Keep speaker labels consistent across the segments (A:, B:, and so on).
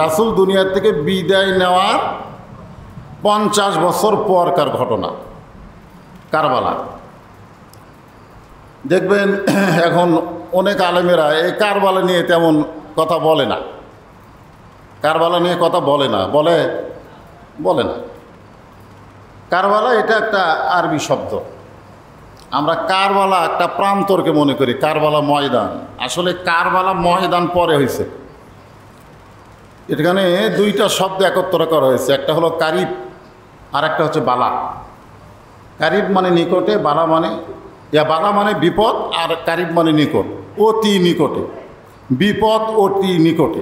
A: রাসূল দুনিয়ার থেকে বিদায় নেওয়ার 50 বছর পরকার ঘটনা কারবালা। দেখবেন এখন অনেক আলেমেরা এই কারবালা নিয়ে তেমন কথা বলে না, কারবালা নিয়ে কথা বলে না, বলে না। কারবালা এটা একটা আরবি শব্দ। আমরা কারবালা একটা প্রান্তরকে মনে করি, কারবালা ময়দান। আসলে কারবালা ময়দান পরে হয়েছে। এখানে দুইটা শব্দ একত্র করা হয়েছে, একটা হলো কারিব আর একটা হচ্ছে বালা। কারিব মানে নিকটে, বালা মানে বিপদ, আর কারিব মানে নিকট, অতি নিকটে। বিপদ অতি নিকটে।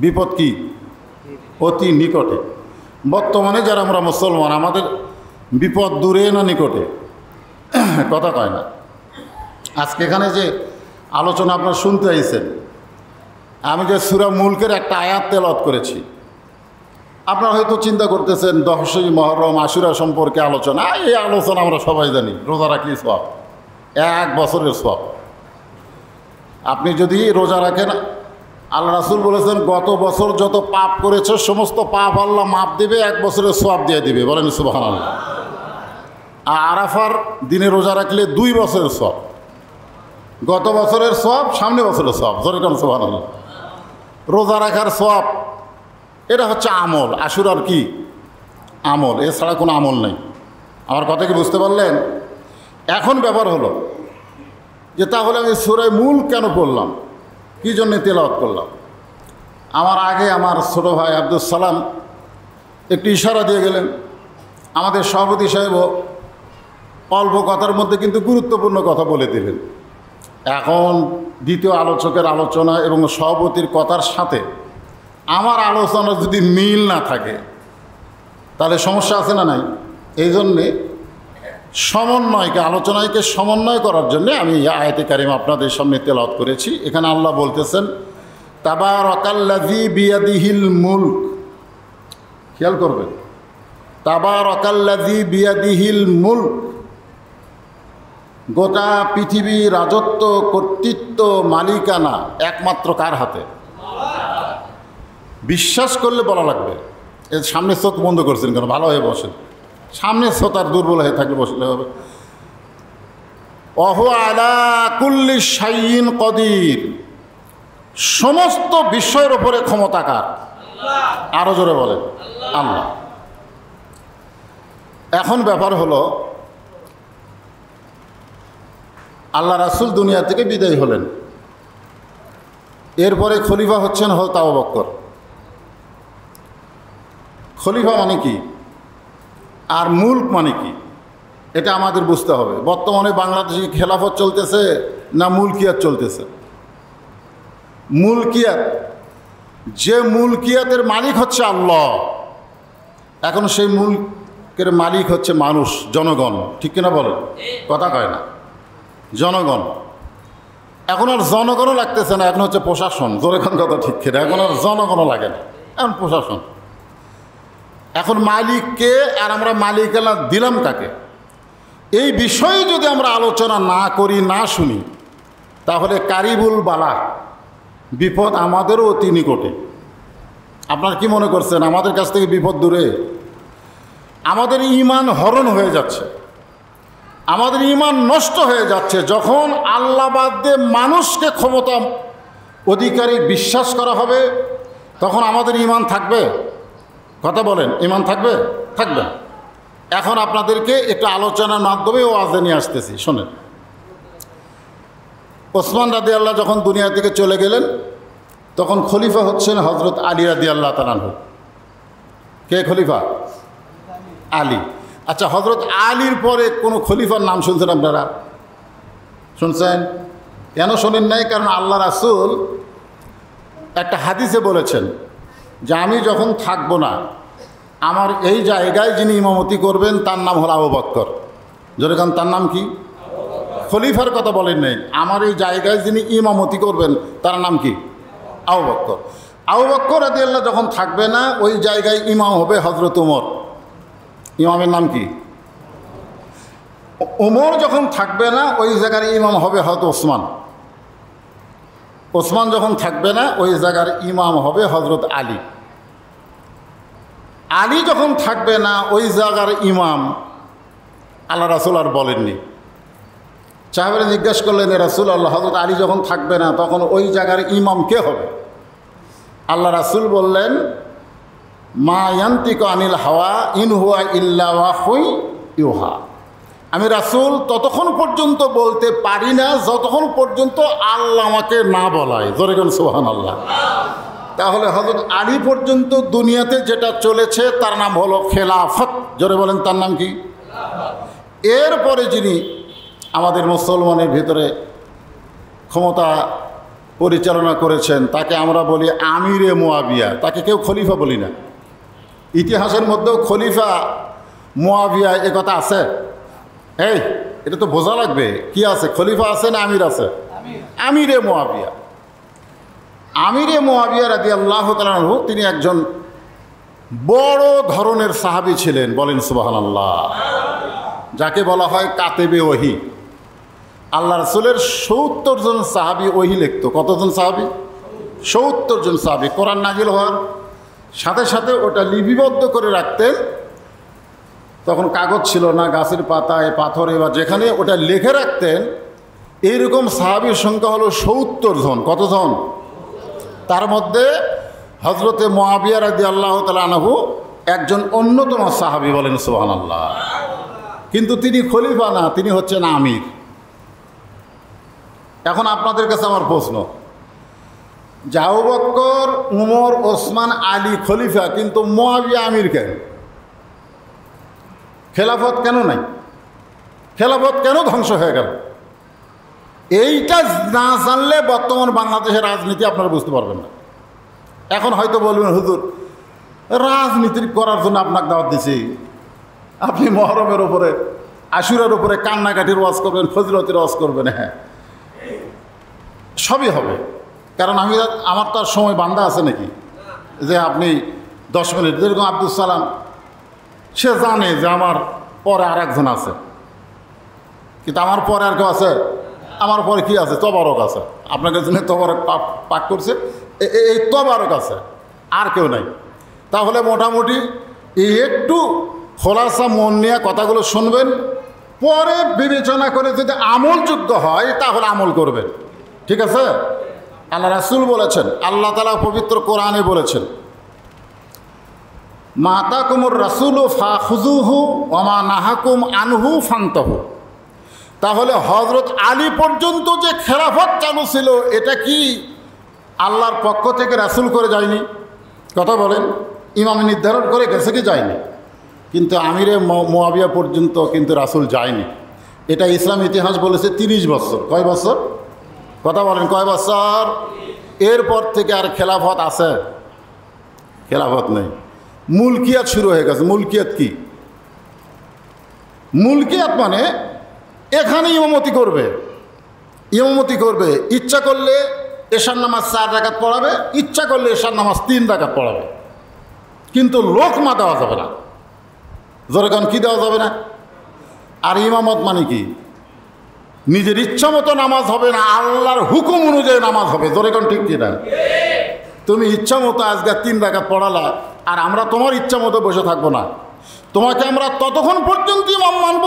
A: বিপদ কি? অতি নিকটে। বর্তমানে যারা আমরা মুসলমান, আমাদের বিপদ দূরে না নিকটে? কথা কয় না। আজকে এখানে যে আলোচনা আপনারা শুনতে আইছেন, আমি যে সূরা মুলকের একটা আয়াত তেলাওয়াত করেছি, আপনারা হয়তো চিন্তা করতেছেন 10ই মুহররম আশুরা সম্পর্কে আলোচনা। এই আলোচনা আমরা সবাই জানি, রোজা রাখলে সওয়াব, 1 বছরের সওয়াব। আপনি যদি রোজা রাখেন, আল্লাহ রাসূল বলেছেন গত বছর যত পাপ করেছে সমস্ত পাপ আল্লাহ মাপ দিবে, 1 বছরের সওয়াব দিয়ে দিবে। বলেন সুবহানাল্লাহ। আরাফার দিনে রোজা রাখলে 2 বছরের সওয়াব, গত বছরের সওয়াব, সামনে বছরের সওয়াব। জোরে কোন সুবহানাল্লাহ। রোজা রাখার সওয়াব এটা হচ্ছে আমল। আশুরার কি আমল, এছাড়া কোনো আমল নেই। আমার কথা কি বুঝতে পারলেন? এখন ব্যাপার হলো যে তাহলে আমি সূরা মুলক কেন পড়লাম, কী জন্যে তেলাওয়াত করলাম? আমার আগে আমার ছোট ভাই আব্দুল সালাম একটু ইশারা দিয়ে গেলেন। আমাদের সভাপতি সাহেবও অল্প কথার মধ্যে কিন্তু গুরুত্বপূর্ণ কথা বলে দিলেন। এখন দ্বিতীয় আলোচকের আলোচনা এবং সভাপতির কথার সাথে আমার আলোচনা যদি মিল না থাকে তাহলে সমস্যা আছে না নাই? এই জন্যে আলোচনাকে সমন্বয় করার জন্য আমি আয়াতে কারিমা আপনাদের সামনে তেলাওয়াত করেছি। এখানে আল্লাহ বলতেছেন তাবারাকাল্লাযী বিয়াদিহিল মুলক। খেয়াল করবেন, তাবারাকাল্লাযী বিয়াদিহিল মুলক। গোটা পৃথিবী রাজত্ব, কর্তৃত্ব, মালিকানা একমাত্র কার হাতে? বিশ্বাস করলে বলা লাগবে। এর সামনে চোখ বন্ধ করছেন কেন? ভালো হয়ে বসেন। সামনে শ্রোতার দুর্বল হয়ে থাকলে বসলে হবে। ওহু আলা কুল্লি শাইইন কদির। সমস্ত বিষয়ের উপরে ক্ষমতাকার। আরো জোরে বলেন আল্লাহ। এখন ব্যাপার হলো আল্লাহ রাসূল দুনিয়া থেকে বিদায় হলেন, এরপরে খলিফা হচ্ছেন হযরত আবু বকর। খলিফা মানে কি আর মুলক মানে কি এটা আমাদের বুঝতে হবে। বর্তমানে বাংলাদেশে খেলাফত চলতেছে না মুলকিয়াত চলতেছে? মুলকিয়াত। যে মুলকিয়াতের মালিক হচ্ছে আল্লাহ, এখন সেই মুলকের মালিক হচ্ছে মানুষ, জনগণ। ঠিক কিনা বলেন? কথা কয় না। জনগণ। এখন আর জনগণও লাগতেছে না, এখন হচ্ছে প্রশাসন। জোরে কোন কথা ঠিক কিনা? এখন আর জনগণও লাগে না, এখন প্রশাসন। এখন মালিককে আর আমরা মালিকানা দিলাম কাকে? এই বিষয়ে যদি আমরা আলোচনা না করি, না শুনি, তাহলে কারিবুল বালা, বিপদ আমাদেরও অতি নিকটে। আপনার কি মনে করছেন আমাদের কাছ থেকে বিপদ দূরে? আমাদের ঈমান হরণ হয়ে যাচ্ছে, আমাদের ঈমান নষ্ট হয়ে যাচ্ছে। যখন আল্লাহ বাদ দিয়ে মানুষকে ক্ষমতা অধিকারী বিশ্বাস করা হবে, তখন আমাদের ঈমান থাকবে? কথা বলেন, ঈমান থাকবে? থাকবে। এখন আপনাদেরকে একটু আলোচনার মাধ্যমে ওয়াজে নিয়ে আসতেছি, শোনেন। ওসমান রাদিয়াল্লাহু যখন দুনিয়া থেকে চলে গেলেন, তখন খলিফা হচ্ছেন হযরত আলী রাদিয়াল্লাহু তাআলা আনহু। কে খলিফা? আলী। আচ্ছা, হযরত আলীর পরে কোনো খলিফার নাম শুনছেন আপনারা? শুনছেন? কেন শোনেন নাই? কারণ আল্লাহ রাসূল একটা হাদিসে বলেছেন যে আমি যখন থাকবো না, আমার এই জায়গায় যিনি ইমামতি করবেন তার নাম হলো আবু বকর। জোরে কান, তার নাম কি? খলিফার কথা বলেন নাই, আমার এই জায়গায় যিনি ইমামতি করবেন তার নাম কি? আবু বকর। আবু বকর রাদিয়াল্লাহু যখন থাকবে না, ওই জায়গায় ইমাম হবে হযরত ওমর। ইমামের নাম কি? ওমর যখন থাকবে না, ওই জায়গার ইমাম হবে হযরত ওসমান। ওসমান যখন থাকবে না, ওই জায়গার ইমাম হবে হযরত আলী। আলী যখন থাকবে না ওই জায়গার ইমাম আল্লাহ রাসূল আর বলেননি। সাহাবারা জিজ্ঞেস করলেন, রাসূল আল্লাহ, হযরত আলী যখন থাকবে না তখন ওই জায়গার ইমাম কে হবে? আল্লাহ রাসূল বললেন, মা ইয়ান্তিকু আনিল হাওয়া ইন হুয়া ইল্লা ওয়াহয়ুন ইউহা। আমি রাসূল ততক্ষণ পর্যন্ত বলতে পারি না যতক্ষণ পর্যন্ত আল্লাহ আমাকে না বলায়। জোরে বলুন সুবহানাল্লাহ। তাহলে হযরত আলী পর্যন্ত দুনিয়াতে যেটা চলেছে তার নাম হলো খেলাফত। জোরে বলেন, তার নাম কি? এরপরে যিনি আমাদের মুসলমানের ভিতরে ক্ষমতা পরিচালনা করেছেন তাকে আমরা বলি আমিরে মুয়াবিয়া। তাকে কেউ খলিফা বলি না। ইতিহাসের মধ্যেও খলিফা মুয়াবিয়া এ কথা আছে? এই এটা তো বোঝা লাগবে। কি আছে? খলিফা আছে না আমির আছে? আমিরে মুয়াবিয়া। আমিরে মুয়াবিয়া রাদিয়াল্লাহু তাআলা আনহু তিনি একজন বড় ধরনের সাহাবী ছিলেন। বলেন সুবহানাল্লাহ। যাকে বলা হয় কাতেবে ওহী। আল্লাহ রাসূলের ৭০ জন সাহাবী ওহী লিখত। কতজন সাহাবী? ৭০ জন সাহাবী। কোরআন নাজিল হওয়ার সাথে সাথে ওটা লিপিবদ্ধ করে রাখতেন। তখন কাগজ ছিল না, গাছের পাতায় পাথরে বা যেখানে ওটা লিখে রাখতেন। এইরকম সাহাবীর সংখ্যা হলো ৭০ জন। কতজন? তার মধ্যে হযরতে মুয়াবিয়া রাদিয়াল্লাহু তাআলা আনহু একজন অন্যতম সাহাবী। বলেন সুবহানাল্লাহ। কিন্তু তিনি খলিফা না, তিনি হচ্ছেন আমির। এখন আপনাদের কাছে আমার প্রশ্ন, যে আবু বকর, উমর, ওসমান, আলী খলিফা, কিন্তু মুয়াবিয়া আমির কেন? খেলাফত কেন নাই? খেলাফত কেন ধ্বংস হয়ে গেল? এইটা না জানলে বর্তমান বাংলাদেশের রাজনীতি আপনারা বুঝতে পারবেন না। এখন হয়তো বলবেন, হুজুর রাজনীতি করার জন্য আপনাকে দাওয়াত দিছি, আপনি মহরমের উপরে, আশুরার উপরে কান্নাকাটির ওয়াজ করবেন, ফজিলতের ওয়াজ করবেন। হ্যাঁ, সবই হবে, কারণ আমার তো আর সময় বান্ধা আছে নাকি যে আপনি 10 মিনিট। যেরকম আব্দুল সালাম, সে জানে যে আমার পরে আর একজন আছে, কিন্তু আমার পরে আর কেউ আছে? আমার পরে কি আছে? তবারক আছে। আপনার জন্য তবারক পাক করছে, এই তবারক আছে, আর কেউ নাই। তাহলে মোটামুটি একটু খোলাসা মন নিয়ে কথাগুলো শুনবেন, পরে বিবেচনা করে যদি আমলযোগ্য হয় তাহলে আমল করবেন। ঠিক আছে? আল্লাহ রাসূল বলেছেন, আল্লাহ তাআলা পবিত্র কোরআনে বলেছেন, মা আতাকুমুর রাসূলু ফাখুযুহু ওয়া মা নাহাকুম আনহু ফান্তাহু। তাহলে হযরত আলী পর্যন্ত যে খেলাফত চালু ছিল, এটা কি আল্লাহর পক্ষ থেকে রাসূল করে যায়নি? কথা বলেন, ইমাম নির্ধারণ করে গেছে কি যায়নি? কিন্তু আমিরে মুয়াবিয়া পর্যন্ত কিন্তু রাসূল যায়নি। এটা ইসলাম ইতিহাস বলেছে 30 বছর। কয় বছর? কথা বলেন, কয় বছর? এরপর থেকে আর খেলাফত আছে? খেলাফত নেই। মুলকিয়াত শুরু হয়ে গেছে। মুলকিয়াত কি? মুলকিয়াত মানে এখানে ইমামতি করবে, ইমামতি করবে। ইচ্ছা করলে এশার নামাজ 4 রাকাত পড়াবে, ইচ্ছা করলে এশার নামাজ 3 রাকাত পড়াবে, কিন্তু লোকমা দেওয়া যাবে না। যেরকম কি দেওয়া যাবে না? আর ইমামত মানে কি? নিজের ইচ্ছা মতো নামাজ হবে না, আল্লাহর হুকুম অনুযায়ী নামাজ হবে। যেরকম ঠিক কিনা? তুমি ইচ্ছা মতো আজকে 3 রাকাত পড়ালা, আর আমরা তোমার ইচ্ছা মতো বসে থাকবো না। তোমাকে আমরা ততক্ষণ পর্যন্ত ইমাম মানব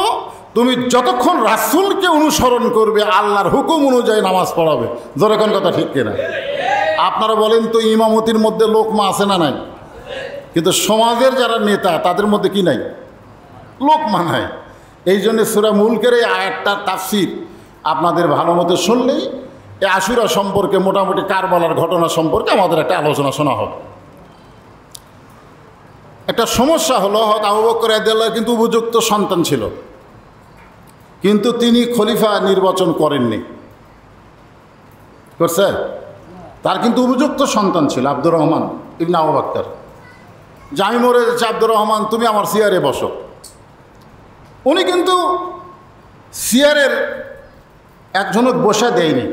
A: তুমি যতক্ষণ রাসূলকে অনুসরণ করবে, আল্লাহর হুকুম অনুযায়ী নামাজ পড়াবে। যেরকম কথা ঠিক কিনা? আপনারা বলেন তো, ইমামতির মধ্যে লোকমা আছে না নাই? কিন্তু সমাজের যারা নেতা তাদের মধ্যে কি নাই? লোকমা নাই। এই জন্য সূরা মুলকের এই আয়াতটার তাফসীর আপনাদের ভালো মতো শুনলেই এই আশুরা সম্পর্কে, মোটামুটি কারবালার ঘটনা সম্পর্কে আমাদের একটা আলোচনা শোনা হবে। একটা সমস্যা হলো, আবু বকর রাদিয়াল্লাহু কিন্তু উপযুক্ত সন্তান ছিল, কিন্তু তিনি খলিফা নির্বাচন করেননি। করছে? তার কিন্তু উপযুক্ত সন্তান ছিল আব্দুর রহমান ইবনে আবু বকর। যে আমি মরে যাচ্ছি, আব্দুর রহমান তুমি আমার চেয়ারে বসো। উনি কিন্তু চেয়ারের একজনক বসে দেয়নি,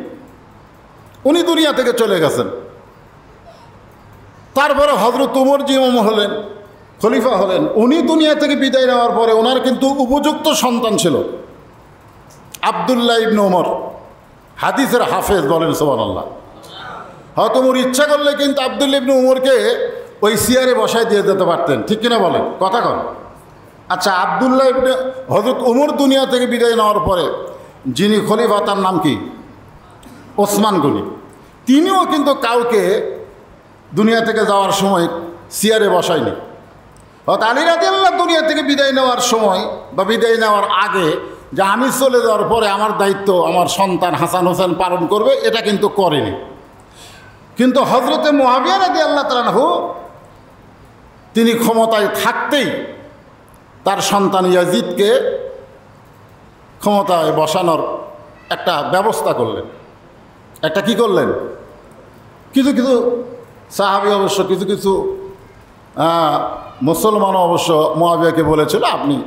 A: উনি দুনিয়া থেকে চলে গেছেন। তারপরে হযরত ওমর যে ইমাম হলেন, খলিফা হলেন, উনি দুনিয়া থেকে বিদায় নেওয়ার পরে ওনার কিন্তু উপযুক্ত সন্তান ছিল আব্দুল্লাহ ইবনে ওমর, হাদিসের হাফেজ। বলেন সুবহানাল্লাহ। হয়তো ওমর ইচ্ছা করলে কিন্তু আব্দুল্লাহ ইবনে ওমরকে ওই চেয়ারে বসায় দিয়ে যেতে পারতেন, ঠিক কিনা বলেন, কথা কন। আচ্ছা, আব্দুল্লাহ ইবনে হযরত ওমর দুনিয়া থেকে বিদায় নেওয়ার পরে যিনি খলিফা তার নাম কি? ওসমান গনি। তিনিও কিন্তু কাউকে দুনিয়া থেকে যাওয়ার সময় চেয়ারে বসায়নি। হয়তো আলী রাদিয়াল্লাহু দুনিয়া থেকে বিদায় নেওয়ার সময় বা বিদায় নেওয়ার আগে যে আমি চলে যাওয়ার পরে আমার দায়িত্ব আমার সন্তান হাসান হোসেন পালন করবে, এটা কিন্তু করেনি। কিন্তু হযরতে মুআবিয়া রাদিয়াল্লাহু তাআলা আনহু তিনি ক্ষমতায় থাকতেই তার সন্তান ইয়াজিদকে ক্ষমতায় বসানোর একটা ব্যবস্থা করলেন। একটা কি করলেন? কিছু কিছু সাহাবী অবশ্য, কিছু কিছু মুসলমানও অবশ্য মুআবিয়াকে বলেছিল আপনি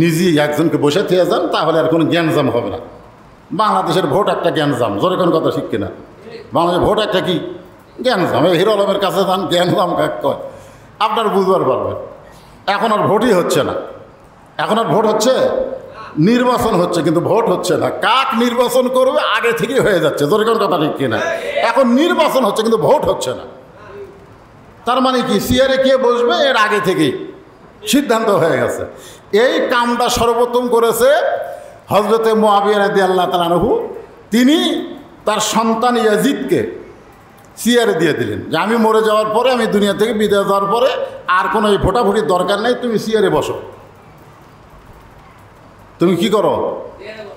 A: নিজেই একজনকে বসে থেকে যান, তাহলে আর কোনো জ্ঞানজাম হবে না। বাংলাদেশের ভোট একটা জ্ঞানজাম, জোরে কোন কথা ঠিক কিনা? বাংলাদেশের ভোট একটা কি জ্ঞানজাম। হিরো আলমের কাছে যান, জ্ঞানজাম কাক কয়, আপনার বুঝবার পারবেন। এখন আর ভোটই হচ্ছে না, এখন আর ভোট হচ্ছে, নির্বাচন হচ্ছে কিন্তু ভোট হচ্ছে না। কাক নির্বাচন করবে আগে থেকেই হয়ে যাচ্ছে, জোরে কোন কথা ঠিক কিনা? এখন নির্বাচন হচ্ছে কিন্তু ভোট হচ্ছে না। তার মানে কি, চেয়ারে কে বসবে এর আগে থেকেই সিদ্ধান্ত হয়ে গেছে। এই কামটা সর্বপ্রথম করেছে হযরতে মুআবিয়া রাদিয়াল্লাহু তাআলা আনহু। তিনি তার সন্তান ইয়াজিদকে চেয়ারে দিয়ে দিলেন যে আমি মরে যাওয়ার পরে, আমি দুনিয়া থেকে বিদায় যাওয়ার পরে আর কোনো এই ভোটাভুটির দরকার নেই, তুমি চেয়ারে বসো। তুমি কি করো?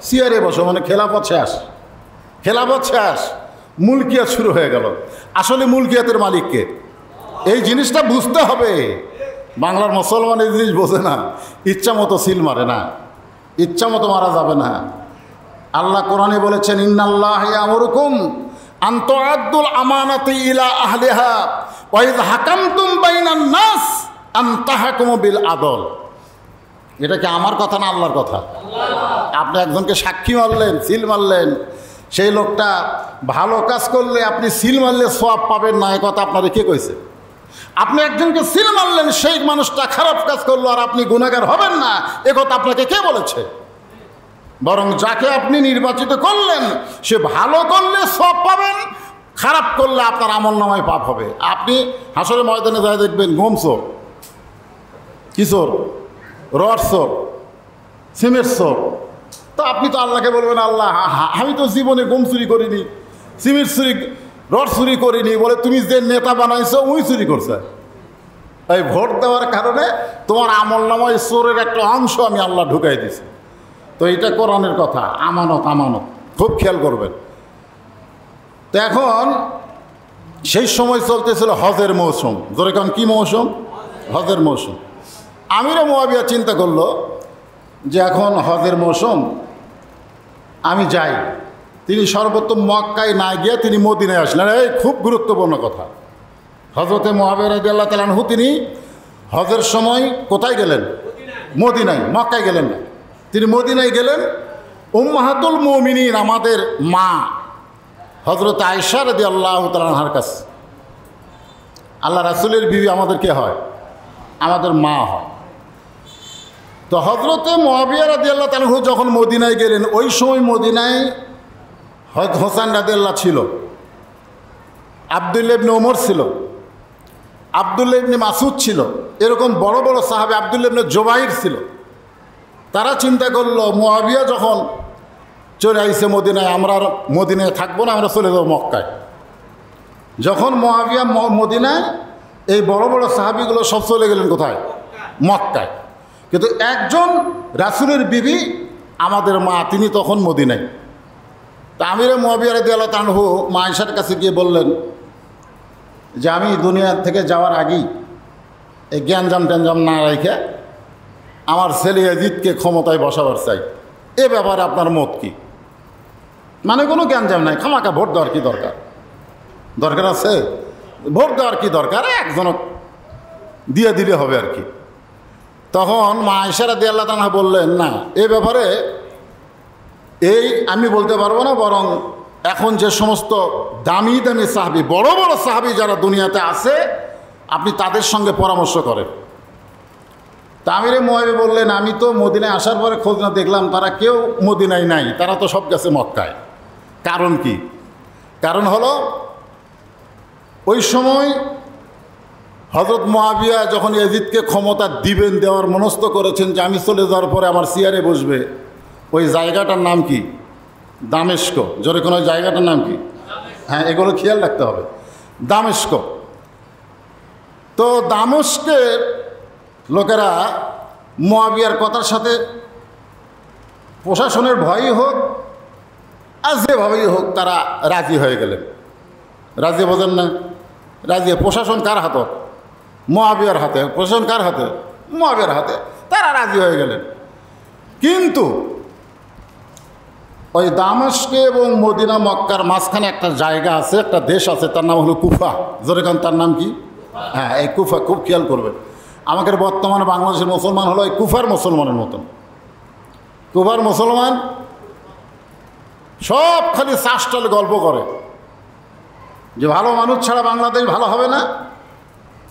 A: চেয়ারে বসো, মানে খেলাফত শেষ, খেলাফত শেষ, মুলকিয়াত শুরু হয়ে গেল। আসলে মুলকিয়াতের মালিককে, এই জিনিসটা বুঝতে হবে। বাংলার মুসলমান এই জিনিস বোঝে না, ইচ্ছা মতো সিল মারে না, ইচ্ছা মতো মারা যাবে না। আল্লাহ কোরআনে বলেছেন ইন্নাল্লাহ ইয়ামুরুকুম আন তুআদ্দুল আমানাতি ইলা আহলিহা ওয়া ইয হাকামতুম বাইনান নাস আন তাহকুমু বিল আদল। এটা কি আমার কথা না আল্লাহর কথা? আপনি একজনকে সাক্ষী মারলেন, সিল মারলেন, সেই লোকটা ভালো কাজ করলে আপনি সিল মারলে সওয়াব পাবেন না, এ কথা আপনারে কে কইছে? আপনি একজনকে সিল মারলেন, সেই মানুষটা খারাপ কাজ করলো আর আপনি গুনাহগার হবেন না, এ কথা আপনাকে কে বলেছে? বরং যাকে আপনি নির্বাচিত করলেন সে ভালো করলে সওয়াব পাবেন, খারাপ করলে আপনার আমলনামায় পাপ হবে। আপনি হাসরের ময়দানে যায় দেখবেন গম চোর, কি চোর? রড চোর, সিমেন্ট চোর। তো আপনি তো আল্লাহকে বলবেন আল্লাহ আমি তো জীবনে গম চুরি করিনি, সিমেন্ট চুরি, রড চুরি করিনি, বলে তুমি যে নেতা বানাইছো ওই চুরি করছে। এই ভোট দেওয়ার কারণে তোমার আমলনামায় চোরের একটা অংশ আমি আল্লাহ ঢুকাই দিছি। তো এটা কোরআনের কথা, আমানত, আমানত, খুব খেয়াল করবেন। তো এখন সেই সময় চলতেছিল হজের মৌসুম, ধরে কারণ কী মৌসুম? হজের মৌসুম। আমিরে মুআবিয়া চিন্তা করলো যে এখন হজের মৌসুম, আমি যাই। তিনি সর্বোত্তম মক্কায় না গিয়ে তিনি মদিনায় আসলেন। এই খুব গুরুত্বপূর্ণ কথা। হযরতে মুআবিয়া রাদিয়াল্লাহু তাআলা আনহু তিনি হজের সময় কোথায় গেলেন? মদিনায়, মক্কায় গেলেন না, তিনি মদিনায় গেলেন। উম্মাহাতুল মুমিনিন আমাদের মা হযরত আয়েশা রাদিয়াল্লাহু তাআলা আনহার কাছে। আল্লাহ রাসূলের বিবি আমাদের কে হয়? আমাদের মা হয়। তো হযরতে মুআবিয়া রাদিয়াল্লাহু তাআলা আনহু যখন মদিনায় গেলেন, ওই সময় মদিনায় হযরত হোসেন রাদিয়াল্লাহু ছিল, আব্দুল্লাহ ইবনে ওমর ছিল, আব্দুল্লাহ ইবনে মাসউদ ছিল, এরকম বড় বড় সাহাবী, আব্দুল্লাহ ইবনে জুবাইর ছিল। তারা চিন্তা করলো মুআবিয়া যখন চলে আইছে মদিনায়, আমরা আর মদিনায় থাকবো না, আমরা চলে যাবো মক্কায়। যখন মুআবিয়া মদিনায়, এই বড় বড় সাহাবীগুলো সব চলে গেলেন কোথায়? মক্কায়। কিন্তু একজন রাসূলের বিবি আমাদের মা, তিনি তখন মদিনায়। তা আমিরে মুআবিয়া রাদিয়াল্লাহু তাআলা আনহু মা আয়েশার কাছে গিয়ে বললেন যে আমি দুনিয়া থেকে যাওয়ার আগেই এই জ্ঞানজাম ট্যানজাম না রেখে আমার ছেলে ইয়াজিদকে ক্ষমতায় বসাবার চাই। এ ব্যাপারে আপনার মত কি? মানে কোনো জ্ঞানজাম নাই, খামাকা ভোট দেওয়ার কি দরকার? দরকার আছে ভোট দেওয়ার কি দরকার? একজন দিয়ে দিলে হবে আর কি। তখন মা আয়েশা রাদিয়াল্লাহু তাআলা বললেন না, এ ব্যাপারে এই আমি বলতে পারবো না, বরং এখন যে সমস্ত দামি দামি সাহাবী, বড় বড় সাহাবী যারা দুনিয়াতে আছে, আপনি তাদের সঙ্গে পরামর্শ করেন। তা আমিরে মুআবিয়া বললেন আমি তো মদিনায় আসার পরে খোঁজ না দেখলাম তারা কেউ মদিনায় নাই, তারা তো সব গেছে মক্কায়। কারণ কি? কারণ হলো ওই সময় হযরত মুআবিয়া যখন ইয়াজিদকে ক্ষমতা দিবেন, দেওয়ার মনস্থ করেছেন যে আমি চলে যাওয়ার পরে আমার চেয়ারে বসবে, ওই জায়গাটার নাম কি? দামেস্ক। জোরে কোনো জায়গাটার নাম কি? হ্যাঁ, এগুলো খেয়াল রাখতে হবে। দামেস্ক। তো দামেস্কের লোকেরা মুআবিয়ার কথার সাথে প্রশাসনের ভয়ই হোক আর যেভাবেই হোক তারা রাজি হয়ে গেলেন। রাজি বোঝেন না? রাজি। প্রশাসন কার হাতে? মুআবিয়ার হাতে। প্রশাসন কার হাতে? মুআবিয়ার হাতে। তারা রাজি হয়ে গেলেন। কিন্তু ওই দামেস্কে এবং মদিনা মক্কার মাঝখানে একটা জায়গা আছে, একটা দেশ আছে, তার নাম হলো কুফা। জোরে কান, তার নাম কি? হ্যাঁ, এই কুফা। খুব খেয়াল করবেন। আমাদের বর্তমানে বাংলাদেশের মুসলমান হলো এই কুফার মুসলমানের মতন। কুফার মুসলমান সব খালি চাষটালে গল্প করে যে ভালো মানুষ ছাড়া বাংলাদেশ ভালো হবে না,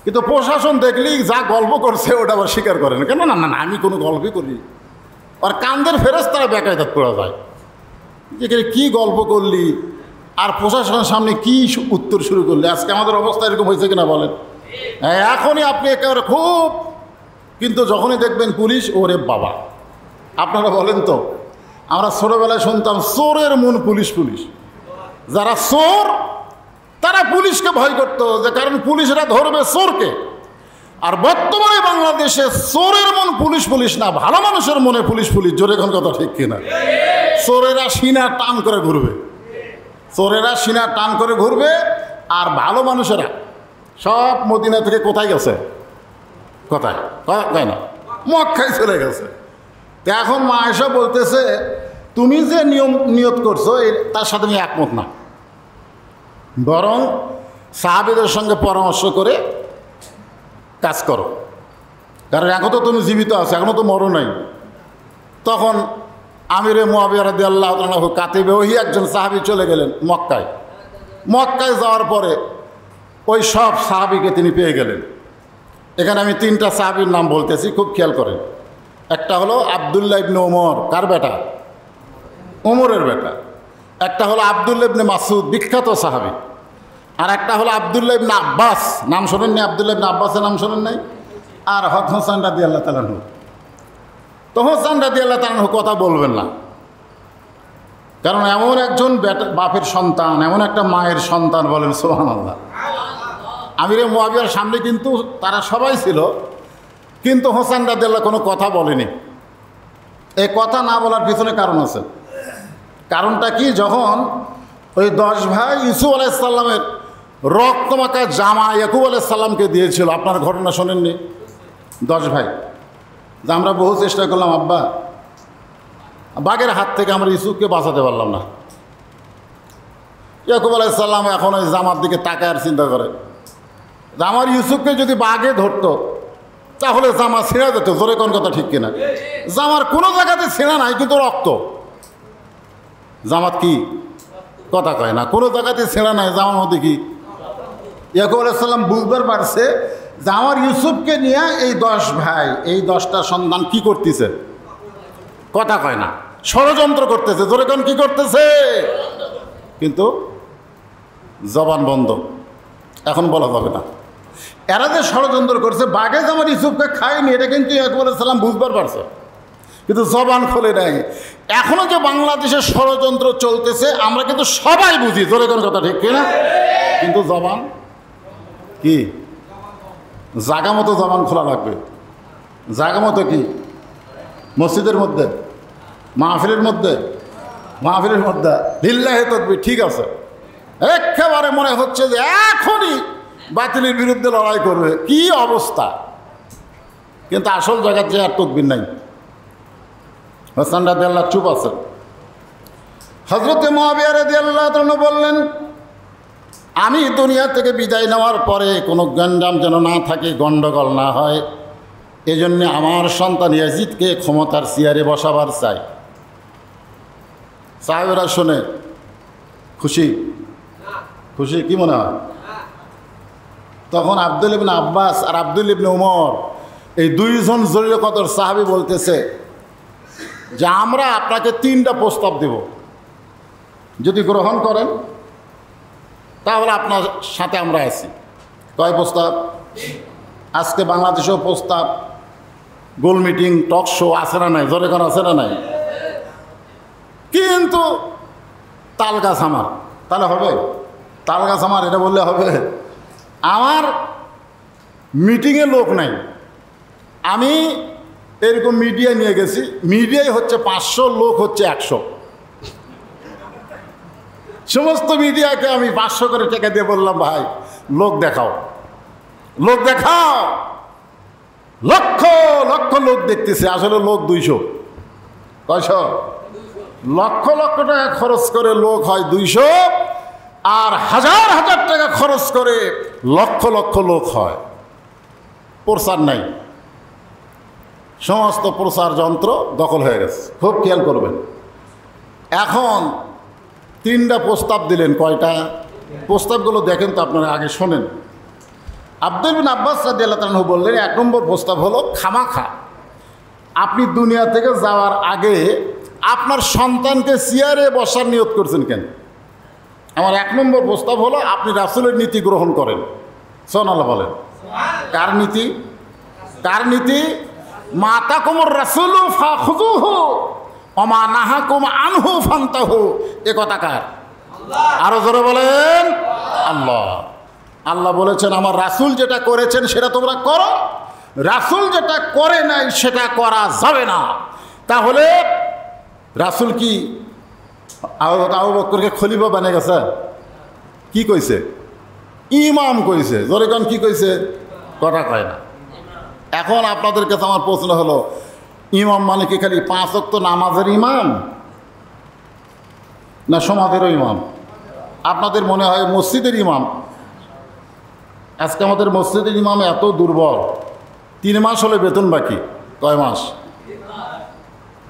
A: কিন্তু প্রশাসন দেখলেই যা গল্প করছে ওটা আবার স্বীকার করে না। কেন? না না, আমি কোনো গল্পই করি। আর কান্দের ফেরেশতারা বেকায়দাত পড়া যায় যে কী গল্প করলি, আর প্রশাসনের সামনে কি উত্তর শুরু করলি। আজকে আমাদের অবস্থা এরকম হয়েছে কিনা বলেন? হ্যাঁ, এখনই আপনি একেবারে খুব, কিন্তু যখনই দেখবেন পুলিশ, ওরে বাবা। আপনারা বলেন তো, আমরা ছোটোবেলায় শুনতাম চোরের মন পুলিশ পুলিশ। যারা চোর তারা পুলিশকে ভয় করত, যে কারণ পুলিশরা ধরবে চোরকে। আর বর্তমানে বাংলাদেশে চোরের মন পুলিশ পুলিশ না, ভালো মানুষের মনে পুলিশ পুলিশ। জোরে এখন কথা ঠিক কিনা? চোরেরা সিনা টান করে ঘুরবে, চোরেরা সিনা টান করে ঘুরবে, আর ভালো মানুষেরা সব মদিনা থেকে কোথায় গেছে? কোথায়? তাই না, মক্কায় চলে গেছে। তো এখন মা আয়েশা বলতেছে, তুমি যে নিয়ত করছো তার সাথে আমি একমত না, বরং সাহাবীদের সঙ্গে পরামর্শ করে কাজ করো, কারণ এখন তো তুমি জীবিত আছো, এখনও তো মরো নাই। তখন আমিরে মুআবিয়া রাদিয়াল্লাহু তাআলা কাতিবে ওহি একজন সাহাবী চলে গেলেন মক্কায়। মক্কায় যাওয়ার পরে ওই সব সাহাবীকে তিনি পেয়ে গেলেন। এখানে আমি তিনটা সাহাবীর নাম বলতেছি, খুব খেয়াল করেন। একটা হলো আব্দুল্লাহ ইবনে ওমর। কার বেটা? ওমরের বেটা। একটা হলো আব্দুল্লাহ ইবনে মাসউদ, বিখ্যাত সাহাবী। আর একটা হলো আব্দুল্লাহ ইবনে আব্বাস। নাম শোনেননি? আব্দুল্লাহ ইবনে আব্বাসের নাম শোনেন নাই? আর হোসেন রাদিয়াল্লাহু তাআলা আনহু। তো হোসেন রাদিয়াল্লাহু তাআলা আনহু কথা বলবেন না, কারণ এমন একজন বাপের সন্তান, এমন একটা মায়ের সন্তান, বলেন সুবহানাল্লাহ। আমিরে মুআবিয়ার সামনে কিন্তু তারা সবাই ছিল, কিন্তু হোসেন রাদিয়াল্লাহু কোনো কথা বলেনি। এই কথা না বলার পিছনে কারণ আছে। কারণটা কি? যখন ওই 10 ভাই ইউসুফ আলাইহিস সালামের রক্তমাখা জামা ইয়াকুব আলাইহিস সালামকে দিয়েছিল, আপনার ঘটনা শোনেননি? 10 ভাই যে আমরা বহু চেষ্টা করলাম, আব্বা বাঘের হাত থেকে আমরা ইউসুফকে বাঁচাতে পারলাম না। ইয়াকুব আলাইহিস সালাম এখন ওই জামার দিকে তাকায় আর চিন্তা করে, আমার ইউসুফকে যদি বাঘে ধরতো তাহলে জামা ছিঁড়া যেত। জোরে কোন কথা ঠিক কিনা? জামার কোনো জায়গাতে ছিঁড়া নাই, কিন্তু রক্ত। জামাত কি কথা কয় না, কোনো জায়গাতে ছেঁড়া নাই, জামার মধ্যে কি? ইয়াকুব আলাইহিস সালাম বুঝবার পারছে যে আমার ইউসুফকে নিয়ে এই 10 ভাই, এই 10টা সন্তান কি করতেছে? কথা কয় না, ষড়যন্ত্র করতেছে। জোরে কোন কি করতেছে? কিন্তু জবান বন্ধ, এখন বলা যাবে না। এরা যে ষড়যন্ত্র করছে, বাঘে যে আমার ইউসুফকে খায়নি, এটা কিন্তু ইয়াকুব আলাইহিস সালাম বুঝবার পারছে, কিন্তু জবান খোলে নাই। এখনো যে বাংলাদেশের ষড়যন্ত্র চলতেছে আমরা কিন্তু সবাই বুঝি। জোরে কোন কথা ঠিক কিনা? কিন্তু জবান কি? জায়গা মতো জবান খোলা লাগবে। জায়গা মতো কি? মসজিদের মধ্যে, মাহফিলের মধ্যে, মাহফিলের মধ্যে লিল্লাহি তাকবীর, ঠিক আছে, একেবারে মনে হচ্ছে যে এখনই বাতিলের বিরুদ্ধে লড়াই করবে, কি অবস্থা। কিন্তু আসল জায়গার যে আর তাকবীর নাই। হোসেন রাদিয়াল্লাহু চুপ আছেন। হযরত মুআবিয়া রাদিয়াল্লাহু তাআলা বললেন, আমি দুনিয়া থেকে বিদায় নেওয়ার পরে কোনো গন্ডাম যেন না থাকে, গণ্ডগোল না হয়, এজন্য আমার সন্তান ইয়াজিদকে ক্ষমতার চেয়ারে বসাবার চাই। সাহাবীরা শুনে খুশি? খুশি কি মনে হয়? তখন আব্দুল্লাহ ইবনে আব্বাস আর আব্দুল্লাহ ইবনে ওমর, এই দুইজন জলিল কদর সাহাবী বলতেছে যে আমরা আপনাকে 3টা প্রস্তাব দেব, যদি গ্রহণ করেন তাহলে আপনার সাথে আমরা আছি। কয় প্রস্তাব? আজকে বাংলাদেশেও প্রস্তাব, গোল মিটিং, টক শো আছে না নাই? জোরে করা আছে না নাই? কিন্তু তাল গাছ আমার, তাহলে হবে? তাল গাছ আমার এটা বললে হবে? আমার মিটিংয়ে লোক নাই, আমি এরকম মিডিয়া নিয়ে গেছি, মিডিয়ায় হচ্ছে 500, লোক হচ্ছে 100। সমস্ত মিডিয়াকে আমি 500 করে টাকা দিয়ে বললাম, ভাই লোক দেখাও, লোক দেখাও। লক্ষ লক্ষ লোক দেখতেছে, আসলে লোক 200। কয়শো? লক্ষ লক্ষ টাকা খরচ করে লোক হয় 200, আর হাজার হাজার টাকা খরচ করে লক্ষ লক্ষ লোক হয়। প্রচার নাই, সমস্ত প্রচার যন্ত্র দখল হয়ে গেছে। খুব খেয়াল করবেন। এখন 3টা প্রস্তাব দিলেন। কয়টা? প্রস্তাবগুলো দেখেন তো আপনারা, আগে শোনেন। আব্দুল বিন আব্বাস রাদিয়াল্লাহু তাআলা বললেন, 1 নম্বর প্রস্তাব হলো, খামাখা আপনি দুনিয়া থেকে যাওয়ার আগে আপনার সন্তানকে চেয়ারে বসার নিয়ত করছেন কেন? আমার 1 নম্বর প্রস্তাব হলো, আপনি রাসূলের নীতি গ্রহণ করেন। সুবহানাল্লাহ বলেন। কার নীতি? কার নীতি? মা আতাকুমুর রাসূলু ফাখুযুহু ওয়া মা নাহাকুম আনহু ফান্তাহু। এ কথা কার? আরো জোরে বলেন। আল্লাহ। আল্লাহ বলেছেন, আমার রাসূল যেটা করেছেন সেটা তোমরা করো, রাসূল যেটা করে নাই সেটা করা যাবে না। তাহলে রাসূল কি আবু বকরকে খলিফা বানিয়ে গেছে? কি কইছে? ইমাম কইছে। জোরে কোন কি কইছে? কথা কয় না। এখন আপনাদের কাছে আমার প্রশ্ন হলো, ইমাম মানে কি খালি 5 ওয়াক্ত নামাজের ইমাম, না সমাজেরও ইমাম? আপনাদের মনে হয় মসজিদের ইমাম। আজকে আমাদের মসজিদের ইমাম এত দুর্বল, 3 মাস হলে বেতন বাকি। কয় মাস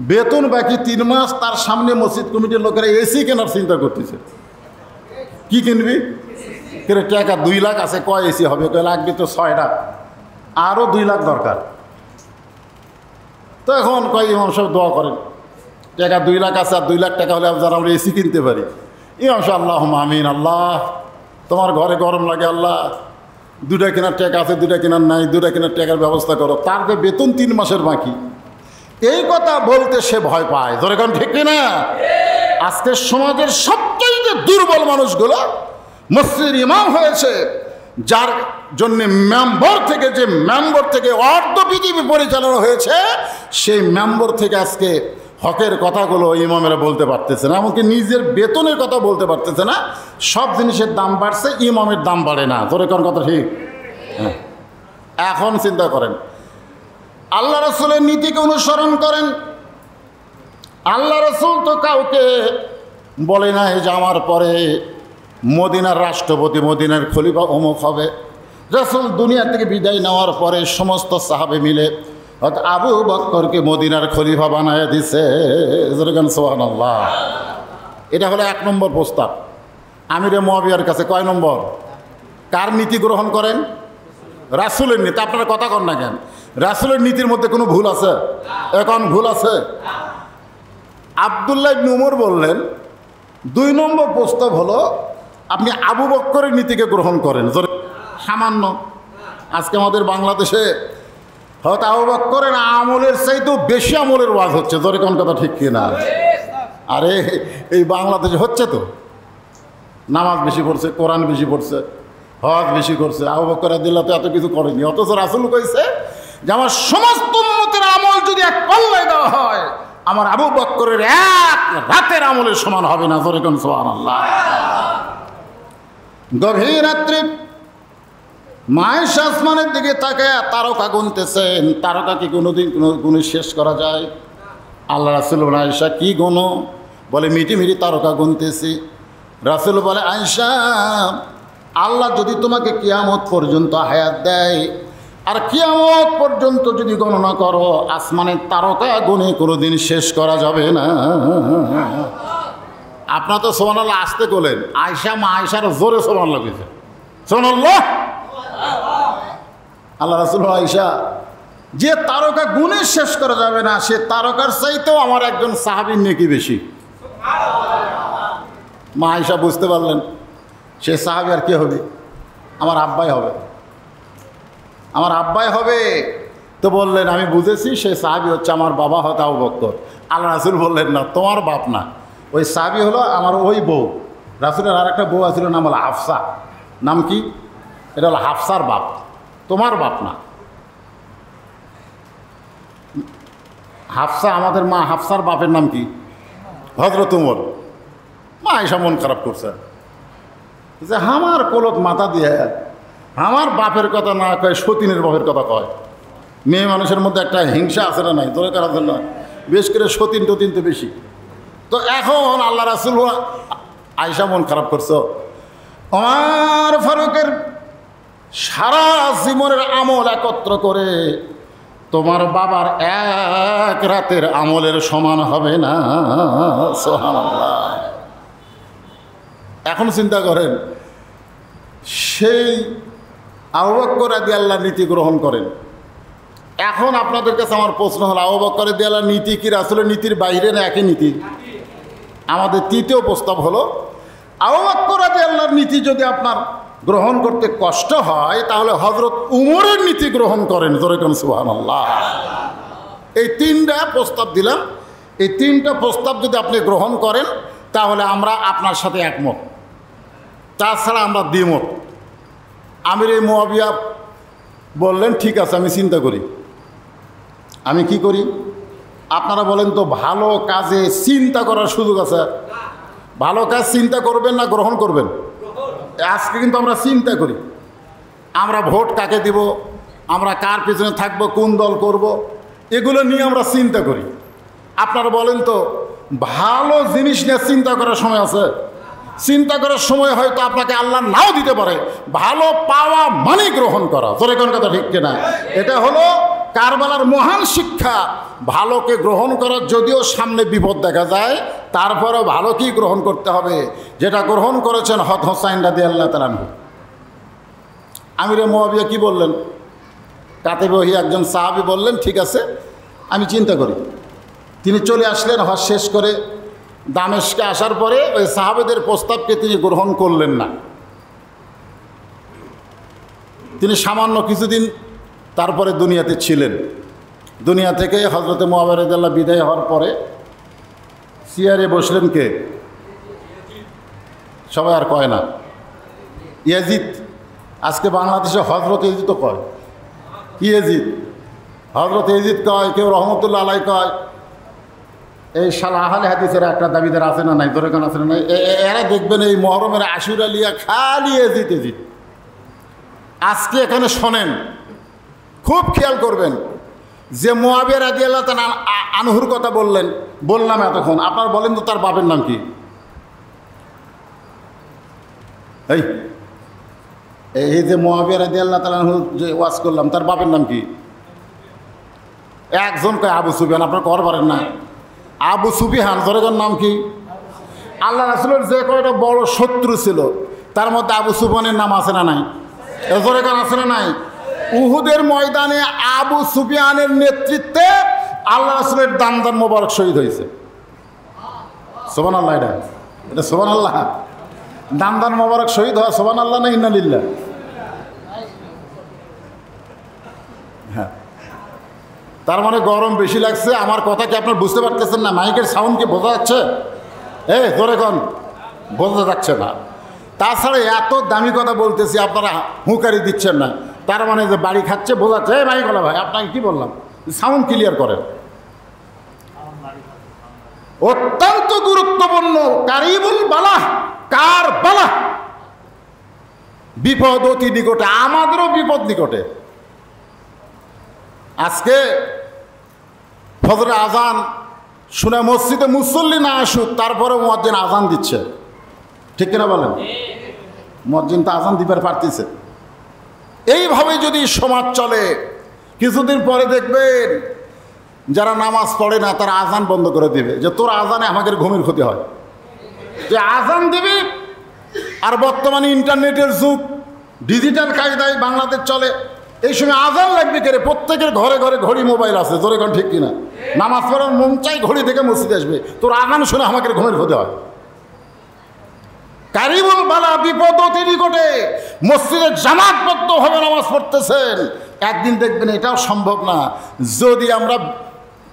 A: বেতন বাকি? 3 মাস। তার সামনে মসজিদ কমিটির লোকেরা এসি কেনার চিন্তা করতেছে। কি কিনবি? কেন টাকা 2 লাখ আছে, কয় এসি হবে? কয় লাগবে তো 6টা, আরও 2 লাখ দরকার। তো এখন কয় ইমাম সাহেব দোয়া করেন, টাকা 2 লাখ আছে, আর 2 লাখ টাকা হলে যারা আমরা এসি কিনতে পারি। ইমাম সাহেব আল্লাহুম্মা আমিন। আল্লাহ তোমার ঘরে গরম লাগে, আল্লাহ 2টা কেনার টাকা আছে, 2টা কেনার নাই, 2টা কেনার টাকার ব্যবস্থা করো। তার যে বেতন 3 মাসের বাকি, এই কথা বলতে সে ভয় পায়। ধরে কারণ ঠিক না? আজকে সমাজের সবচেয়ে দুর্বল মানুষগুলো মসজিদের ইমাম হয়েছে, যার জন্য মেম্বর থেকে অর্ধ পৃথিবী পরিচালনা হয়েছে, সেই মেম্বর থেকে আজকে হকের কথাগুলো ইমামেরা বলতে পারতেছে না, এমনকি নিজের বেতনের কথা বলতে পারতেছে না। সব জিনিসের দাম বাড়ছে, ইমামের দাম বাড়ে না। তোর কোন কথা ঠিক? হ্যাঁ। এখন চিন্তা করেন, আল্লাহ রাসূলের নীতিকে অনুসরণ করেন। আল্লাহ রাসূল তো কাউকে বলে নাই যে আমার পরে মদিনার রাষ্ট্রপতি, মদিনার খলিফা অমুক হবে। রাসূল দুনিয়া থেকে বিদায় নেওয়ার পরে সমস্ত সাহাবে মিলে আবু বকরকে মদিনার খলিফা বানায় দিছে। সুবহানাল্লাহ। এটা হলো 1 নম্বর প্রস্তাব। আমিরে মুআবিয়ার কাছে কয় নম্বর? কার নীতি গ্রহণ করেন? রাসূলের নীতি। আপনারা কথা কন না কেন? রাসূলের নীতির মধ্যে কোনো ভুল আছে? এখন ভুল আছে? আব্দুল্লাহ ইবনে উমর বললেন, 2 নম্বর প্রস্তাব হলো, আপনি আবু বকরের নীতিকে গ্রহণ করেন। সামান্য আজকে আমাদের বাংলাদেশে হয়তো আবু বকরের আমলের চাইতেও বেশি আমলের ওয়াজ হচ্ছে। ধরে কোন কথা ঠিক কিনা? আরে এই বাংলাদেশে হচ্ছে তো, নামাজ বেশি পড়ছে, কোরআন বেশি পড়ছে, হজ বেশি করছে। আবু বকর রাদিয়াল্লাহু তো এত কিছু করেনি, অথচ রাসূল কইছে যে আমার সমস্ত উম্মতের আমল যদি এক পাল্লায় দেওয়া হয়, আমার আবু বকরের 1 রাতের আমলের সমান হবে না। জোরে কোন সুবহানাল্লাহ। গভীর রাত্রে মায়েশা আসমানের দিকে তাকায় তারকা গুনতেছেন। তারকা কি কোনোদিন কোনো গুণে শেষ করা যায়? আল্লাহ রাসূল বলে, আয়েশা কি গুনো? বলে মিটি মিটি তারকা গুনতেছি। রাসূল বলে, আয়েশা আল্লাহ যদি তোমাকে কিয়ামত পর্যন্ত হায়াত দেয়, আর কিয়ামত পর্যন্ত যদি গণনা করো, আসমানের তারকা গুনে কোনোদিন শেষ করা যাবে না। আপনার তো সুবহানাল্লাহ আসতে বলেন, আয়েশা মা আয়েশার জোরে সুবহানাল্লাহ কইছে। সুবহানাল্লাহ। আল্লাহ রাসূল, আয়েশা যে তারকা গুণে শেষ করা যাবে না, সে তারকার চাইতেও আমার একজন সাহাবীর নেকি বেশি। মা আয়েশা বুঝতে পারলেন সে সাহাবী আর কে হবে? আমার আব্বাই হবে। আমার আব্বাই হবে। তো বললেন আমি বুঝেছি সেই সাহাবী হচ্ছে আমার বাবা হয়তো আবু বকর। আল্লাহ রাসূল বললেন না, তোমার বাপ না, ওই সাহাবী হলো আমার ওই বউ। রাসূলের আর একটা বউ আছিল, নাম হলো হাফসা। নাম কি? এটা হলো হাফসার বাপ, তোমার বাপ না। হাফসা আমাদের মা, হাফসার বাপের নাম কি? হযরত ওমর। মা আয়েশা মন খারাপ করছে যে আমার কোলত মাথা দিয়ে আমার বাপের কথা না কয়, সতীনের বাপের কথা কয়। মেয়ে মানুষের মধ্যে একটা হিংসা আছে না নাই? দরকার আছে না? বেশ করে সতীন টতীন তো বেশি। তো এখন আল্লাহ রাসূল, আয়েশা মন খারাপ করছো, ওমর ফারুকের সারা জীবনের আমল একত্র করে তোমার বাবার এক রাতের আমলের সমান হবে না। সুবহানাল্লাহ। এখন চিন্তা করেন, সেই আবু বকর রাদিয়াল্লাহু নীতি গ্রহণ করেন। এখন আপনাদের কাছে আমার প্রশ্ন হলো, আবু বকর রাদিয়াল্লাহু নীতি কি রাসূলের নীতির বাইরে না একই নীতি? আমাদের তৃতীয় প্রস্তাব হলো, আবু বকর রাদিয়াল্লাহু নীতি যদি আপনার গ্রহণ করতে কষ্ট হয় তাহলে হযরত উমরের নীতি গ্রহণ করেন। জোরে কোন সুবহানাল্লাহ। এই তিনটা প্রস্তাব দিলাম। এই তিনটা প্রস্তাব যদি আপনি গ্রহণ করেন তাহলে আমরা আপনার সাথে একমত, তাছাড়া আমরা দ্বিমত। আমির মুআবিয়া বললেন ঠিক আছে, আমি চিন্তা করি। আমি কি করি? আপনারা বলেন তো, ভালো কাজে চিন্তা করার সুযোগ আছে? ভালো কাজ চিন্তা করবেন না গ্রহণ করবেন? আজকে কিন্তু আমরা চিন্তা করি, আমরা ভোট কাকে দিব, আমরা কার পিছনে থাকব, কোন দল করব, এগুলো নিয়ে আমরা চিন্তা করি। আপনারা বলেন তো, ভালো জিনিস নিয়ে চিন্তা করার সময় আছে? চিন্তা করার সময় হয়তো আপনাকে আল্লাহ নাও দিতে পারে। ভালো পাওয়া মানে গ্রহণ করা। জোরে কোন কথা ঠিক কিনা? এটা হলো কারবালার মহান শিক্ষা। ভালোকে গ্রহণ করার যদিও সামনে বিপদ দেখা যায়, তারপরেও ভালো কি গ্রহণ করতে হবে, যেটা গ্রহণ করেছেন হযরত হুসাইন রাদিয়াল্লাহু তাআলা আনহু। আমির মুআবিয়া কি বললেন? কাতিবে ওহী একজন সাহাবী বললেন ঠিক আছে, আমি চিন্তা করি। তিনি চলে আসলেন, হজ শেষ করে দামেস্কে আসার পরে ওই সাহাবেদের প্রস্তাবকে তিনি গ্রহণ করলেন না। তিনি সামান্য কিছুদিন তারপরে দুনিয়াতে ছিলেন। দুনিয়া থেকে হযরত মুআবিয়া রাদিয়াল্লাহু বিদায় হওয়ার পরে চেয়ারে বসলেন কে? সবাই আর কয় না, ইয়াজিদ। আজকে বাংলাদেশে হযরত ইয়াজিদ তো কয়। কি ইয়াজিদ? হযরত ইয়াজিদ কয়, কেউ রহমতুল্লাহ আলাইহি কয়। এই শালা আহলে হাদিসের একটা দাবিদার আছে না নাই? ধরে কোন আছে না নাই? এরা দেখবেন এই মুহররমের আশুরা লিয়া খালি ইয়াজিদ ইয়াজিদ। আজকে এখানে শোনেন, খুব খেয়াল করবেন, যে মুআবিয়া রাদিয়াল্লাহু তাআলা আনহুর কথা বললাম এতক্ষণ, আপনার বলেন তো তার বাপের নাম কি? এই যে মুআবিয়া রাদিয়াল্লাহু তাআলা আনহু যে ওয়াজ করলাম, তার বাপের নাম কি? একজন কয় আবু সুফিয়ান। আপনার কর পারেন না? আবু সুফিয়ান। জোরের নাম কি? আল্লাহ রাসূলের যে কয়টা বড় শত্রু ছিল তার মধ্যে আবু সুফিয়ানের নাম আছে না নাই? জোরের আছে না নাই? উহুদের ময়দানে আবু সুফিয়ানের নেতৃত্বে আল্লাহ রাসূলের দান মোবারক শহীদ হয়েছে। সুবহানাল্লাহ। এটা সুবহানাল্লাহ। দান মোবারক শহীদ হওয়া সুবহানাল্লাহ না ইন্না লিল্লাহ? হ্যাঁ। তার মানে গরম বেশি লাগছে। আমার কথা কি আপনার বুঝতে পারতেছেন না? মাইকের সাউন্ড কি বোঝা যাচ্ছে? জোরে কোন? বোঝা যাচ্ছে না। তাছাড়া এত দামি কথা বলতেছি, আপনারা হুঁকারি দিচ্ছেন না। তার মানে যে বাড়ি খাচ্ছে বোঝাচ্ছে। মাইক বলা ভাই, আপনাকে কি বললাম? সাউন্ড ক্লিয়ার করেন। অত্যন্ত গুরুত্বপূর্ণ। কারিবুল বালা, কার বালা? বিপদ অতি নিকটে, আমাদেরও বিপদ নিকটে। আজকে ফজরের আজান শুনে মসজিদে মুসল্লি না আসুক, তারপরে মুয়াজ্জিন আজান দিচ্ছে, ঠিক কিনা বলেন? মুয়াজ্জিন তো আজান দিবার পারতেছে। এইভাবে যদি সমাজ চলে, কিছুদিন পরে দেখবেন যারা নামাজ পড়ে না তারা আজান বন্ধ করে দিবে, যে তোর আজানে আমাদের ঘুমের ক্ষতি হয়। যে আজান দিবি, আর বর্তমানে ইন্টারনেটের যুগ, ডিজিটাল কায়দায় বাংলাদেশ চলে। এই সময় আজান লাগবে কে রে? প্রত্যেকের ঘরে ঘরে ঘড়ি, মোবাইল আছে। জোরে কোন ঠিক কিনা? নামাজ পড়ার মন চাই, ঘড়ি থেকে মসজিদে আসবে, তোর আজান শুনে আমাদের ঘুমের ক্ষতি হয়। কারিবুল বালা, বিপদ অতি নিকটে। মসজিদে জামাতবদ্ধভাবে নামাজ পড়তেছেন, একদিন দেখবেন এটাও সম্ভব না যদি আমরা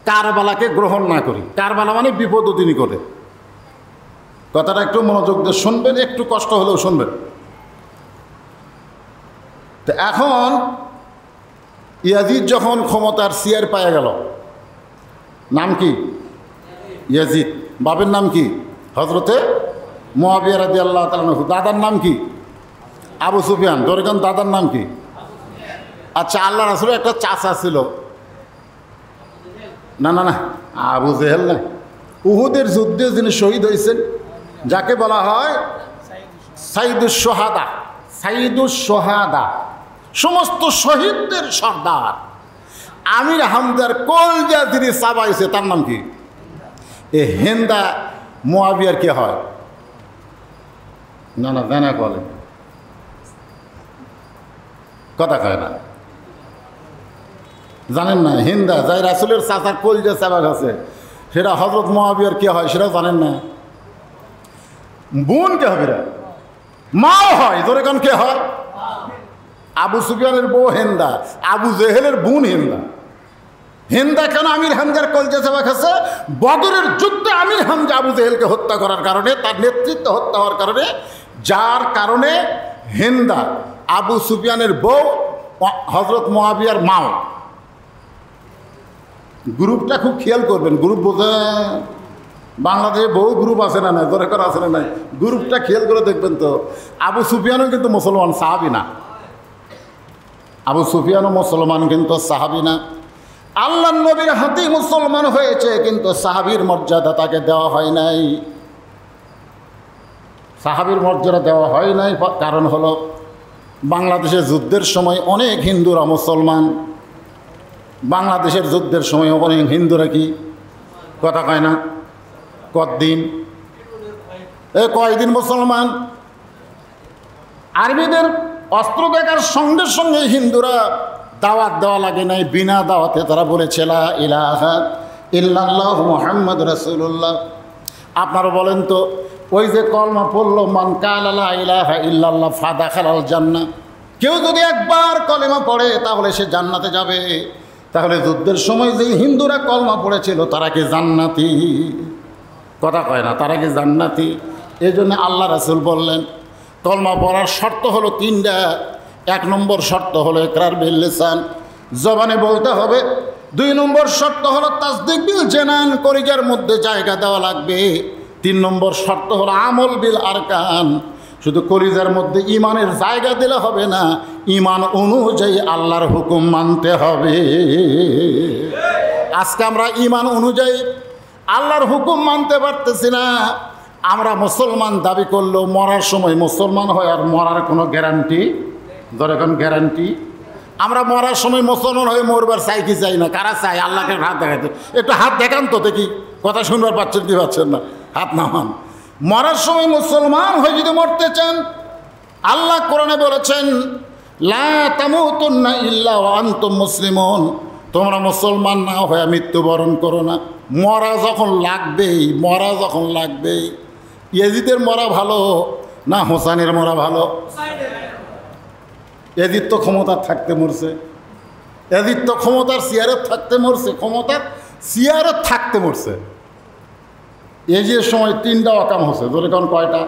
A: কারবালাকে গ্রহণ না করি। কারবালা মানে বিপদ তিনি করে। কথাটা একটু মনোযোগ দিয়ে শুনবেন, একটু কষ্ট হলেও শুনবেন। তো এখন ইয়াজিদ যখন ক্ষমতার চেয়ার পাওয়া গেল, নাম কি? ইয়াজিদ। বাপের নাম কি? হজরতে মুআবিয়া রাদিয়াল্লাহু তাআলা আনহু। দাদার নাম কি? আবু সুফিয়ান। দরকান দাদার নাম কি? আচ্ছা, আল্লাহ রাসূলের একটা চাচা ছিল, না না না আবু জেহেল না, উহুদের যুদ্ধে যিনি শহীদ হয়েছেন, যাকে বলা হয় সাইদুস সোহাদা। সাইদুস সোহাদা, সমস্ত শহীদদের সর্দার আমির হামজার কলজা যিনি চাবাইছে, তার নাম কি? এ হিন্দা মুআবিয়ার কে হয়? না না জানা বলে, কথা কয় না, জানেন না? হিন্দা যাই রাসূলের চাচার কলজা চাবা গেছে, সেটা হযরত মুআবিয়ার কে হয় সেটা জানেন না? বোন কে হবে? মাও হয়। জোরে কান কে হয়? আবু সুফিয়ানের বউ হিন্দা, আবু জেহেলের বোন হিন্দা। হিন্দা কেন আমির হামজার কলজা চাবা খাচ্ছে? বদরের যুদ্ধে আমির হামজা আবু জেহেলকে হত্যা করার কারণে, তার নেতৃত্ব হত্যা হওয়ার কারণে, যার কারণে হিন্দা আবু সুফিয়ানের বউ হযরত মুআবিয়ার মাও। গ্রুপটা খুব খেয়াল করবেন, গ্রুপ বোঝে বাংলাদেশে বহু গ্রুপ আছে না নাই, দরকার আছে না নাই, গ্রুপটা খেয়াল করে দেখবেন। তো আবু সুফিয়ানও কিন্তু মুসলমান, সাহাবী না। আবু সুফিয়ানও মুসলমান কিন্তু সাহাবী না। আল্লাহ নবীর হাতেই মুসলমান হয়েছে, কিন্তু সাহাবীর মর্যাদা তাকে দেওয়া হয় নাই। সাহাবীর মর্যাদা দেওয়া হয় নাই কারণ হলো বাংলাদেশের যুদ্ধের সময় অনেক হিন্দুরা মুসলমান। বাংলাদেশের যুদ্ধের সময় অনেক হিন্দুরা কি কথা কয় না? কতদিন? কয়দিন মুসলমান। আরবিদের অস্ত্র দেখার সঙ্গে সঙ্গে হিন্দুরা দাওয়াত দেওয়া লাগে নাই, বিনা দাওয়াতে তারা বলেছে লা ইলাহা ইল্লাল্লাহ মুহাম্মাদুর রাসূলুল্লাহ। আপনারা বলেন তো, ওই যে কলমা পড়লো মান কালা লা ইলাহা ইল্লাল্লাহ ফাদাখালাল জান্নাহ, কেউ যদি একবার কলেমা পড়ে তাহলে সে জান্নাতে যাবে। তাহলে যুদ্ধের সময় যে হিন্দুরা কলমা পড়েছিল তারা কি জান্নাতি? কথা কয় না, তারা কি জান্নাতি? এই জন্য আল্লাহ রাসূল বললেন কলমা পড়ার শর্ত হলো তিনটা। 1 নম্বর শর্ত হলো ইকরার বিল লিসান, জবানে বলতে হবে। 2 নম্বর শর্ত হলো তাসদিক বিল জানান, কলিজার মধ্যে জায়গা দেওয়া লাগবে। 3 নম্বর শর্ত হলো আমল বিল আরকান, শুধু কলিজার মধ্যে ইমানের জায়গা দিলে হবে না, ইমান অনুযায়ী আল্লাহর হুকুম মানতে হবে। আজকে আমরা ইমান অনুযায়ী আল্লাহর হুকুম মানতে পারতেছি না। আমরা মুসলমান দাবি করলেও মরার সময় মুসলমান হয়, আর মরার কোনো গ্যারান্টি, ধরে কোন গ্যারান্টি? আমরা মরার সময় মুসলমান হয়ে মরবার চাই কি চাই না? কারা চাই? আল্লাহকে হাত দেখাতে, একটু হাত দেখান তো দেখি। কথা শুনবার পাচ্ছেন কি পাচ্ছেন না? হাত নামান। মরার সময় মুসলমান হয়ে যদি মরতে চান, আল্লাহ কোরআনে বলেছেন লা তামুতুন্না ইল্লা ওয়া আনতুম মুসলিমুন, তোমরা মুসলমান না হয়ে মৃত্যুবরণ করো না। মরা যখন লাগবেই, মরা যখন লাগবেই। ইয়াজিদের মরা ভালো না হোসাইনের মরা ভালো? ইয়াজিদ তো ক্ষমতার থাকতে মরছে, ইয়াজিদ তো ক্ষমতার চেয়ারে থাকতে মরছে, ক্ষমতার চেয়ারে থাকতে মরছে। এজিদের সময় 3টা অকাম হচ্ছে। ধরে কারণ কয়টা?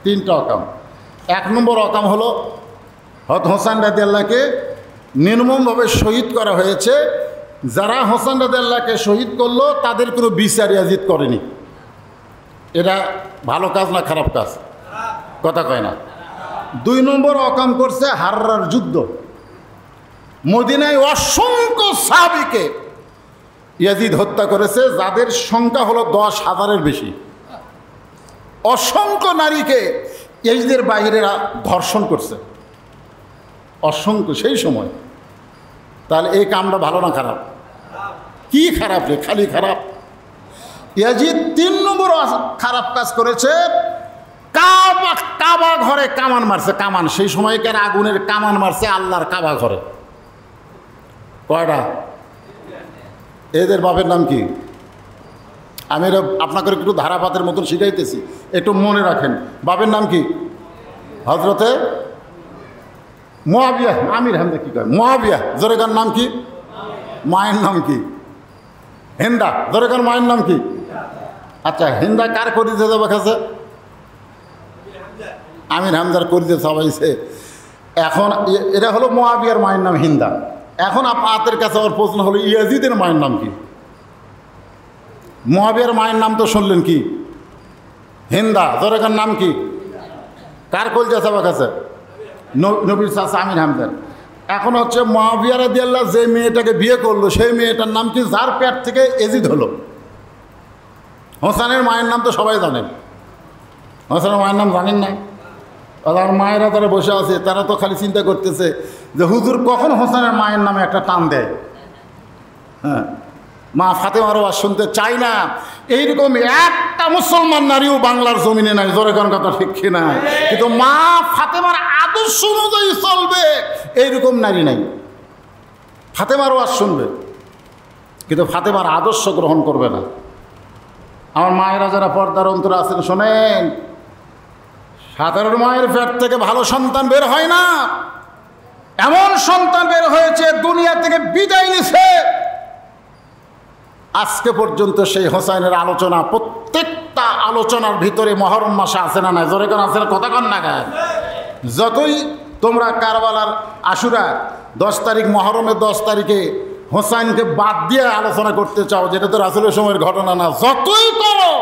A: 3টা অকাম। 1 নম্বর অকাম হলো হযরত হোসেন রাদিয়াল্লাহকে নির্মমভাবে শহীদ করা হয়েছে। যারা হোসেন রাদিয়াল্লাহকে শহীদ করলো তাদের কোনো বিচার ইয়াজিদ করেনি। এটা ভালো কাজ না খারাপ কাজ? কথা কয় না। 2 নম্বর অকাম করছে হাররার যুদ্ধ। মদিনায় অসংখ্য সাহাবীকে ইয়াজিদ হত্যা করেছে, যাদের সংখ্যা হলো 10,000-এর বেশি। অসংখ্য নারীকে ইয়াজিদের বাইরেরা ধর্ষণ করছে, অসংখ্য সেই সময়। তাহলে এই কামটা ভালো না খারাপ? কি খারাপ রে? খালি খারাপ। ইয়াজিদ 3 নম্বর খারাপ কাজ করেছে, কাবা ঘরে কামান মারছে। কামান, সেই সময়কার আগুনের কামান মারছে আল্লাহর কাবা ঘরে। কয়টা? এদের বাপের নাম কি? আমি আপনাকে একটু ধারাপাতের মতন শিখাইতেছি, একটু মনে রাখেন। বাপের নাম কি? হজরতে মুআবিয়া আমির হামজা কি কয় মুআবিয়া জোরেকার নাম কি মায়ের নাম কি হিন্দা জোরেকার মায়ের নাম কি আচ্ছা হিন্দা কার করে দিতে যাবে কাছে আমির হামজার করে দিতে সবাইছে এখন এটা হলো মুআবিয়ার মায়ের নাম হিন্দা এখন আপনাদের কাছে আমার প্রশ্ন হলো ইয়াজিদের মায়ের নাম কি মুআবিয়ার মায়ের নাম তো শুনলেন কি হিন্দা জোরেকার নাম কি কার কলজা সবার কাছে নবীর চাচা আমির হামজার এখন হচ্ছে মুআবিয়া রাদিয়াল্লাহু যে মেয়েটাকে বিয়ে করলো সেই মেয়েটার নাম কি যার পেট থেকে এজিদ হলো হোসেনের মায়ের নাম তো সবাই জানেন হোসেনের মায়ের নাম জানেন না আর মায়েরা তারা বসে আছে তারা তো খালি চিন্তা করতেছে যে হুজুর কখন হোসেনের মায়ের নামে একটা টান দেয় হ্যাঁ মা ফাতেমারও আর শুনতে চাই না এইরকম একটা মুসলমান নারীও বাংলার জমিনে নাই জোরে কোন কথা ঠিক কিনা কিন্তু মা ফাতেমার আদর্শ অনুযায়ী চলবে এইরকম নারী নাই ফাতেমারও আর শুনবে কিন্তু ফাতেমার আদর্শ গ্রহণ করবে না আমার মায়েরা যারা পর্দার অন্তরে আছেন শোনেন সাধারণ মায়ের পেট থেকে ভালো সন্তান বের হয় না এমন সন্তান বের হয়েছে দুনিয়া থেকে বিদায় নিছে আজকে পর্যন্ত সেই হোসাইনের আলোচনা প্রত্যেকটা আলোচনার ভিতরে মহরম মাসে আছে না নাই জোরে কোন আছে কথা কন না গায় যতই তোমরা কারবালার আশুরা 10 তারিখ মহরমের 10 তারিখে হোসাইনকে বাদ দিয়ে আলোচনা করতে চাও যেটা তো রাসূলের সময়ের ঘটনা না যতই করো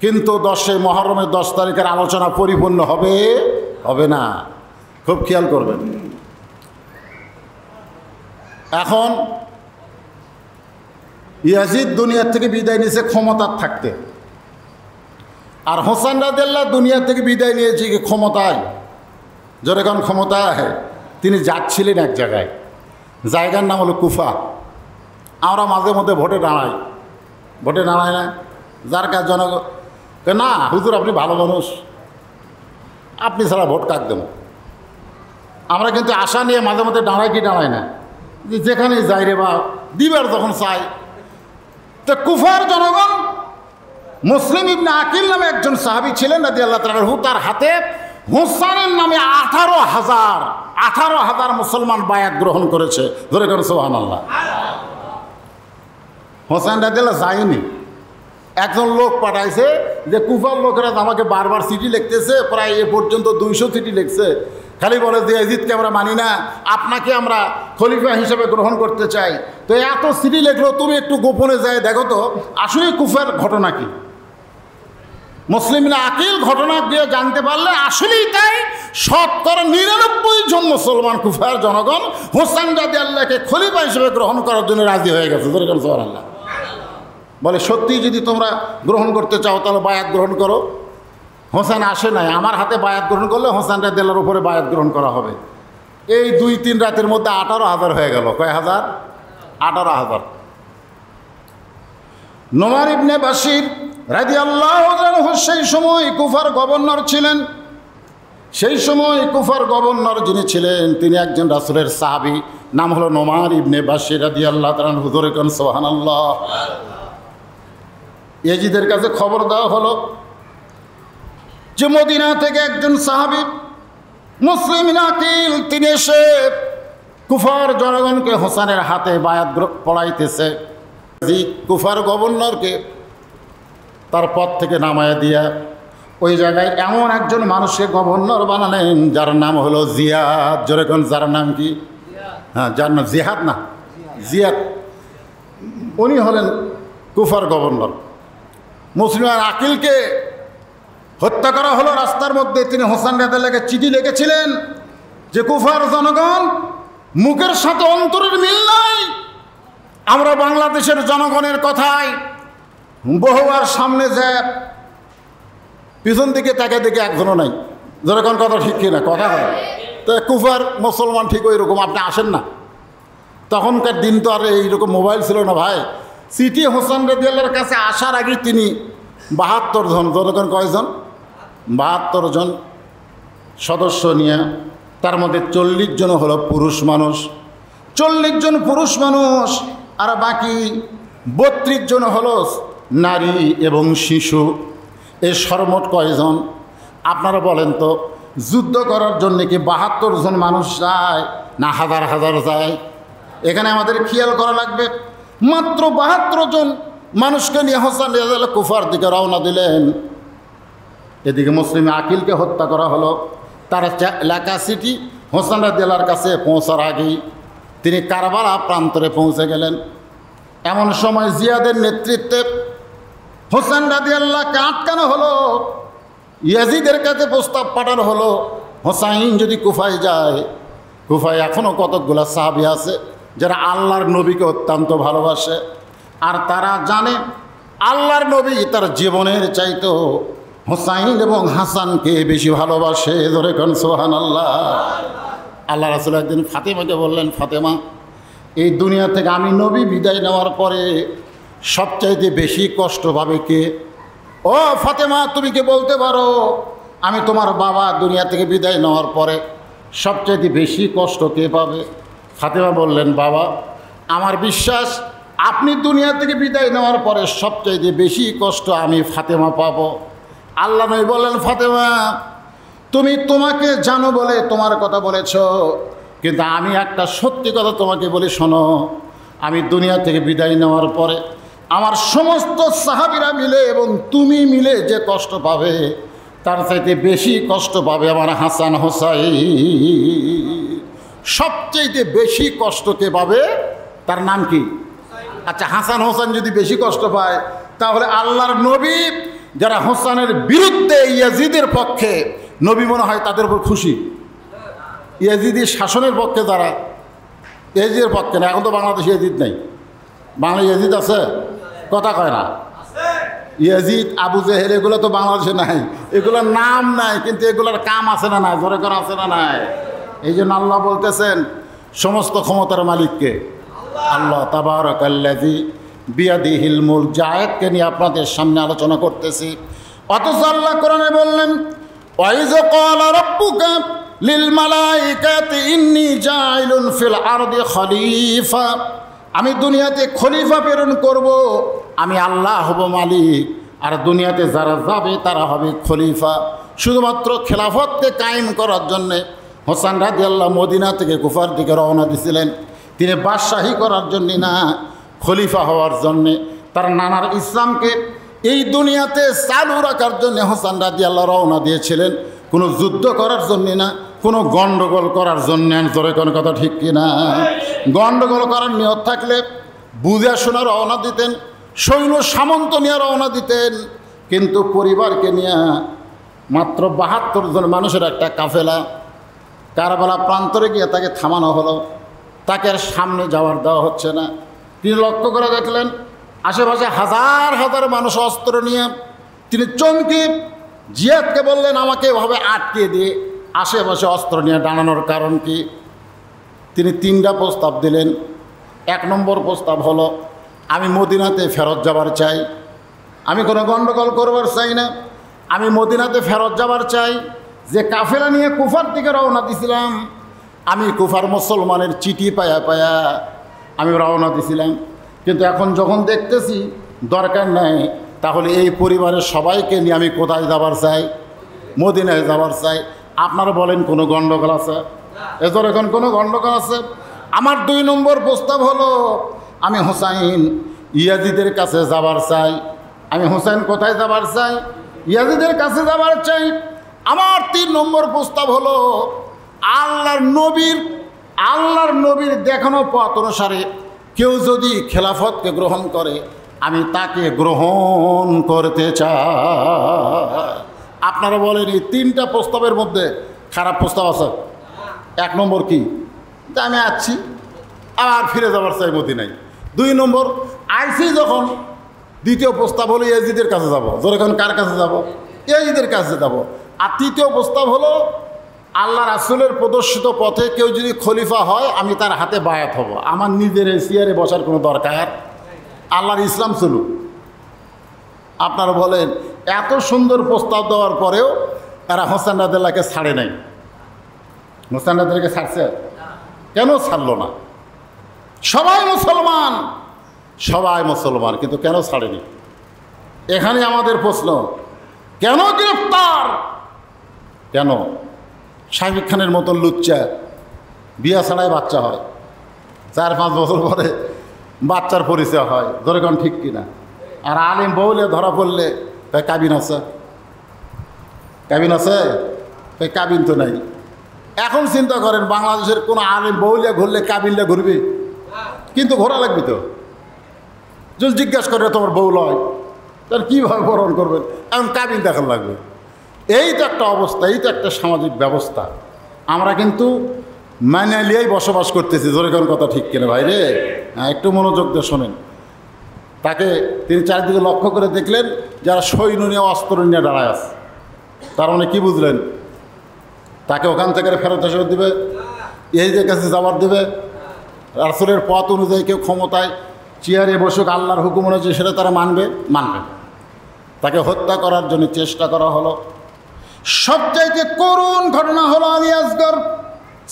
A: কিন্তু 10 মহরমের 10 তারিখের আলোচনা পরিপূর্ণ হবে না খুব খেয়াল করবেন এখন ইয়াজিদ দুনিয়ার থেকে বিদায় নিয়েছে ক্ষমতার থাকতে আর হোসেন রাদিয়াল্লাহু দুনিয়া থেকে বিদায় নিয়েছে কি ক্ষমতায় যখন ক্ষমতায় তিনি যাচ্ছিলেন এক জায়গায় জায়গার নাম হলো কুফা আমরা মাঝে মধ্যে ভোটে দাঁড়াই না যার কাজ জনগণ না হুজুর আপনি ভালো মানুষ আপনি ছাড়া ভোট কাক দেব আমরা কিন্তু আশা নিয়ে মাঝে মধ্যে দাঁড়াই না যেখানে যাই রে বা দিবার যখন চাই তো কুফার জনগণ মুসলিম ইবনে আকিল নামে একজন সাহাবী ছিলেন রাদিয়াল্লাহু তাআলা আনহু তার হাতে হোসেনের নামে 18,000 মুসলমান বায়াত গ্রহণ করেছে ধরে করেন সুবহানাল্লাহ হোসেন রাদিয়াল্লাহু যায়নি একজন লোক পাঠাইছে যে কুফার লোকেরা আমাকে বারবার চিঠি লিখতেছে প্রায় এ পর্যন্ত 200 চিঠি লিখছে খালি বলে যে ইয়াজিদকে আমরা মানি না আপনাকে আমরা খলিফা হিসেবে গ্রহণ করতে চাই তো এত চিঠি লিখলো তুমি একটু গোপনে যায় দেখো তো আসলে কুফার ঘটনা কি মুসলিমরা আকিল ঘটনা দিয়ে জানতে পারলে আসলেই তাই 99% জন মুসলমান কুফার জনগণ হোসেন রাদিয়াল্লাহুকে খলিফা হিসেবে গ্রহণ করার জন্য রাজি হয়ে গেছে সুবহানাল্লাহ বলে সত্যি যদি তোমরা গ্রহণ করতে চাও তাহলে বায়াত গ্রহণ করো হোসেন আসে নাই আমার হাতে বায়াত গ্রহণ করলে হোসেন রাদিয়াল্লাহুর উপরে বায়াত গ্রহণ করা হবে এই 2-3 রাতের মধ্যে 18,000 হয়ে গেল কয় হাজার 18,000 নোমান ইবনে বাশির রাদিয়াল্লাহু আনহু সেই সময় কুফার গভর্নর ছিলেন সেই সময় কুফার গভর্নর যিনি ছিলেন তিনি একজন রাসূলের সাহাবী নাম হলো নোমান ইবনে বাশির রাদিয়াল্লাহু তাআলা আনহু হুজুরে কোন সুবহানাল্লাহ ইয়াজিদের কাছে খবর দেওয়া হলো যে মদিনা থেকে একজন সাহাবী মুসলিম আকিল তিনি এসে কুফার জনগণকে হোসেনের হাতে বায়াত পড়াইতেছে কুফার গভর্নরকে তার পদ থেকে নামায়া দিয়া ওই জায়গায় এমন একজন মানুষকে গভর্নর বানালেন যার নাম হলো জিয়াদ জোরে কোন যার নাম কি হ্যাঁ যার নাম জিহাদ না জিয়াদ উনি হলেন কুফার গভর্নর মুসলিম আকিলকে হত্যা করা হলো রাস্তার মধ্যে তিনি হোসেন রাদিয়াল্লাহুকে চিঠি লিখেছিলেন যে কুফার জনগণ মুখের সাথে অন্তরের মিল নাই আমরা বাংলাদেশের জনগণের কথায় বহুবার সামনে যায় পিছন দিকে তাকে দেখে একজনও নাই যেরকম কথা ঠিক কিনা কথা হয় তো কুফার মুসলমান ঠিক ওই রকম আপনি আসেন না তখনকার দিন তো আর এইরকম মোবাইল ছিল না ভাই চিঠি হোসেন রাদিয়াল্লাহুর কাছে আসার আগে তিনি 72 জন জনগণ কয়জন 72 জন সদস্য নিয়ে তার মধ্যে 40 জন হলো পুরুষ মানুষ 40 জন পুরুষ মানুষ আর বাকি 32 জন হলো নারী এবং শিশু এই সর্বমোট কয়জন আপনারা বলেন তো যুদ্ধ করার জন্য কি 72 জন মানুষ যায় না হাজার হাজার যায়? এখানে আমাদের খেয়াল করা লাগবে। মাত্র 72 জন মানুষকে নিয়ে হোসেন রাদিয়াল্লাহু কুফার দিকে রওনা দিলেন। এদিকে মুসলিম আকিলকে হত্যা করা হলো। তার এলাকা সিটি হোসেন রাদিয়াল্লাহর কাছে পৌঁছার আগেই তিনি কারবালা প্রান্তরে পৌঁছে গেলেন। এমন সময় জিয়াদের নেতৃত্বে হোসেন রাদিয়াল্লাহকে আটকানো হলো। ইয়াজিদের কাছে প্রস্তাব পাঠানো হলো, হোসাইন যদি কুফায় যায়, কুফায় এখনও কতকগুলো সাহাবী আছে যারা আল্লাহর নবীকে অত্যন্ত ভালোবাসে, আর তারা জানে আল্লাহর নবী তার জীবনের চাইতো হোসাইন এবং হাসানকে বেশি ভালোবাসে। ধরে কোন সুবহানাল্লাহ। আল্লাহ রাসূল একদিন ফাতেমাকে বললেন, ফাতেমা, এই দুনিয়া থেকে আমি নবী বিদায় নেওয়ার পরে সবচাইতে বেশি কষ্ট পাবে কে? ও ফাতেমা, তুমি কি বলতে পারো আমি তোমার বাবা দুনিয়া থেকে বিদায় নেওয়ার পরে সবচাইতে বেশি কষ্ট কে পাবে? ফাতেমা বললেন, বাবা, আমার বিশ্বাস আপনি দুনিয়া থেকে বিদায় নেওয়ার পরে সবচাইতে বেশি কষ্ট আমি ফাতেমা পাবো। আল্লাহ নবী বললেন, ফাতেমা, তুমি তোমাকে জানো বলে তোমার কথা বলেছ, কিন্তু আমি একটা সত্যি কথা তোমাকে বলি, শোনো, আমি দুনিয়া থেকে বিদায় নেওয়ার পরে আমার সমস্ত সাহাবীরা মিলে এবং তুমি মিলে যে কষ্ট পাবে তার চাইতে বেশি কষ্ট পাবে আমার হাসান হোসাইন। সবচাইতে বেশি কষ্ট কে পাবে? তার নাম কি? আচ্ছা, হাসান হোসেন যদি বেশি কষ্ট পায়, তাহলে আল্লাহর নবী যারা হোসেনের বিরুদ্ধে ইয়াজিদের পক্ষে, নবী মনে হয় তাদের উপর খুশি। ইয়াজিদি শাসনের পক্ষে যারা, ইয়াজিদের পক্ষে না। এখন তো বাংলাদেশে ইয়াজিদ নেই। বাংলা ইয়াজিদ আছে? কথা কয় না। ইয়াজিদ, আবু জেহেল এগুলো তো বাংলাদেশে নাই, এগুলোর নাম নাই, কিন্তু এগুলোর কাম আছে না নাই? জোরে করে আছে না নাই? এই জন্য আল্লাহ বলতেছেন সমস্ত ক্ষমতার মালিককে আল্লাহ তাবারাকাল্লাযী বিয়াদিহিল মুলক। যে আয়াতকে নিয়ে আপনাদের সামনে আলোচনা করতেছি, অথচ আল্লাহ কোরআনে বললেন, ওয়াইয ক্বালা রাব্বুকা লিল মালাইকাতি ইন্নী জাইলুন ফিল আরদি খলিফা। আমি দুনিয়াতে খলিফা প্রেরণ করব, আমি আল্লাহ হব মালিক, আর দুনিয়াতে যারা যাবে তারা হবে খলিফা। শুধুমাত্র খেলাফতকে কায়েম করার জন্যে হোসেন রাদিয়াল্লাহু মদিনা থেকে কুফার দিকে রওনা দিয়েছিলেন। তিনি বাদশাহী করার জন্যে না, খলিফা হওয়ার জন্যে, তার নানার ইসলামকে এই দুনিয়াতে চালু রাখার জন্যে হোসেন রাদিয়াল্লাহু রওনা দিয়েছিলেন। কোনো যুদ্ধ করার জন্যে না, কোনো গণ্ডগোল করার জন্যে। তোরে কোনো কথা ঠিক কিনা? গণ্ডগোল করার নিয়ত থাকলে বুঝে শোনা রওনা দিতেন, সৈন্য সামন্ত নিয়ে রওনা দিতেন। কিন্তু পরিবারকে নিয়ে মাত্র 72 জন মানুষের একটা কাফেলা কারবালা প্রান্তরে গিয়ে তাকে থামানো হলো। তাকে আর সামনে যাওয়ার দেওয়া হচ্ছে না। তিনি লক্ষ্য করে দেখলেন আশেপাশে হাজার হাজার মানুষ অস্ত্র নিয়ে। তিনি চমকে জিয়াদকে বললেন, আমাকে এভাবে আটকে দিয়ে আশেপাশে অস্ত্র নিয়ে দাঁড়ানোর কারণ কি? তিনি 3টা প্রস্তাব দিলেন। 1 নম্বর প্রস্তাব হলো, আমি মদিনাতে ফেরত যাবার চাই, আমি কোনো গণ্ডগোল করবার চাই না, আমি মদিনাতে ফেরত যাবার চাই। যে কাফেলা নিয়ে কুফার দিকে রওনা দিছিলাম, আমি কুফার মুসলমানের চিঠি পায়া পায়া আমি রওনা দিছিলাম, কিন্তু এখন যখন দেখতেছি দরকার নাই, তাহলে এই পরিবারের সবাইকে নিয়ে আমি কোথায় যাবার চাই? মদিনায় যাবার চাই। আপনারা বলেন কোনো গণ্ডগোল আছে? এজন্য এখন কোনো গণ্ডগোল আছে? আমার 2 নম্বর প্রস্তাব হলো, আমি হোসাইন ইয়াজিদের কাছে যাবার চাই। আমি হোসাইন কোথায় যাবার চাই? ইয়াজিদের কাছে যাবার চাই। আমার 3 নম্বর প্রস্তাব হলো, আল্লাহর নবীর দেখানো পথ অনুসারে কেউ যদি খেলাফতকে গ্রহণ করে, আমি তাকে গ্রহণ করতে চাই। আপনারা বলেন এই 3টা প্রস্তাবের মধ্যে খারাপ প্রস্তাব আছে? 1 নম্বর কি? তা আমি আছি, আবার ফিরে যাবার চাই মদিনায়। 2 নম্বর, আইসি যখন, 2য় প্রস্তাব হলো ইয়াজিদের কাছে যাব। যখন কার কাছে যাব? ইয়াজিদের কাছে যাব। আর 3য় প্রস্তাব হলো, আল্লাহ রাসূলের প্রদর্শিত পথে কেউ যদি খলিফা হয়, আমি তার হাতে বায়াত হব। আমার নিজের চেয়ারে বসার কোনো দরকার? আল্লাহর ইসলাম চলুক। আপনারা বলেন এত সুন্দর প্রস্তাব দেওয়ার পরেও এরা হোসেন রাদিয়াল্লাহকে ছাড়ে নাই। হোসেন রাদিয়াল্লাহকে ছাড়ছে? কেন ছাড়লো না? সবাই মুসলমান, সবাই মুসলমান, কিন্তু কেন ছাড়েনি? এখানে আমাদের প্রশ্ন, কেন গ্রেফতার? কেন? শাকিব খানের মতন লুচ্চা, বিয়া ছাড়াই বাচ্চা হয়, 4-5 বছর পরে বাচ্চার পরিচয় হয়, ধরে কোন ঠিক কিনা? আর আলিম বউলে ধরা পড়লে তাই কাবিন আছে, কাবিন আছে, তাই কাবিন তো নাই। এখন চিন্তা করেন বাংলাদেশের কোনো আলিম বউলিয়া ঘুরলে কাবিনলে ঘুরবি, কিন্তু ঘোরা লাগবে তো। যদি জিজ্ঞাসা করে তোমার বউ লয়, তাহলে কীভাবে বরণ করবেন? এখন কাবিন দেখার লাগবে। এই তো একটা অবস্থা, এই তো একটা সামাজিক ব্যবস্থা। আমরা কিন্তু মানিয়ে বসবাস করতেছি, জোরে কোন কথা ঠিক কিনা ভাই রে? হ্যাঁ, একটু মনোযোগ দিয়ে শোনেন। তাকে তিনি চারিদিকে লক্ষ্য করে দেখলেন যারা সৈন্য নিয়ে অস্ত্র নিয়ে দাঁড়ায় আছে। তার মানে কী বুঝলেন? তাকে ওখান থেকে ফেরত এসে দেবে, এই যে কাছে যাবার দেবে। রাসূলের পথ অনুযায়ী কেউ ক্ষমতায় চেয়ারে বসুক, আল্লাহর হুকুম অনুযায়ী সেটা তারা মানবে। তাকে হত্যা করার জন্য চেষ্টা করা হলো। সবচাইতে করুণ ঘটনা হলো আলী আসগর,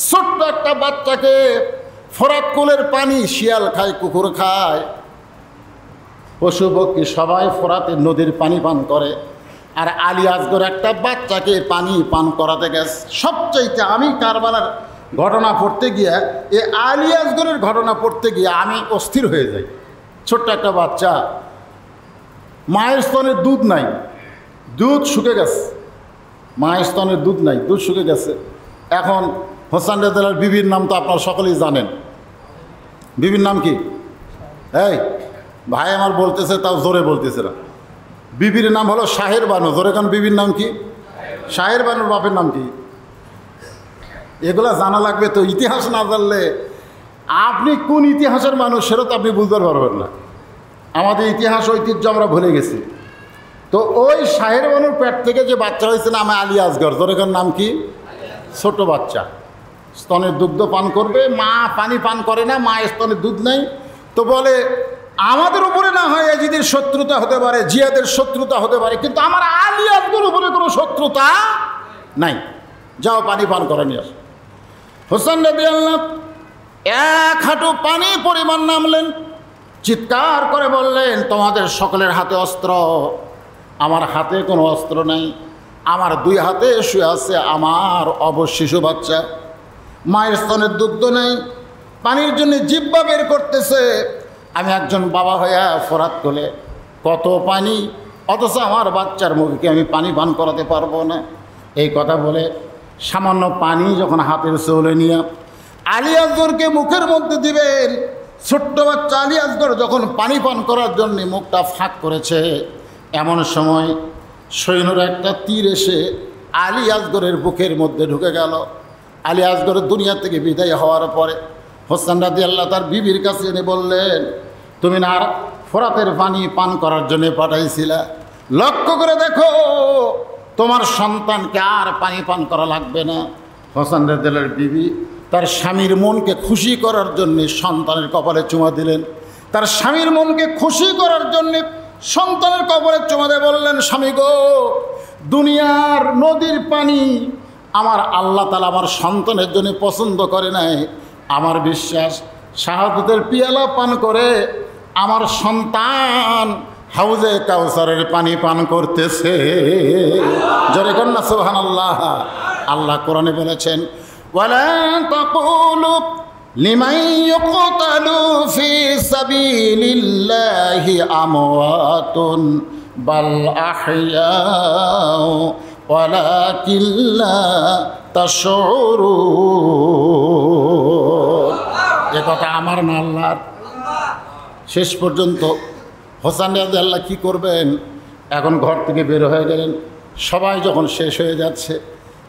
A: ছোট্ট একটা বাচ্চাকে, ফোরাত কুলের পানি শিয়াল খায়, কুকুর খায়, পশু পক্ষী সবাই ফোরাতের নদীর পানি পান করে, আর আলী আসগর একটা বাচ্চাকে পানি পান করাতে গেছে। সবচাইতে আমি কারবালার ঘটনা পড়তে গিয়ে, এই আলী আসগরের ঘটনা পড়তে গিয়ে আমি অস্থির হয়ে যাই। ছোট্ট একটা বাচ্চা, মায়ের স্তনের দুধ নাই, দুধ শুকে গেছে, মায়ের স্তনের দুধ নাই, দুধ শুকে গেছে। এখন হোসেন রেজালার বিবির নাম তো আপনারা সকলেই জানেন। বিবির নাম কি? এই ভাই আমার বলতেছে, তাও জোরে বলতেছে না। বিবির নাম হলো শাহের বানু। জোরে কারণ বিবির নাম কি? শাহের বানুর বাপের নাম কি? এগুলা জানা লাগবে তো। ইতিহাস না জানলে আপনি কোন ইতিহাসের মানুষ সেটা তো আপনি বুঝতে পারবেন না। আমাদের ইতিহাস ঐতিহ্য আমরা ভুলে গেছি। তো ওই শাহের বানুর পেট থেকে যে বাচ্চা হয়েছে নাম আলী আসগর। জোরে কারণ নাম কি? ছোট বাচ্চা, স্তনের দুগ্ধ পান করবে, মা পানি পান করে না, মায়ের স্তনের দুধ নেই। তো বলে আমাদের উপরে না হয় এজিদের শত্রুতা হতে পারে, জিয়াদের শত্রুতা হতে পারে, কিন্তু আমার আলী আসগর উপরে কোনো শত্রুতা নাই, যাও পানি পান করে নিয়ে আস। হোসেন রাদিয়াল্লাহু এক হাঁটু পানি পরিমাণ নামলেন, চিৎকার করে বললেন তোমাদের সকলের হাতে অস্ত্র, আমার হাতে কোনো অস্ত্র নাই। আমার 2 হাতে শুয়ে আছে আমার অবশ শিশু বাচ্চা, মায়ের স্তনের দুগ্ধ নেই, পানির জন্য জিহ্বা বের করতেছে। আমি একজন বাবা হইয়া ফোরাত কোলে কত পানি, অথচ আমার বাচ্চার মুখকে আমি পানি পান করাতে পারবো না। এই কথা বলে সামান্য পানি যখন হাতের চলে নিয়ে আলী আসগরকে মুখের মধ্যে দিবেন, ছোট্ট বাচ্চা আলী আসগর যখন পানি পান করার জন্য মুখটা ফাঁক করেছে, এমন সময় সৈন্যর একটা তীর এসে আলী আসগরের বুকের মধ্যে ঢুকে গেল। আলী আসগরের দুনিয়া থেকে বিদায় হওয়ার পরে হোসেন রাদিয়াল্লাহু তার বিবির কাছে এনে বললেন তুমি না ফোরাতের পানি পান করার জন্য পাঠাইছিলা, লক্ষ্য করে দেখো তোমার সন্তানকে আর পানি পান করা লাগবে না। হোসেন রাদিয়াল্লাহর বিবি তার স্বামীর মনকে খুশি করার জন্যে সন্তানের কপালে চুমা দিলেন। তার স্বামীর মনকে খুশি করার জন্যে সন্তানের কপালে চুমা দিয়ে বললেন স্বামী গো, দুনিয়ার নদীর পানি আমার আল্লাহ তাআলা আমার সন্তানের জন্য পছন্দ করে নাই। আমার বিশ্বাস শাহাদাতের পিয়ালা পান করে আমার সন্তান হাউজে কাউসারের পানি পান করতেছে। জোরে কন্যা সুবহানাল্লাহ। আল্লাহ কোরআনে বলেছেন ওয়ালা তাকুলু লিমান ইউকতালু ফি সাবিলিল্লাহি আমওয়াতুন বাল আহইয়াউ ওয়ালাকিন লা তাশউরুন। এ কথা আমার না আল্লাহর। শেষ পর্যন্ত হোসেন রাদিয়াল্লাহু কী করবেন, এখন ঘর থেকে বের হয়ে গেলেন। সবাই যখন শেষ হয়ে যাচ্ছে,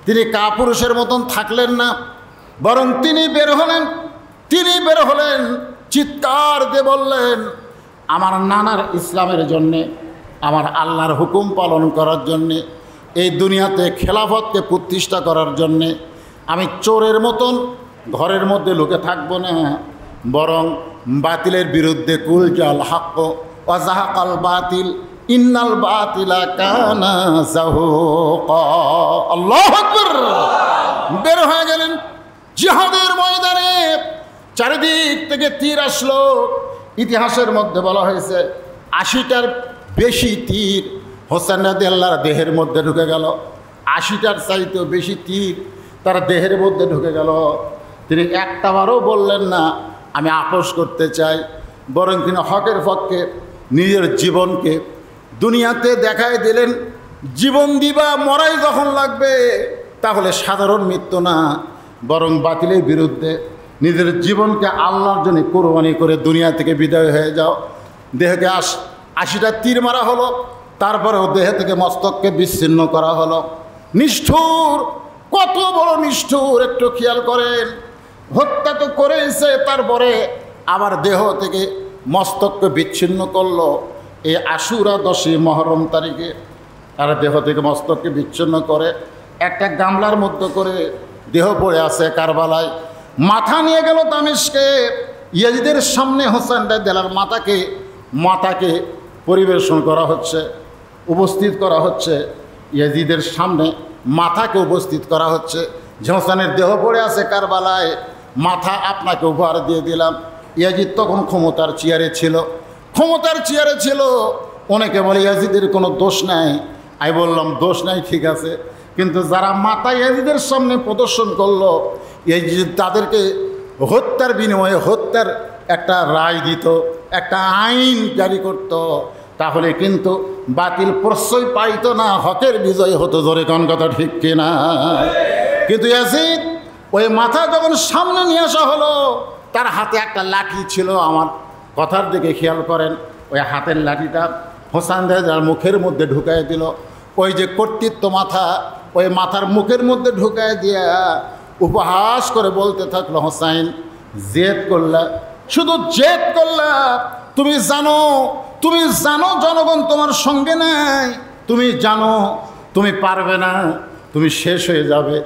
A: তিনি কাপুরুষের মতন থাকলেন না, বরং তিনি বের হলেন চিৎকার দিয়ে বললেন আমার নানার ইসলামের জন্যে, আমার আল্লাহর হুকুম পালন করার জন্যে, এই দুনিয়াতে খেলাফতকে প্রতিষ্ঠা করার জন্যে আমি চোরের মতন ঘরের মধ্যে লুকে থাকবো না, বরং বাতিলের বিরুদ্ধে কুল জাল হাক্ক ওয়া যাহাকাল বাতিল ইন্নাল বাতিলা কানা যাহুকা। আল্লাহু আকবার। বের হয়ে গেলেন জিহাদের ময়দানে। চারিদিক থেকে তীর আসলো। ইতিহাসের মধ্যে বলা হয়েছে 80টার বেশি তীর হোসেন রাদিয়াল্লাহর দেহের মধ্যে ঢুকে গেল। 80টার চাইতেও বেশি তীর তার দেহের মধ্যে ঢুকে গেল। তিনি একটাবারও বললেন না আমি আপোষ করতে চাই, বরং তিনি হকের পক্ষে নিজের জীবনকে দুনিয়াতে দেখায় দিলেন। জীবন দিবা মরাই যখন লাগবে তাহলে সাধারণ মৃত্যু না, বরং বাতিলের বিরুদ্ধে নিজের জীবনকে আল্লাহর জন্য কোরবানি করে দুনিয়া থেকে বিদায় হয়ে যাও। দেহকে 80টা তীর মারা হলো, তারপরেও দেহ থেকে মস্তককে বিচ্ছিন্ন করা হলো। নিষ্ঠুর, কত বড় নিষ্ঠুর একটু খেয়াল করেন। হত্যা তো করেছে, তারপরে আবার দেহ থেকে মস্তককে বিচ্ছিন্ন করলো। এই আশুরা 10ই মহরম তারিখে আর দেহ থেকে মস্তককে বিচ্ছিন্ন করে একটা গামলার মধ্যে করে দেহ পড়ে আছে কারবালায়। মাথা নিয়ে গেল দামেস্কে। ইয়াজিদের সামনে হোসেন দেলার মাথাকে পরিবেশন করা হচ্ছে, উপস্থিত করা হচ্ছে। ইয়াজিদের সামনে মাথাকে উপস্থিত করা হচ্ছে যে হোসেনের দেহ পড়ে আছে কারবালায়, মাথা আপনাকে উপহার দিয়ে দিলাম। ইয়াজিদ তখন ক্ষমতার চেয়ারে ছিল। অনেকে বলে ইয়াজিদের কোনো দোষ নাই। আমি বললাম দোষ নাই ঠিক আছে, কিন্তু যারা মাথা ইয়াজিদের সামনে প্রদর্শন করলো, ইয়াজিদ তাদেরকে হত্যার বিনিময়ে হত্যার একটা রায় দিত, একটা আইন জারি করত, তাহলে কিন্তু বাতিল প্রশ্রয় পাইত না, হকের বিজয় হতো। জোরে কোন কথা ঠিক কিনা? কিন্তু ইয়াজিদ ওই মাথা যখন সামনে নিয়ে আসা হলো, তার হাতে একটা লাঠি ছিল। আমার কথার দিকে খেয়াল করেন, ওই হাতের লাঠিটা হোসেন যার মুখের মধ্যে ঢুকাই দিল। ওই যে কর্তৃত্ব মাথা, ওই মাথার মুখের মধ্যে ঢুকাই দিয়া উপহাস করে বলতে থাকলো, হোসেন জেদ করলা, শুধু জেদ করলা। তুমি জানো জনগণ তোমার সঙ্গে নাই, তুমি জানো তুমি পারবে না, তুমি শেষ হয়ে যাবে,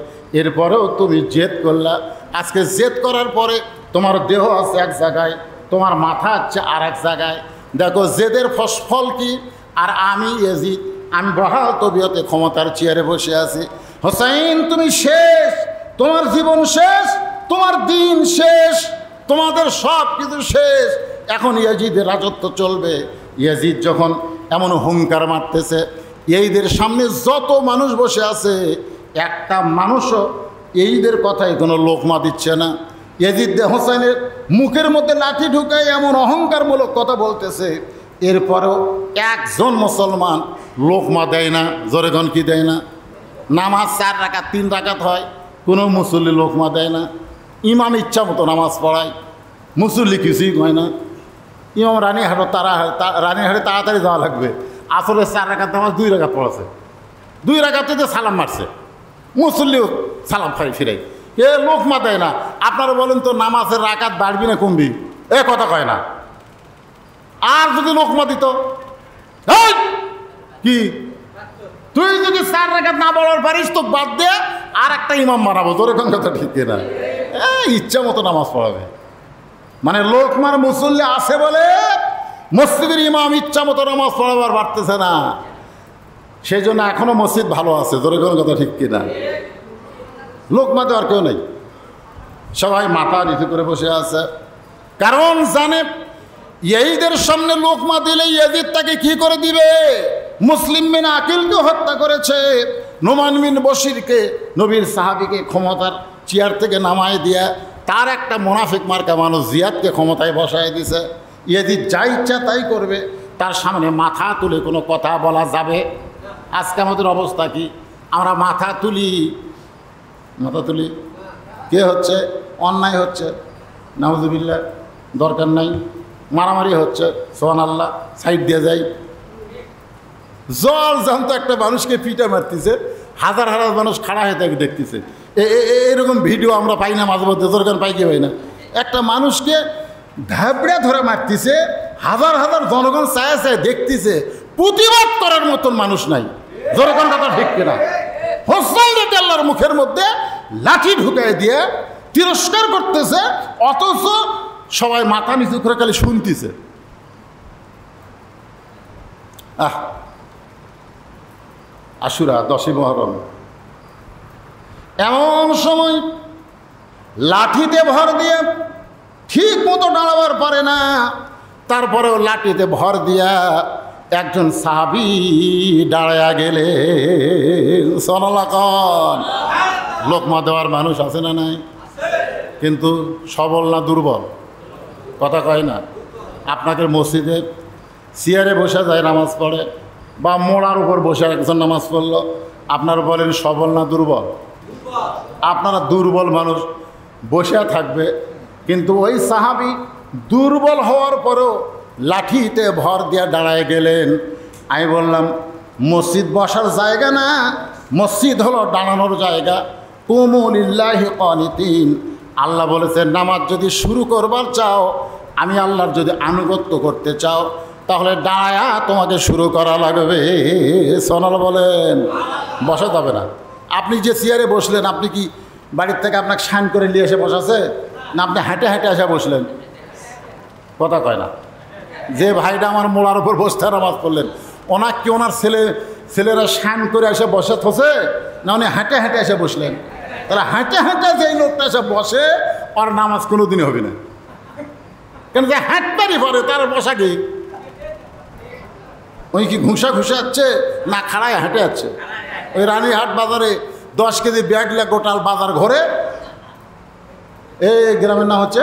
A: এরপরেও তুমি জেদ করলা। আজকে জেদ করার পরে তোমার দেহ আছে এক জায়গায়, তোমার মাথা আছে আর এক জায়গায়। দেখো জেদের ফল কি? আর আমি ইয়াজিদ, আমি বহাল তবিয়তে ক্ষমতার চেয়ারে বসে আছি। হোসেন তুমি শেষ, তোমার জীবন শেষ, তোমার দিন শেষ, তোমাদের সব কিছু শেষ। এখন ইয়াজিদের রাজত্ব চলবে। ইয়াজিদ যখন এমন হুঙ্কার মারতেছে, এইদের সামনে যত মানুষ বসে আছে, একটা মানুষও এইদের কথায় কোনো লোকমা দিচ্ছে না। ইয়াজিদ হোসেনের মুখের মধ্যে লাঠি ঢুকায় এমন অহংকারমূলক কথা বলতেছে, এরপরেও একজন মুসলমান লোকমা দেয় না। জোরেগণ কি দেয় না? নামাজ 4 রাকাত 3 রাকাত হয়, কোনো মুসল্লি লোকমা দেয় না। ইমাম ইচ্ছা মতো নামাজ পড়ায়, মুসল্লি কিছুই হয় না। ইমাম রানীহাটে তাড়াতাড়ি যাওয়া লাগবে, আসলে 4 রাকাত নামাজ 2 রাকাত পড়াছে, 2 রাকাতে সালাম মারছে, মুসল্লিও সালাম ফিরাই, এ লোকমা দেয় না। আপনারা বলেন তো নামাজের রাকাত বাড়বি না কমবি? এ কথা কয় না। আর যদি লোকমা দিত, কি তুই যদি 4 রাকাত না পড়ার পারিস তো বাদ দিয়ে আর একটা ইমাম বানাবো। তোর এখন কথা ঠিক না, ইচ্ছা মতো নামাজ পড়াবে। মানে লোকমার মুসল্লি আছে বলে মসজিদের ইমাম ইচ্ছা মতো নামাজ পড়াবার পারতেছে না, সেই জন্য এখনো মসজিদ ভালো আছে। তোর এখন কথা ঠিক কিনা? লোকমা দেওয়ার কেউ নেই, সবাই মাথা নিচু করে বসে আছে, কারণ জানে ইয়াজিদের সামনে লোকমা দিলে ইয়াজিদ তাকে কি করে দিবে। মুসলিম বিন আকিলকে হত্যা করেছে, নোমান বিন বশিরকে, নবীর সাহাবীকে ক্ষমতার চেয়ার থেকে নামায় দিয়া তার একটা মুনাফিক মার্কা মানুষ জিয়াদকে ক্ষমতায় বসায় দিছে। ইয়াজিদ যা ইচ্ছা তাই করবে, তার সামনে মাথা তুলে কোনো কথা বলা যাবে? আজকে আমাদের অবস্থা কি? আমরা মাথা তুলি, কে হচ্ছে? অন্যায় হচ্ছে, নাউজুবিল্লাহ, দরকার নাই। মারামারি হচ্ছে, সুবহানাল্লাহ, সাইড দিয়ে যাই। জল জানতো একটা মানুষকে পিটা মারতেছে, হাজার হাজার মানুষ খাড়া হয়ে তাকে দেখতেছে। এরকম ভিডিও আমরা পাই না মাঝে মধ্যে, দরকার পাই কি পাই না? একটা মানুষকে ধাবড়া ধরে মারতেছে, হাজার হাজার জনগণ চায় দেখতেছে, প্রতিবাদ করার মতন মানুষ নাই। জনগণ কথা ঠিক কিনা? হোসেন রাদিয়াল্লাহর মুখের মধ্যে লাঠি ঢুকাই দিয়ে তিরস্কার করতেছে, অথচ সবাই মাথা নিচু করে খালি শুনতেছে। আশুরা 10ই মুহররম, এমন সময় লাঠিতে ভর দিয়ে ঠিক মতো দাঁড়াবার পারে না, তারপরেও লাঠিতে ভর দিয়া একজন সাহাবী দাঁড়ায়া গেলে। সুবহানাল্লাহ। লোকমা দেওয়ার মানুষ আছে না নাই? কিন্তু সবল না দুর্বল? কথা কয় না। আপনাদের মসজিদে চেয়ারে বসে যায় নামাজ পড়ে, বা মোড়ার উপর বসে একজন নামাজ পড়লো, আপনারা বলেন সবল না দুর্বল? আপনারা দুর্বল মানুষ বসে থাকবে, কিন্তু ওই সাহাবী দুর্বল হওয়ার পরেও লাঠিতে ভর দিয়ে দাঁড়ায় গেলেন। আমি বললাম মসজিদ বসার জায়গা না, মসজিদ হলো দাঁড়ানোর জায়গা। কুমু লিল্লাহি কানিতিন। আল্লাহ বলেছেন নামাজ যদি শুরু করবার চাও, আমি আল্লাহর যদি আনুগত্য করতে চাও, তাহলে দাঁড়ায়া তোমাকে শুরু করা লাগবে। সোনাল বলেন, বসা যাবে না। আপনি যে চেয়ারে বসলেন, আপনি কি বাড়ির থেকে আপনাকে শান করে নিয়ে এসে বসাছে, না আপনি হেঁটে হেঁটে এসে বসলেন? কথা কয় না। যে ভাইটা আমার মোড়ার উপর বসতে নামাজ পড়লেন, ওনার কি ওনার ছেলেরা শান করে এসে বসে থসে, না উনি হেঁটে হেঁটে এসে বসলেন? তাহলে হেঁটে হেঁটে যেই লোকটা এসে বসে, ওর নামাজ কোনো দিনই হবে না। কেন? যে হাঁটতারই পরে তার বসা কি? ওই কি ঘুষা ঘুষাচ্ছে না খাড়ায় হেঁটে যাচ্ছে? ওই রানীহাট বাজারে 10 কেজি ব্যাগ লে গোটাল বাজার ঘরে, এই গ্রামের নাম হচ্ছে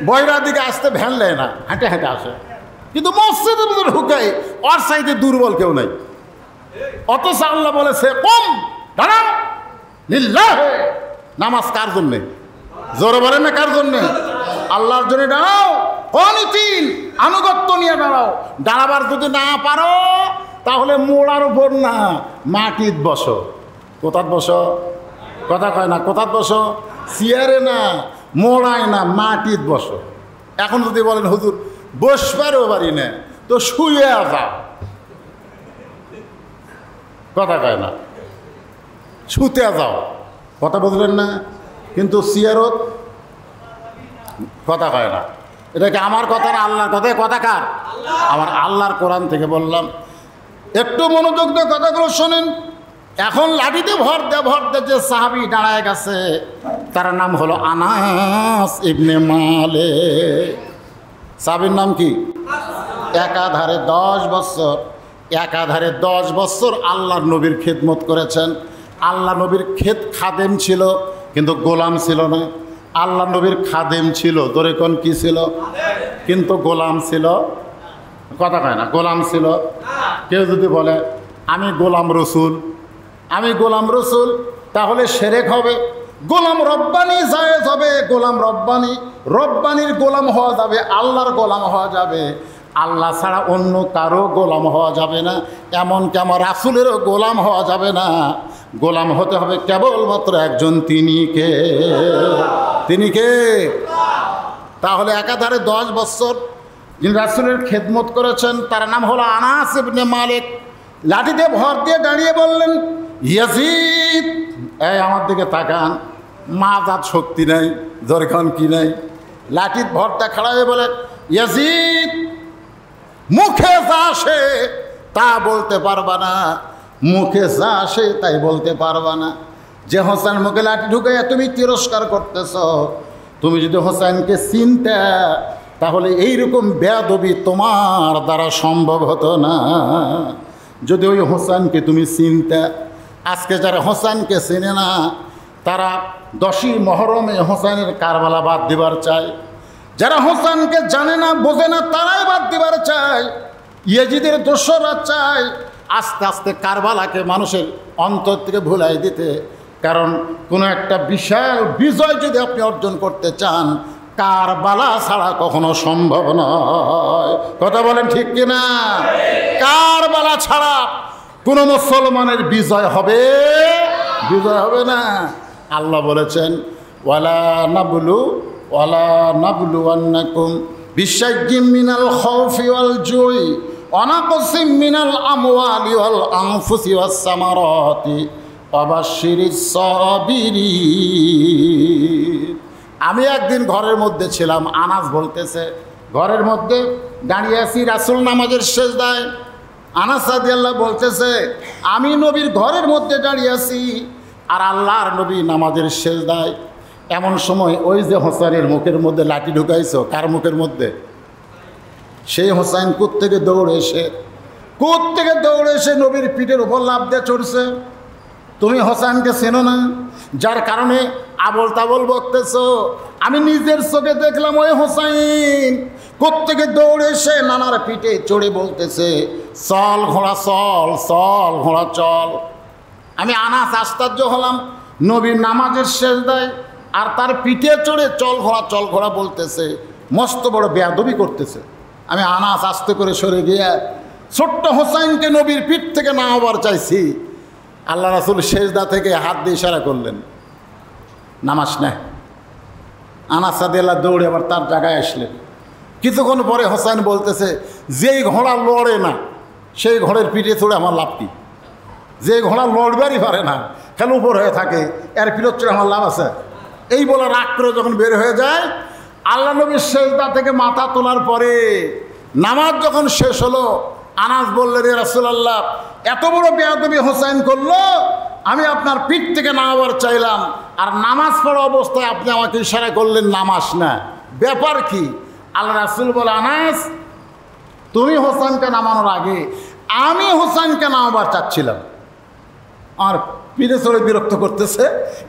A: বয়রা দিকে আসতে ভ্যান নেয় না, হেঁটে হেঁটে আসে। কিন্তু মসজিদের ভিতরে ঢুকাই, ওর সাইডে দুর্বল কেউ নাই। অথচ আল্লাহ বলেছে কম দাঁড়াও লিল্লাহি। নামাজ কার জন্যে? জোরে বলেন না কার জন্যে? আল্লাহর জন্য দাঁড়াও। কানিতিন, আনুগত্য নিয়ে দাঁড়াও। দাঁড়াবার যদি না পারো, তাহলে মোড়ার উপর না, মাটিত বসো। কোথাত বসো? কথা কয় না। কোথাত বসো? চেয়ারে না, মোড়ায় না, মাটিত বসো। এখন যদি বলেন হুজুর বসবারও পারি না, তো শুয়ে যাও। কথা কয় না, শুতে যাও। কথা বুঝলেন না? কিন্তু চেয়ারত কথা কয় না। এটা কি আমার কথা না আল্লাহর কথায়? কথা কার? আমার আল্লাহর কোরআন থেকে বললাম। একটু মনোযোগ দিয়ে কথাগুলো শোনেন। এখন লাঠিতে ভর দে যে সাহাবী দাঁড়ায় গেছে, তার নাম হলো আনাস ইবনে মালিক। সাহাবীর নাম কি? একাধারে 10 বছর আল্লাহর নবীর খেদমত করেছেন। আল্লাহ নবীর খাদেম ছিল, কিন্তু গোলাম ছিল না। আল্লাহ নবীর খাদেম ছিল, তোরে কোন কি ছিল? কিন্তু গোলাম ছিল। কথা কয় না, গোলাম ছিল। কেউ যদি বলে আমি গোলাম রসুল, তাহলে শিরক হবে। গোলাম রব্বানি জায়েজ হবে। গোলাম রব্বানির গোলাম হওয়া যাবে, আল্লাহর গোলাম হওয়া যাবে। আল্লাহ ছাড়া অন্য কারো গোলাম হওয়া যাবে না। এমনকি আমার রাসূলেরও গোলাম হওয়া যাবে না। গোলাম হতে হবে কেবলমাত্র একজন, তিনি কে? তাহলে একাধারে 10 বছর যিনি রাসূলের খেদমত করেছেন, তার নাম হলো আনাস ইবনে মালিক। লাঠিতে ভর দিয়ে দাঁড়িয়ে বললেন, ইয়াজিদ, এই আমার দিকে তাকান। মাজাত শক্তি নাই, দরখান কি নাই। লাঠির ভরটা খাড়া হয়ে বলে, ইয়াজিদ, মুখে যা আসে তা বলতে পারবা না, মুখে যা আসে তাই বলতে পারবা না। যে হোসেন মুখে লাঠি ঢুকাইয়া তুমি তিরস্কার করতেছ, তুমি যদি হোসেনকে চিনতে, তাহলে এইরকম বেয়াদবি তোমার দ্বারা সম্ভব হতো না। যদি ওই হোসেনকে তুমি চিনতে। আজকে যারা হোসেনকে চেনে না, তারা 10ই মহরমে হোসেনের কারবালা বাদ দিবার চায়। যারা হোসেনকে জানে না, বোঝে না, তারাই বাদ দিবার চায়। ইয়াজিদের দোসররা চায় আস্তে আস্তে কারবালাকে মানুষের অন্তর থেকে ভুলাই দিতে। কারণ কোনো একটা বিশাল বিজয় যদি আপনি অর্জন করতে চান, কারবালা ছাড়া কখনো সম্ভব নয়। কথা বলেন ঠিক কিনা? কারবালা ছাড়া কোনো মুসলমানের বিজয় হবে না। আল্লাহ বলেছেন, ওয়ালা নাবলুওয়ান্নাকুম বিশাইয়্যিম মিনাল খাউফি ওয়াল জুই ওয়া নাকসিম মিনাল আমওয়ালি ওয়াল আনফুসি ওয়াস সামারাতি ওয়া বাশশিরিস সাবিরিন। আমি একদিন ঘরের মধ্যে ছিলাম, আনাস বলতেছে, ঘরের মধ্যে দাঁড়িয়ে আছি রাসূল নামাজের সেজদায়। আনাস রাদিয়াল্লাহু বলতেছে, আমি নবীর ঘরের মধ্যে দাঁড়িয়ে আছি আর আল্লাহর নবী নামাজের সেজদায়। এমন সময় ওই যে হোসেনের মুখের মধ্যে লাঠি ঢুকাইছো, কার মুখের মধ্যে? সেই হোসেন কোত্থেকে দৌড়ে এসে নবীর পিঠের উপর লাফ দিয়ে চড়ছে। তুমি হোসেনকে চেনো না, যার কারণে আবল তাবল বকতেছ। আমি নিজের চোখে দেখলাম ওই হোসেন কোত্থেকে দৌড়ে এসে নানার পিঠে চড়ে বলতেছে, চল ঘোড়া চল, চল ঘোড়া চল। আমি আনাস আশ্চর্য হলাম, নবীর নামাজের শেষদায় আর তার পিঠে চড়ে চল ঘোড়া বলতেছে, মস্ত বড় বেয়াদবি করতেছে। আমি আনাস আস্তে করে সরে গিয়ে ছোট্ট হোসেনকে নবীর পিঠ থেকে না হবার চাইছি। আল্লাহ রাসূল সেজদা থেকে হাত দিয়ে ইশারা করলেন, নামাজ নেয়। আনাস রাদিয়াল্লাহু দৌড়ে আবার তার জায়গায় আসলেন। কিছুক্ষণ পরে হোসেন বলতেছে, যেই ঘোড়া লড়ে না সেই ঘোড়ের পিঠে চড়ে আমার লাভ কি? যে ঘোড়া লড়বারই পারে না, খেলে উপর হয়ে থাকে, এর পিঠে চড়ে আমার লাভ আছে? এই বলে রাগ করে যখন বের হয়ে যায়, আল্লাহ নবীর সেজদা থেকে মাথা তোলার পরে নামাজ যখন শেষ হলো, আনাস বললেন, এ রাসূলুল্লাহ, এত বড় বেয়াদবি হোসেন করলো, আমি আপনার পিঠ থেকে নামাবার চাইলাম, আর নামাজ পড়া অবস্থায় আপনি আমাকে ইশারা করলেন নামাজ না, ব্যাপার কি? আল্লাহ রাসূল বলে, আনাস, তুমি হোসেনকে নামানোর আগে আমি হোসেনকে নামাবার চাচ্ছিলাম, আর পিঠে চড়ে বিরক্ত করতেছে,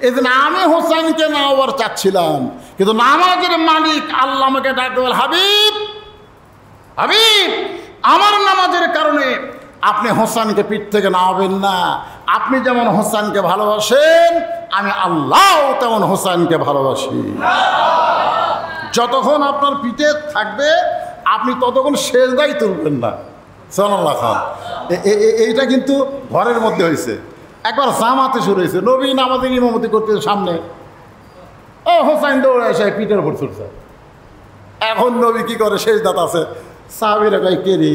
A: এই জন্য আমি হোসেনকে নামাবার চাচ্ছিলাম, কিন্তু নামাজের মালিক আল্লাহ আমাকে ডাকতে বলে, হাবিব, হাবিব, আমার নামাজের কারণে আপনি হোসেনকে পিঠ থেকে নামাবেন না। আপনি যেমন হোসেনকে ভালোবাসেন, আমি আল্লাহ তেমন হোসেনকে ভালোবাসি। যতক্ষণ আপনার পিঠে থাকবে আপনি ততক্ষণ সেজদাই তুলবেন না। সাল্লাল্লাহু খান, এইটা কিন্তু ঘরের মধ্যে হয়েছে। একবার জামাতে শুরু হয়েছে, নবী নামাজের ইমামতি করতে সামনে, ও হোসেন দৌড়ে এসে পিঠের উপর ছুটছে। এখন নবী কি করে, সেজদাত আছে, সাহাবীরা কয়, কে রে,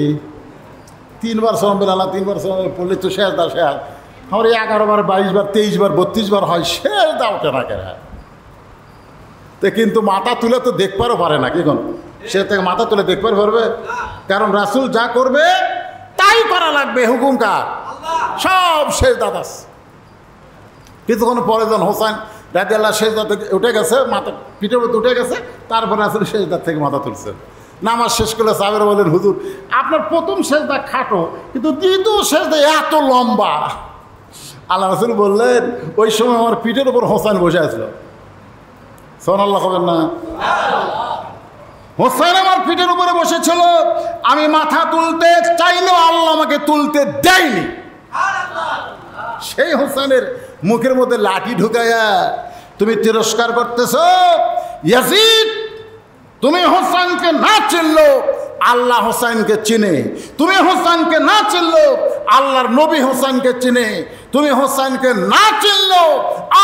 A: 3 বার সুবহানাল্লাহ আল্লাহ 3 বার সুবহানাল্লাহ পড়লে তো সেজদা শেষ, আমার 11 বার 22 বার 23 বার 32 বার হয়, সেজদা ওঠে না কেন? তো কিন্তু মাথা তুলে তো দেখবারও পারে না, কি কোন সে থেকে মাথা তুলে দেখবার পারবে? কারণ রাসূল যা করবে তাই করা লাগবে, হুকুম কার? সব সেজদাত আছে। কিছুক্ষণ পরে যখন হোসেন রাদিয়াল্লাহু সেজদা থেকে উঠে গেছে, মাথা পিঠের মধ্যে উঠে গেছে, তারপরে রাসূল সেজদা থেকে মাথা তুলছেন। নামাজ শেষ করলে সাহাবীরা বলেন, হুজুর, আপনার প্রথম সেজদা খাটো, কিন্তু দ্বিতীয় সেজদা এত লম্বা। আল্লাহ রাসূল বললেন, ওই সময় আমার পিঠের উপর হোসেন বসে আছিল। সুবহানাল্লাহ কবেন না? হোসেন আমার পিঠের উপরে বসেছিল, আমি মাথা তুলতে চাইলেও আল্লাহ আমাকে তুলতে দেয়নি। সেই হোসেনের মুখের মধ্যে লাঠি ঢুকাইয়া তুমি তিরস্কার করতেছ, ইয়াজিদ, তুমি হোসেনকে না চিনলো, আল্লাহ হোসেনকে চিনে। তুমি হোসেনকে না চিনলো, আল্লাহর নবী হোসেনকে চিনে। তুমি হোসেনকে না চিনলো,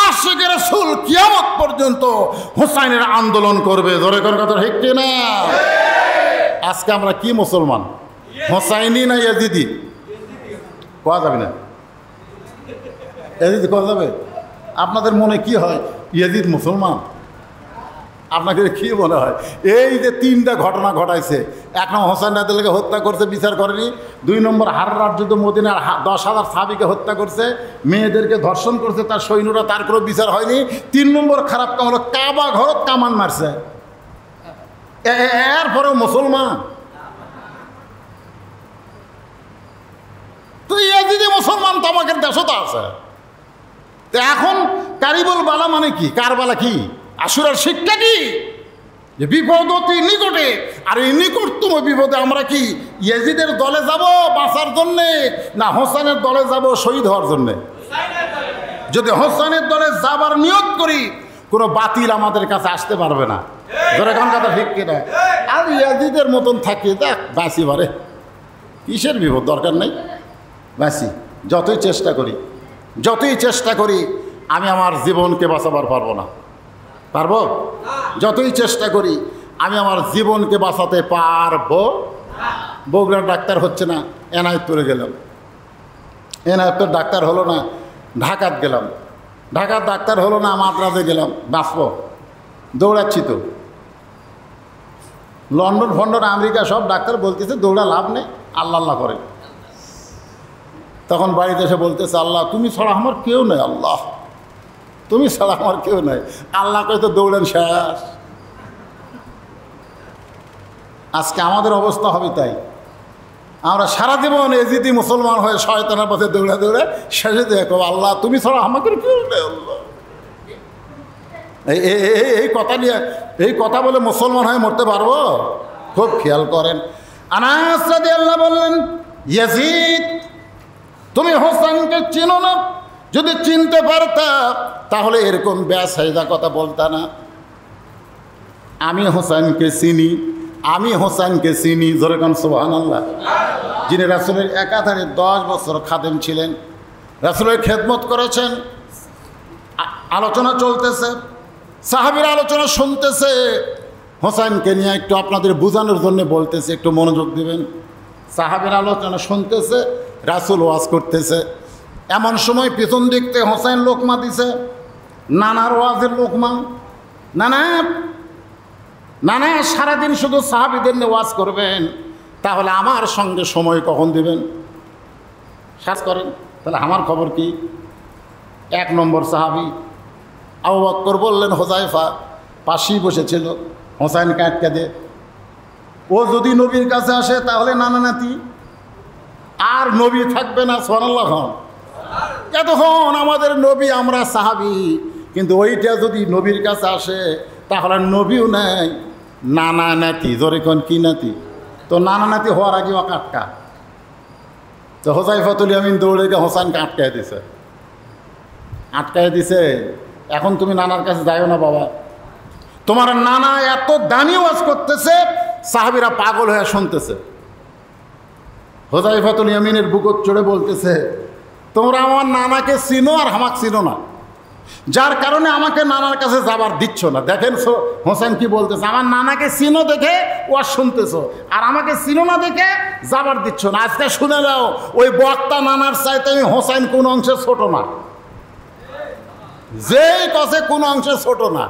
A: আশিকের রাসূল কিয়ামত পর্যন্ত হোসেনের আন্দোলন করবে। ধরে কোন কথা ঠিক কিনা? আজকে আমরা কি মুসলমান, হোসাইনি না ইয়াজিদি? কোয়া যাবে না, ইয়াজিদ কোয়া যাবে? আপনাদের মনে কি হয়, ইয়াজিদ মুসলমান? আপনাকে কি মনে হয়? এই যে 3টা ঘটনা ঘটাইছে, 1 নম্বর হোসেন রাদিয়াল্লাহু আনহুকে হত্যা করছে, বিচার করেনি। 2 নম্বর হাররার যুদ্ধ, মদিনার 10,000 সাহাবীকে হত্যা করছে, মেয়েদেরকে ধর্ষণ করছে তার সৈন্যরা, তার কোনো বিচার হয়নি। 3 নম্বর খারাপ কাম হলো কাবা ঘরত কামান মারছে, এরপরেও মুসলমান। তো ইয়াজিদি মুসলমান তো আমাদের দেশও তো আছে। তো এখন কারিবুল বালা মানে কি? কারবালা কি? আশুরার শিক্ষা কি? যে বিপদ অতি নিকটে, আর এই নিকটতম বিপদে আমরা কি ইয়াজিদের দলে যাব বাঁচার জন্যে, না হোসেনের দলে যাব শহীদ হওয়ার জন্যে? যদি হোসেনের দলে যাবার নিয়ত করি, কোনো বাতিল আমাদের কাছে আসতে পারবে না। ধরে এখন কথা ঠিক কিনা? আর ইয়াজিদের মতন থাকি, দেখ বাঁচি পারে, কিসের বিপদ? দরকার নেই, বাঁচি। যতই চেষ্টা করি আমি আমার জীবনকে বাঁচাবার পারবো না। পারবো? যতই চেষ্টা করি আমি আমার জীবনকে বাঁচাতে পারবো। বগুড়ার ডাক্তার হচ্ছে না, এনায়েতপুরে গেলাম, এনায়েতপুর ডাক্তার হলো না, ঢাকাত গেলাম, ঢাকার ডাক্তার হলো না, মাদ্রাজে গেলাম, বাঁচবো? দৌড়াচ্ছি তো। লন্ডন ফন্ডন আমেরিকা সব ডাক্তার বলতেছে দৌড়া লাভ নেই, আল্লাহ আল্লাহ করে। তখন বাড়িতে এসে বলতেছে, আল্লাহ তুমি ছাড়া আমার কেউ নেই, আল্লাহ তুমি ছাড়া আমার কেউ নেই। আল্লাহ কয় তো দৌড়েন শেষ। আজকে আমাদের অবস্থা হবে তাই। আমরা সারা জীবন এজিদি মুসলমান হয়ে শয়তানের পথে দৌড়ে দৌড়ে শেষে দেখো আল্লাহ তুমি ছাড়া আমাকে কি আল্লাহ, এই কথা নিয়ে এই কথা বলে মুসলমান হয়ে মরতে পারবো? খুব খেয়াল করেন। আনাস রাদিয়াল্লাহু বললেন, ইয়াজিদ তুমি হোসেনকে চিনো না? যদি চিনতে পারতা তাহলে এরকম বেসাইদা কথা বলতা না। আমি হোসেনকে চিনি, আমি হোসেনকে চিনি, জোরে কান সুবহানাল্লাহ। যিনি রাসূলের একাধারে 10 বছর খাদেম ছিলেন, রাসূলের খেদমত করেছেন। আলোচনা চলতেছে, সাহাবীরা আলোচনা শুনতেছে। হোসেনকে নিয়ে একটু আপনাদের বোঝানোর জন্য বলতেছে, একটু মনোযোগ দিবেন। সাহাবীরা আলোচনা শুনতেছে, রাসূল ওয়াজ করতেছে। এমন সময় পিছন দিক থেকে হোসেন লোকমা দিছে, নানার ওয়াজের লোকমা। নানা নানা সারাদিন শুধু সাহাবীদের নিয়ে ওয়াজ করবেন, তাহলে আমার সঙ্গে সময় কখন দিবেন? সাজ করেন, তাহলে আমার খবর কি? 1 নম্বর সাহাবী আবু বকর বললেন, হুযায়ফা পাশেই বসেছিল, হোসেনকে আটকে দে। ও যদি নবীর কাছে আসে তাহলে নানা নাতি আর নবী থাকবে না। সুবহানাল্লাহ। এতক্ষণ আমাদের নবী, আমরা সাহাবী, কিন্তু ওইটা যদি নবীর কাছে আসে তাহলে নবীও নাই, নানা নাতি। জোরে কোন কি নাতি? তো নানা নাতি হওয়ার আগে ওকে আটকা। তো হুযায়ফাতুল ইয়ামিন দৌড়ে গিয়ে হোসেনকে আটকায় দিছে, আটকায় দিছে। এখন তুমি নানার কাছে যাইও না বাবা, তোমার নানা এত দামি ওয়াজ করতেছে, সাহাবীরা পাগল হয়ে শুনতেছে। হুযায়ফাতুল ইয়ামিনের বুকত চড়ে বলতেছে, তোমরা আমার নানাকে চিনো আর আমাকে চিনো না, যার কারণে আমাকে নানার কাছে যাবার দিচ্ছ না। দেখেন হোসেন কি বলতেছে, আমার নানাকে চিনো দেখে ওয়াজ শুনতেছো, আর আমাকে চিনো না দেখে যাবার দিচ্ছ না। আজকে শুনে নাও, ওই বক্তা নানার চাইতে আমি হোসেন কোন অংশে ছোট না, যেই কাছে কোন অংশে ছোট না।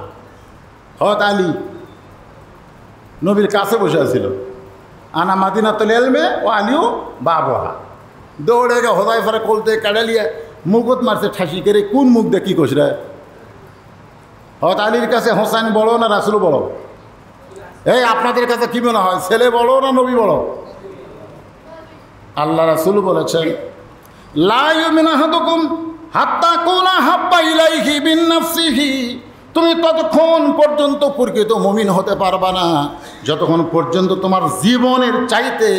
A: হযরত আলী নবীর কাছে বসে আছিল, আনা মাদিনাতুল ইলমে ও আলিও বাবুহা। দৌড়ে গে হুযায়ফার কোলতে কাড়ালিয়ে মুকুট মারছে ঠাসি করে, কোন মুখ দিয়ে কী কইস রে? হযরত আলীর কাছে হোসেন বড় না রাসূল বড়? এই আপনাদের কাছে কি মনে হয়, ছেলে বড় না নবী বড়? আল্লাহ রাসূল বলেছেন, লা ইউমিনু আহাদুকুম হাত্তা কুনা হাব্বা ইলাইহি মিন নাফসিহি। তুমি ততক্ষণ পর্যন্ত প্রকৃত মুমিন হতে পারবা না যতক্ষণ পর্যন্ত তোমার জীবনের চাইতে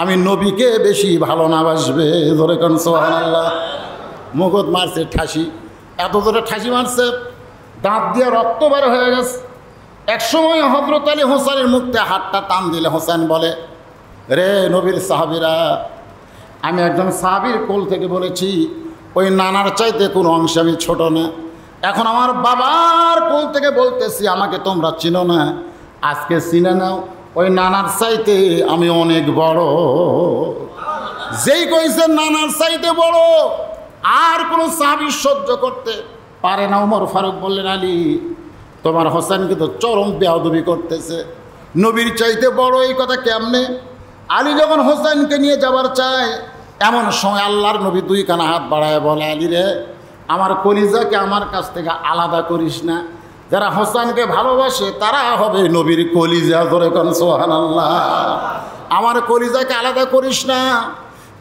A: আমি নবীকে বেশি ভালো না বাসবে। ধরে কোন সুবহানাল্লাহ। মুকুট মারছে ঠাসি, এত জোরে ঠাসি মারছে, দাঁত দিয়ে রক্ত বের হয়ে গেছে। একসময় হযরত আলী হোসেনের মুখতে হাতটা টান দিলে হোসেন বলে, রে নবীর সাহাবীরা, আমি একজন সাহাবীর কোল থেকে বলেছি, ওই নানার চাইতে কোনো অংশে আমি ছোট না। এখন আমার বাবার কোল থেকে বলতেছি, আমাকে তোমরা চিনো না, আজকে চিনে নাও, ওই নানার চাইতে আমি অনেক বড়। যেই কইছে নানার চাইতে বড়, আর কোনো সাহাবী সহ্য করতে পারে না। ওমর ফারুক বললেন, আলী তোমার হোসেনকে তো চরম বেয়াদবি করতেছে, নবীর চাইতে বড় এই কথা কেমনে? আলী যখন হোসেনকে নিয়ে যাবার চায়, এমন সময় আল্লাহর নবী 2 কানা হাত বাড়ায় বলে, আলী রে, আমার কলিজাকে আমার কাছ থেকে আলাদা করিস না। যারা হোসেনকে ভালোবাসে তারা হবে নবীর কলিজা। ধরে কোন সুবহানাল্লাহ। আমার কলিজাকে আলাদা করিস না।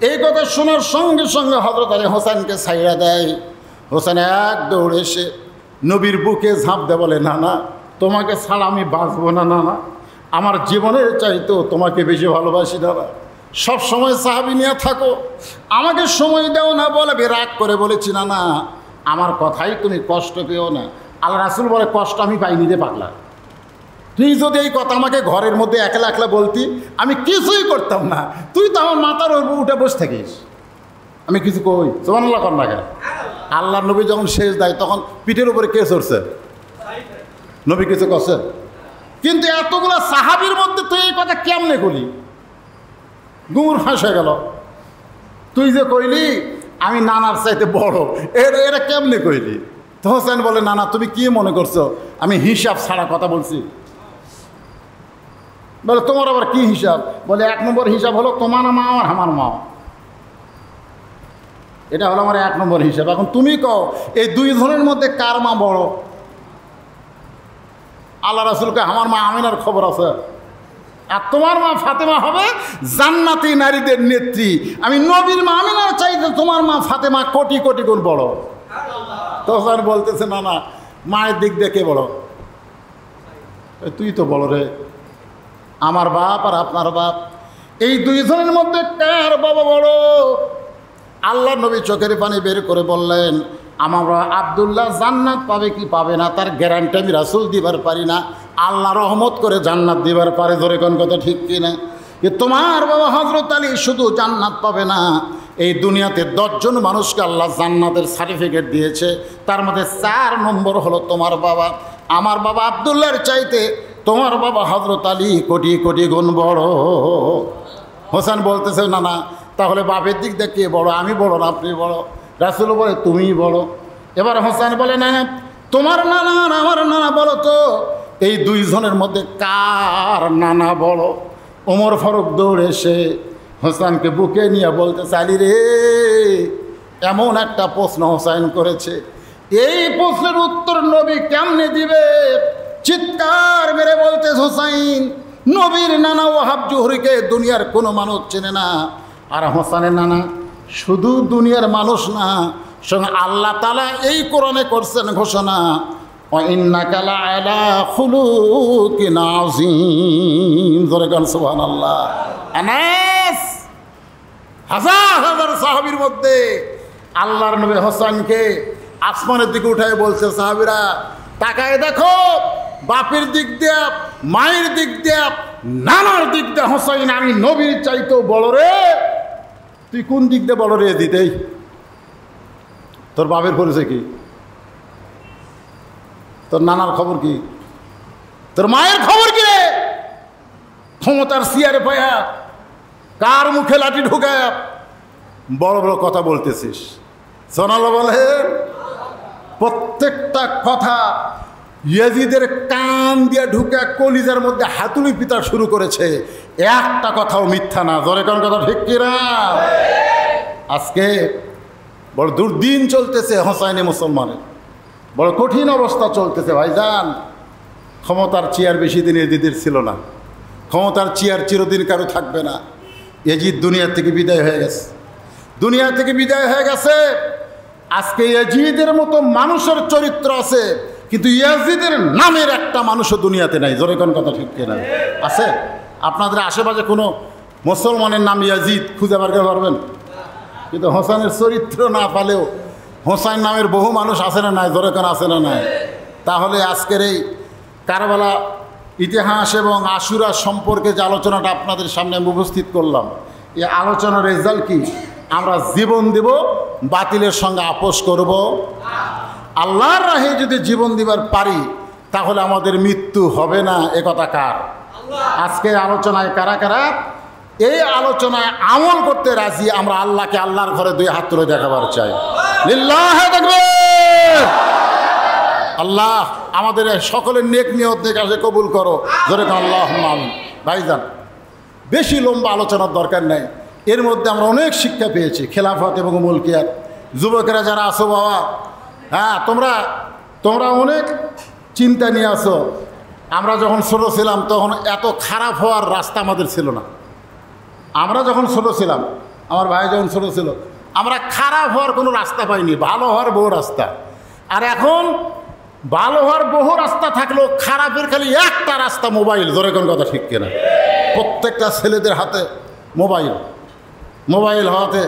A: এই কথা শোনার সঙ্গে সঙ্গে হযরত আলী হোসেনকে ছাইড়া দেয়। হোসেন এক দৌড়ে এসে নবীর বুকে ঝাঁপ দেয়, বলে, না না, তোমাকে ছাড়া আমি বাঁচবো না। না না, আমার জীবনের চাইতেও তোমাকে বেশি ভালোবাসি। দাদা সব সময় সাহাবী নিয়ে থাকো, আমাকে সময় দাও না। বলে রাগ করে বলেছি, না না, আমার কথাই তুমি কষ্ট পেও না। আল্লাহ রাসূল বলে, কষ্ট আমি পাইনি রে পাগলা। তুই যদি এই কথা আমাকে ঘরের মধ্যে একলা একলা বলতি, আমি কিছুই করতাম না। তুই তো আমার মাথার উপর উঠে বসে থাকিস, আমি কিছু কই। সুবহানাল্লাহ কর না কেন? আল্লাহ নবী যখন শেষ দেয় তখন পিঠের উপরে কে চড়ছে? নবী কিছু করছে? কিন্তু এতগুলো সাহাবীর মধ্যে তুই এই কথা কেমনে করলি? গুমর ফাঁস হয়ে গেল। তুই যে কইলি আমি নানার চাইতে বড়, এরা কেমনে কইলি? তো হোসেন বলে, না না, তুমি কি মনে করছো আমি হিসাব ছাড়া কথা বলছি? বলে, তোমার আবার কি হিসাব? বলে, 1 নম্বর হিসাব হলো তোমার মা আর আমার মা, এটা হলো আমার 1 নম্বর হিসাব। এখন তুমি কও, এই 2 জনের মধ্যে কার মা বড়? আল্লাহ রাসূলকে আমার মা আমিনার খবর আছে, আর তোমার মা ফাতেমা হবে জান্নাতি নারীদের নেত্রী। আমি নবীর মা আমিনার চাইতে তোমার মা ফাতেমা কোটি কোটি গুণ বড়। তখন বলতেছে না না, মায়ের দিক দিয়ে কে বড়? তুই তো বড় রে, আমার বাপ আর আপনার বাপ, এই দুইজনের মধ্যে কার বাবা বড়? আল্লাহ নবী চোখের পানি বের করে বললেন, আমার আব্দুল্লাহ জান্নাত পাবে কি পাবে না তার গ্যারান্টি আমি রাসূল দিবার পারি না, আল্লাহ রহমত করে জান্নাত দিবার পারে। ধরে কোন কথা ঠিক কিনা? যে তোমার বাবা হযরত আলী শুধু জান্নাত পাবে না, এই দুনিয়াতে 10 জন মানুষকে আল্লাহ জান্নাতের সার্টিফিকেট দিয়েছে, তার মধ্যে 4 নম্বর হলো তোমার বাবা। আমার বাবা আব্দুল্লাহর চাইতে তোমার বাবা হযরত আলী কোটি কোটি গুণ বড়। হোসেন বলতেছে না না, তাহলে বাপের দিক দিয়ে কে বড়? আমি বড় না আপনি বড়? রাসূল বলে তুমিই বড়। এবার হোসেন বলে না না, তোমার নানা আর আমার নানা বলো তো, এই দুইজনের মধ্যে কার নানা বড়? ওমর ফারুক দৌড়ে এসে হোসেনকে বুকে নিয়ে বলতে চালি রে, এমন একটা প্রশ্ন হোসেন করেছে, এই প্রশ্নের উত্তর নবী কেমনে দিবে? চিৎকার মেরে বলতে হোসেন, নবীর নানা ওয়াহাব জোহরিকে দুনিয়ার কোনো মানুষ চেনে না, আর হোসেনের নানা শুধু দুনিয়ার মানুষ না, সঙ্গে আল্লাহ তাআলা এই কোরআনে করছেন ঘোষণা, ইন্নাকা লাআলা খুলুকিন আযীম। জোরে গান সুবহানাল্লাহ। আনাস হাজার হাজার সাহাবীর মধ্যে আল্লাহর নবী হোসেনকে আসমানের দিকে উঠায় বলছে, সাহাবীরা তাকায় দেখো, বাপের দিক দিয়ে, মায়ের দিক দিয়ে, নানার দিক দিয়ে হোসেন আমি নবীর চাইতেও বড় রে। তুই কোন দিক দিয়ে বড় রে? দিতেই তোর বাপের পরিচয় কি? তোর নানার খবর কি? তোর মায়ের খবর কি রে? ক্ষমতার চেয়ারে পায়া কার মুখে লাঠি ঢুকায় বড় বড় কথা বলতেছিস? সোনাল বলেন, প্রত্যেকটা কথা ইয়াজিদের কান দিয়ে ঢুকে কলিজার মধ্যে হাতুড়ি পিতা শুরু করেছে, একটা কথাও মিথ্যা না। জোরে কোন কথা ঠিক কিনা? আজকে বড় দুর্দিন চলতেছে হোসাইনি মুসলমানের, বড় কঠিন অবস্থা চলতেছে ভাইজান। ক্ষমতার চেয়ার বেশি দিন এজিদের ছিল না, ক্ষমতার চেয়ার চিরদিন কারো থাকবে না। এজিদ দুনিয়া থেকে বিদায় হয়ে গেছে, দুনিয়া থেকে বিদায় হয়ে গেছে। আজকে ইয়াজিদের মতো মানুষের চরিত্র আছে, কিন্তু ইয়াজিদের নামের একটা মানুষও দুনিয়াতে নাই। জোরে কোন কথা ঠিক কিনা? আছে? আপনাদের আশেপাশে কোনো মুসলমানের নাম ইয়াজিদ খুঁজে বার করতে পারবেন? কিন্তু হোসেনের চরিত্র না পালেও হোসেন নামের বহু মানুষ আছে না নাই? জোরে কোন আছে না নাই? তাহলে আজকের এই কারবালা ইতিহাস এবং আশুরা সম্পর্কে যে আলোচনাটা আপনাদের সামনে আমি উপস্থিত করলাম, এই আলোচনার রেজাল্ট কি? আমরা জীবন দেব, বাতিলের সঙ্গে আপোষ করব। আল্লাহর রাহে যদি জীবন দিবার পারি তাহলে আমাদের মৃত্যু হবে না। একথা কার? আজকে আলোচনায় কারা কারা এই আলোচনায় আমল করতে রাজি? আমরা আল্লাহকে আল্লাহর ঘরে 2 হাত তুলে দেখাবার চাই। লিল্লাহি তাকবীর। আল্লাহ আমাদের সকলের নেক নিয়ত নেক কাজে কবুল করো। জোরে কান আল্লাহুম্মা আমিন। ভাইজান, বেশি লম্বা আলোচনার দরকার নাই, এর মধ্যে আমরা অনেক শিক্ষা পেয়েছি। খেলাফত এবং মুলকিয়াত, যুবকেরা যারা আসো বাবা, হ্যাঁ তোমরা অনেক চিন্তা নিয়ে আসো। আমরা যখন ছোটো ছিলাম তখন এত খারাপ হওয়ার রাস্তা আমাদের ছিল না। আমরা যখন ছোটো ছিলাম, আমার ভাই যখন ছোটো ছিল, আমরা খারাপ হওয়ার কোনো রাস্তা পাইনি, ভালো হওয়ার বহু রাস্তা। আর এখন ভালো হওয়ার বহু রাস্তা থাকলেও খারাপের খালি একটা রাস্তা, মোবাইল। ধরে কোন কথা ঠিক কিনা? প্রত্যেকটা ছেলেদের হাতে মোবাইল হওয়াতে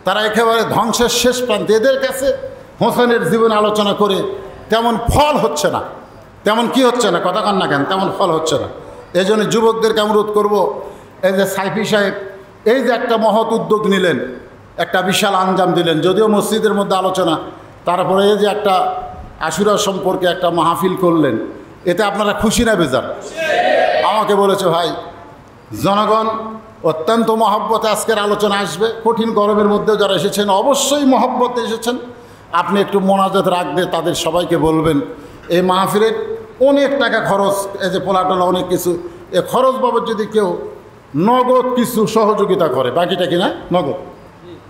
A: তারা একেবারে ধ্বংসের শেষ প্রান্তে। এদের কাছে হোসেনের জীবন আলোচনা করে তেমন ফল হচ্ছে না, তেমন কি হচ্ছে না, কথা কান না কেন, তেমন ফল হচ্ছে না। এই জন্য যুবকদেরকে অনুরোধ করবো, এই যে সাইফি সাহেব এই যে একটা মহৎ উদ্যোগ নিলেন, একটা বিশাল আঞ্জাম দিলেন, যদিও মসজিদের মধ্যে আলোচনা, তারপরে এই যে একটা আশুরা সম্পর্কে একটা মাহফিল করলেন, এতে আপনারা খুশি না বেজার? আমাকে বলেছে ভাই, জনগণ অত্যন্ত মহব্বতে আজকের আলোচনা আসবে। কঠিন গরমের মধ্যেও যারা এসেছেন অবশ্যই মহব্বতে এসেছেন। আপনি একটু মোনাজাত রাখবে, তাদের সবাইকে বলবেন এই মাহফিলের অনেক টাকা খরচ, এই যে পোলাটোলা অনেক কিছু, এ খরচ বাবদ যদি কেউ নগদ কিছু সহযোগিতা করে, বাকিটা কিনা নগদ,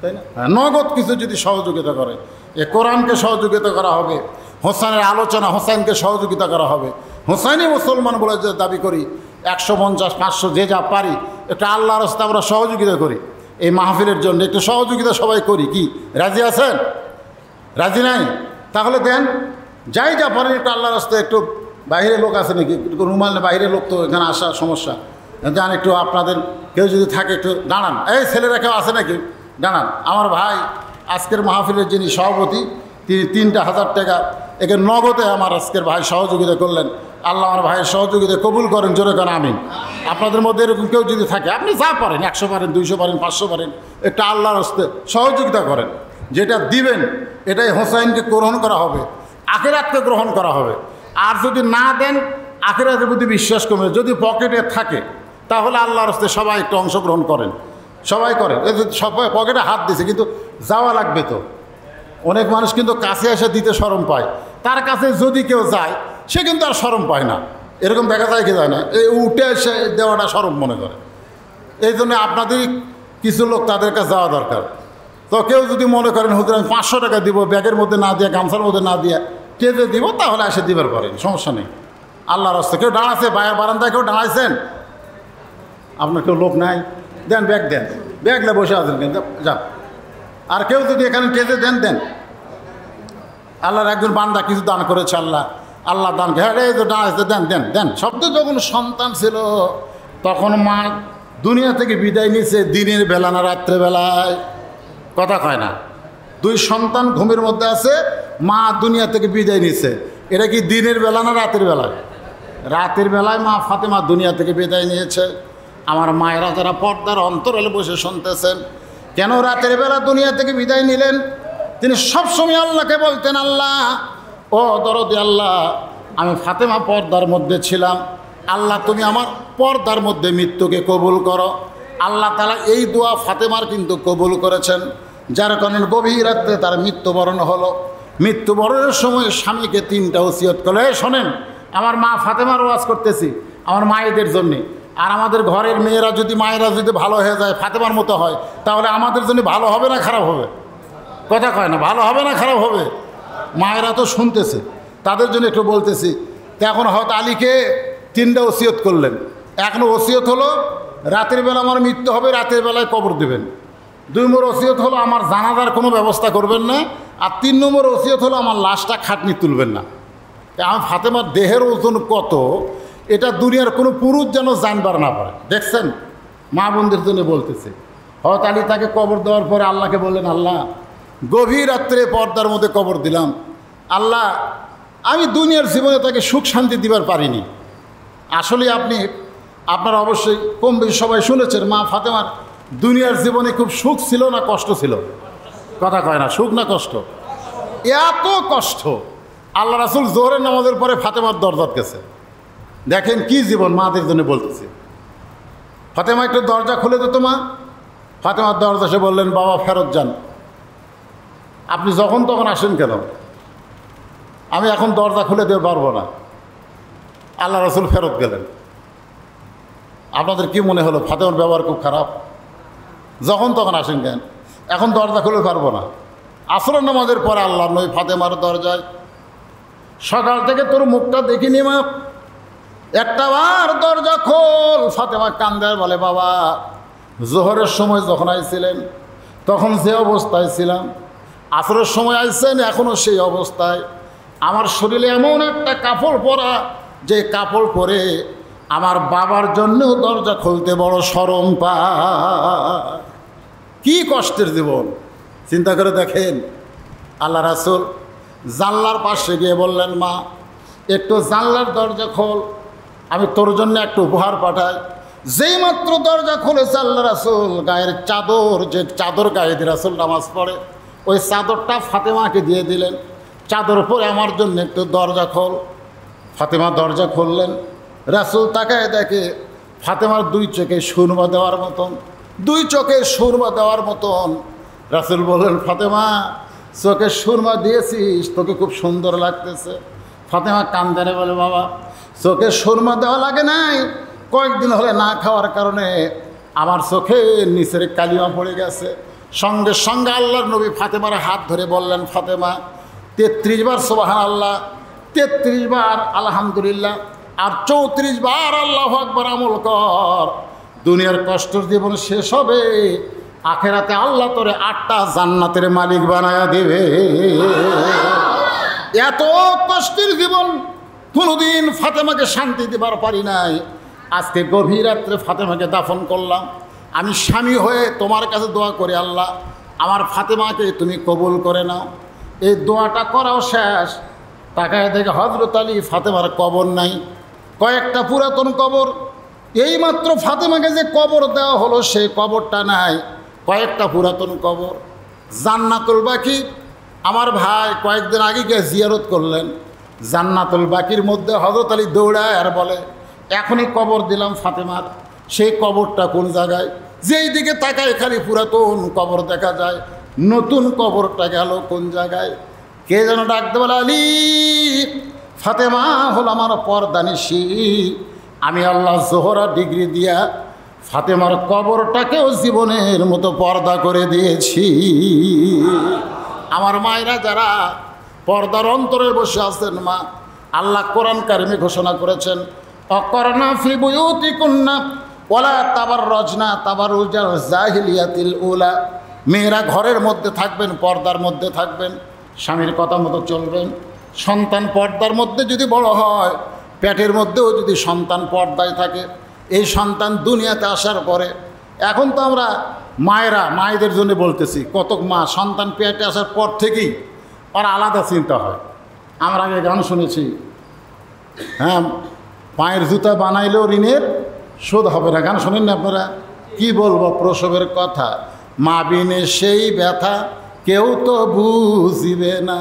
A: তাই না? হ্যাঁ, নগদ কিছু যদি সহযোগিতা করে, এ কোরআনকে সহযোগিতা করা হবে, হোসেনের আলোচনা হোসেনকে সহযোগিতা করা হবে। হোসেনই মুসলমান বলে যে দাবি করি, 150, 500 যে যা পারি একটু আল্লাহর রাস্তায় আমরা সহযোগিতা করি, এই মাহফিলের জন্য একটু সহযোগিতা সবাই করি। কি রাজি আছেন? রাজি নাই? তাহলে দেন, যাই যা পারেন একটু আল্লাহর রাস্তায়। একটু বাইরে লোক আছে নাকি? রুমাল বাইরে লোক তো এখানে আসা সমস্যা। যান একটু, আপনাদের কেউ যদি থাকে একটু দাঁড়ান। এই ছেলেরা কেউ আছে নাকি? দাঁড়ান। আমার ভাই আজকের মাহফিলের যিনি সভাপতি, তিনি 3,000 টাকা একে নগদে আমার আজকের ভাই সহযোগিতা করলেন। আল্লাহ আমার ভাইয়ের সহযোগিতা কবুল করেন, জোরে করেন আমিন। আপনাদের মধ্যে এরকম কেউ যদি থাকে, আপনি যা পারেন, 100 পারেন, 200 পারেন, 500 পারেন, একটু আল্লাহর হস্তে সহযোগিতা করেন। যেটা দিবেন এটাই হোসাইনকে গ্রহণ করা হবে, আখিরাতকে গ্রহণ করা হবে। আর যদি না দেন, আখিরাতের প্রতি বিশ্বাস কমে। যদি পকেটে থাকে তাহলে আল্লাহর হস্তে সবাই একটু অংশগ্রহণ করেন, সবাই করেন। এই যে সবাই পকেটে হাত দিছে, কিন্তু যাওয়া লাগবে তো। অনেক মানুষ কিন্তু কাছে এসে দিতে শরম পায়, তার কাছে যদি কেউ যায় সে কিন্তু আর শরম পায় না। এরকম দেখা যায় কি যায় না, এই উঠে এসে দেওয়াটা শরম মনে করে। এই জন্য আপনাদেরই কিছু লোক তাদের কাছে যাওয়া দরকার। তো কেউ যদি মনে করেন হুজুর আমি 500 টাকা দিব, ব্যাগের মধ্যে না দিয়ে, গামছার মধ্যে না দিয়ে কেঁদে দিব, তাহলে এসে দিবার পারেন, সমস্যা নেই। আল্লাহর রাস্তায় কেউ দাঁড়াচ্ছে, বাইরের বারান্দায় কেউ দাঁড়াইছেন, আপনার কেউ লোক নাই, দেন ব্যাগ, দেন ব্যাগলে বসে আছেন কিন্তু যান। আর কেউ যদি এখানে কেঁদে দেন, দেন। আল্লাহর একজন বান্দা কিছু দান করেছে, আল্লাহ দান, হ্যাঁ এই তো দাঁড়াইছে, দেন দেন দেন। শব্দ যখন সন্তান ছিল তখন মা দুনিয়া থেকে বিদায় নিয়েছে দিনের বেলা না রাত্রে বেলায়, কথা কয় না। 2 সন্তান ঘুমের মধ্যে আছে, মা দুনিয়া থেকে বিদায় নিয়েছে। এটা কি দিনের বেলা না রাতের বেলায়? রাতের বেলায় মা ফাতেমা দুনিয়া থেকে বিদায় নিয়েছে। আমার মায়েরা যারা পর্দার অন্তরালে বসে শুনতেছেন, কেন রাতের বেলা দুনিয়া থেকে বিদায় নিলেন? তিনি সবসময় আল্লাহকে বলতেন, আল্লাহ ও দরদি আল্লাহ, আমি ফাতেমা পর্দার মধ্যে ছিলাম, আল্লাহ তুমি আমার পর্দার মধ্যে মৃত্যুকে কবুল করো। আল্লাহ তাআলা এই দোয়া ফাতেমার কিন্তু কবুল করেছেন, যার কারণে গভীর রাত্রে তার মৃত্যুবরণ হলো। মৃত্যুবরণের সময় স্বামীকে 3টা ওসিয়ত করলো। শোনেন, আমার মা ফাতেমার ওয়াজ করতেছি আমার মায়েদের জন্যে। আর আমাদের ঘরের মেয়েরা যদি, মায়েরা যদি ভালো হয়ে যায়, ফাতেমার মতো হয়, তাহলে আমাদের জন্য ভালো হবে না খারাপ হবে? কথা কয় না, ভালো হবে না খারাপ হবে? মায়েরা তো শুনতেছে, তাদের জন্য একটু বলতেছি। তো এখন হয়তো আলীকে 3টা ওসিয়ত করলেন। এখনো ওসিয়ত হলো রাতের বেলা আমার মৃত্যু হবে, রাতের বেলায় কবর দেবেন। 2 নম্বর ওসিয়ত হলো আমার জানাজার কোনো ব্যবস্থা করবেন না। আর 3 নম্বর ওসিয়ত হলো আমার লাশটা খাটনি তুলবেন না। আমার ফাতেমার দেহের ওজন কত, এটা দুনিয়ার কোনো পুরুষ যেন জানবার না পারে। দেখছেন, মা বোনদের জন্য বলতেছে। হয়তো আলী তাকে কবর দেওয়ার পরে আল্লাহকে বললেন, আল্লাহ গভীর রাত্রে পর্দার মধ্যে কবর দিলাম, আল্লাহ আমি দুনিয়ার জীবনে তাকে সুখ শান্তি দিবার পারিনি। আসলে আপনারা অবশ্যই কম বেশি সবাই শুনেছেন, মা ফাতেমার দুনিয়ার জীবনে খুব সুখ ছিল না কষ্ট ছিল? কথা কয় না, সুখ না কষ্ট? এত কষ্ট, আল্লাহ রাসূল জোহরের নামাজের পরে ফাতেমার দরজাত গেছে। দেখেন কি জীবন, মাদের জন্য বলতেছি। ফাতেমা একটু দরজা খুলে দিত মা। ফাতেমার দরজা সে বললেন, বাবা ফেরত যান, আপনি যখন তখন আসেন কেন? আমি এখন দরজা খুলে দিতে পারবো না। আল্লাহ রাসূল ফেরত গেলেন। আপনাদের কি মনে হলো ফাতেমার ব্যবহার খুব খারাপ? যখন তখন আসেন কেন? এখন দরজা খুলে পারবো না। আসরের নামাজের পরে আল্লাহ নবী ফাতেমার দরজায়, সকাল থেকে তোর মুখটা দেখিনি মা, একটাবার দরজা খোল। ফাতেমা কান্দার বলে, বাবা জোহরের সময় যখন আইছিলেন তখন যে অবস্থায় ছিলাম, আসরের সময় আইছেন এখনও সেই অবস্থায়। আমার শরীরে এমন একটা কাপড় পরা, যে কাপড় পরে আমার বাবার জন্যও দরজা খুলতে বড় শরম পায়। কি কষ্টের জীবন চিন্তা করে দেখেন। আল্লাহ রাসূল জানলার পাশে গিয়ে বললেন, মা একটু জানলার দরজা খোল, আমি তোর জন্য একটা উপহার পাঠাই। যেই মাত্র দরজা খুলেছে আল্লাহ রাসূল গায়ের চাদর, যে চাদর গায়ে দিয়ে রাসূল নামাজ পড়ে, ওই চাদরটা ফাতেমাকে দিয়ে দিলেন। চাদর পরে আমার জন্য একটু দরজা খোল। ফাতেমা দরজা খুললেন। রাসূল তাকায় দেখে ফাতেমার 2 চোখে সুরমা দেওয়ার মতন, 2 চোখে সুরমা দেওয়ার মতন। রাসূল বললেন, ফাতেমা চোখে সুরমা দিয়েছিস, তোকে খুব সুন্দর লাগতেছে। ফাতেমা কান্দারে বলে, বাবা চোখে সুরমা দেওয়া লাগে নাই, কয়েকদিন হলে না খাওয়ার কারণে আমার চোখে নিচের কালিমা পড়ে গেছে। সঙ্গে সঙ্গে আল্লাহর নবী ফাতেমার হাত ধরে বললেন, ফাতেমা 33 বার সুবহানাল্লাহ, 33 বার আলহামদুলিল্লাহ, আর 34 বার আল্লাহু আকবার আমল কর, দুনিয়ার কষ্টের জীবন শেষ হবে, আখেরাতে আল্লাহ তোরে 8টা জান্নাতের মালিক বানায়া দেবে। এত কষ্টের জীবন কোনোদিন ফাতেমাকে শান্তি দেবার পারি নাই। আজকে গভীর রাত্রে ফাতেমাকে দাফন করলাম। আমি স্বামী হয়ে তোমার কাছে দোয়া করে, আল্লাহ আমার ফাতেমাকে তুমি কবুল করে নাও। এই দোয়াটা করাও শেষ, তাকায় দেখে হযরত আলী ফাতেমার কবর নাই, কয়েকটা পুরাতন কবর। এইমাত্র ফাতেমাকে যে কবর দেওয়া হলো সেই কবরটা নাই, কয়েকটা পুরাতন কবর। জান্নাতুল বাকি আমার ভাই কয়েকদিন আগে গিয়ে জিয়ারত করলেন। জান্নাতুল বাকির মধ্যে হযরত আলী দৌড়ায় আর বলে, এখনই কবর দিলাম ফাতেমার, সেই কবরটা কোন জায়গায়? যেই দিকে তাকায় খালি পুরাতন কবর দেখা যায়, নতুন কবরটা গেল কোন জায়গায়? কে যেন ডাকতে বলে, আলী ফাতেমা হল আমার পর্দানিশী, আমি আল্লাহ জোহরা ডিগ্রি দিয়া ফাতেমার কবরটাকেও জীবনের মতো পর্দা করে দিয়েছি। আমার মায়েরা যারা পর্দার অন্তরে বসে আছেন, মা আল্লাহ কোরআন কারিমে ঘোষণা করেছেন, অকরনা ফি বুয়ুতিকুন্না ওয়ালা তাবাররাজনা তাবাররুজাল জাহিলিয়াতিল উলা। মেয়েরা ঘরের মধ্যে থাকবেন, পর্দার মধ্যে থাকবেন, স্বামীর কথা মতো চলবেন। সন্তান পর্দার মধ্যে যদি বড় হয়, পেটের মধ্যেও যদি সন্তান পর্দায় থাকে, এই সন্তান দুনিয়াতে আসার পরে, এখন তো আমরা মায়েদের জন্য বলতেছি, কত মা সন্তান পেটে আসার পর থেকেই আর আলাদা চিন্তা হয়। আমরা আগে গান শুনেছি, হ্যাঁ, পায়ের জুতা বানাইলেও ঋণের শোধ হবে না। গান শোনেন না আপনারা? কি বলবো প্রসবের কথা, মা বিনে সেই ব্যথা কেউ তো বুঝিবে না।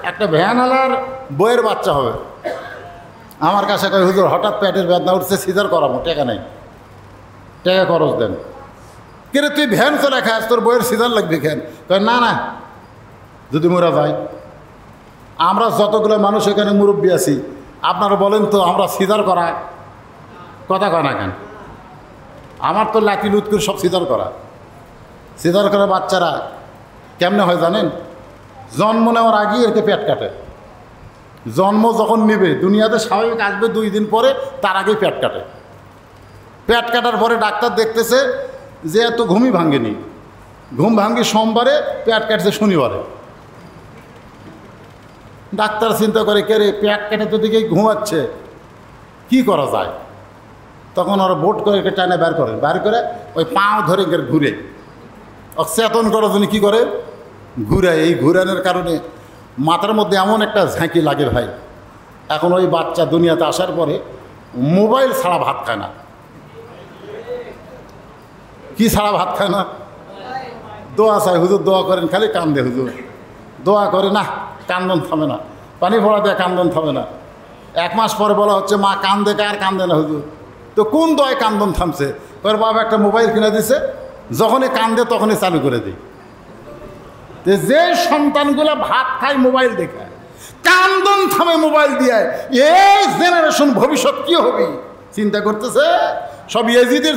A: একটা ভ্যানওয়ালার বইয়ের বাচ্চা হবে, আমার কাছে কয়, হুজুর হঠাৎ পেটের বেদনা উঠছে, সিজার করাবো, টাকা নেই, টাকা খরচ দেন। কিন্তু তুই ভ্যান চলে খাস, তোর বইয়ের সিজার লাগবে কেন? কয় না না, যদি মোরা যাই। আমরা যতগুলো মানুষ এখানে মুরব্বী আছি, আপনারা বলেন তো আমরা সিজার করা কথা কয় না কেন? আমার তো লাকি লুৎকুর সব সিজার করা বাচ্চারা কেমনে হয় জানেন? জন্ম নেওয়ার আগেই এরকে পেট কাটে। জন্ম যখন নেবে, দুনিয়াতে স্বাভাবিক আসবে 2 দিন পরে, তার আগেই পেট কাটে। পেট কাটার পরে ডাক্তার দেখতেছে যে এত ঘুমই ভাঙেনি, ঘুম ভাঙি সোমবারে, পেট কাটছে শনিবারে। ডাক্তার চিন্তা করে, কে রে পেট কেটে তো দিকেই ঘুমাচ্ছে, কি করা যায়? তখন ওরা বোট করে টানে বের করে ওই পাও ধরে ঘুরে চেতন করার জন্য কী করে, ঘুরায়। এই ঘুরানোর কারণে মাথার মধ্যে এমন একটা ঝাঁকি লাগে ভাই। এখন ওই বাচ্চা দুনিয়াতে আসার পরে মোবাইল ছাড়া ভাত খায় না। কি ছাড়া ভাত খায় না? দোয়া চায়, হুজুর দোয়া করেন, খালি কান্দে। হুজুর দোয়া করে না, কান্দন থামে না, পানি ভরা দেয়, কান্দন থামে না। 1 মাস পরে বলা হচ্ছে, মা কান্দে, আর কান্দে না হুজুর। তো কোন দোয়ায় কান্দন থামছে? তোর বাবা একটা মোবাইল কিনে দিছে, যখনই কান্দে তখনই চালু করে দিই। যে সন্তানগুলো ভাত খায় মোবাইল দেখে, কান্দন থামে মোবাইল দিয়ে, এই জেনারেশন ভবিষ্যৎ কি হবে চিন্তা করতেছে। সব এজিদের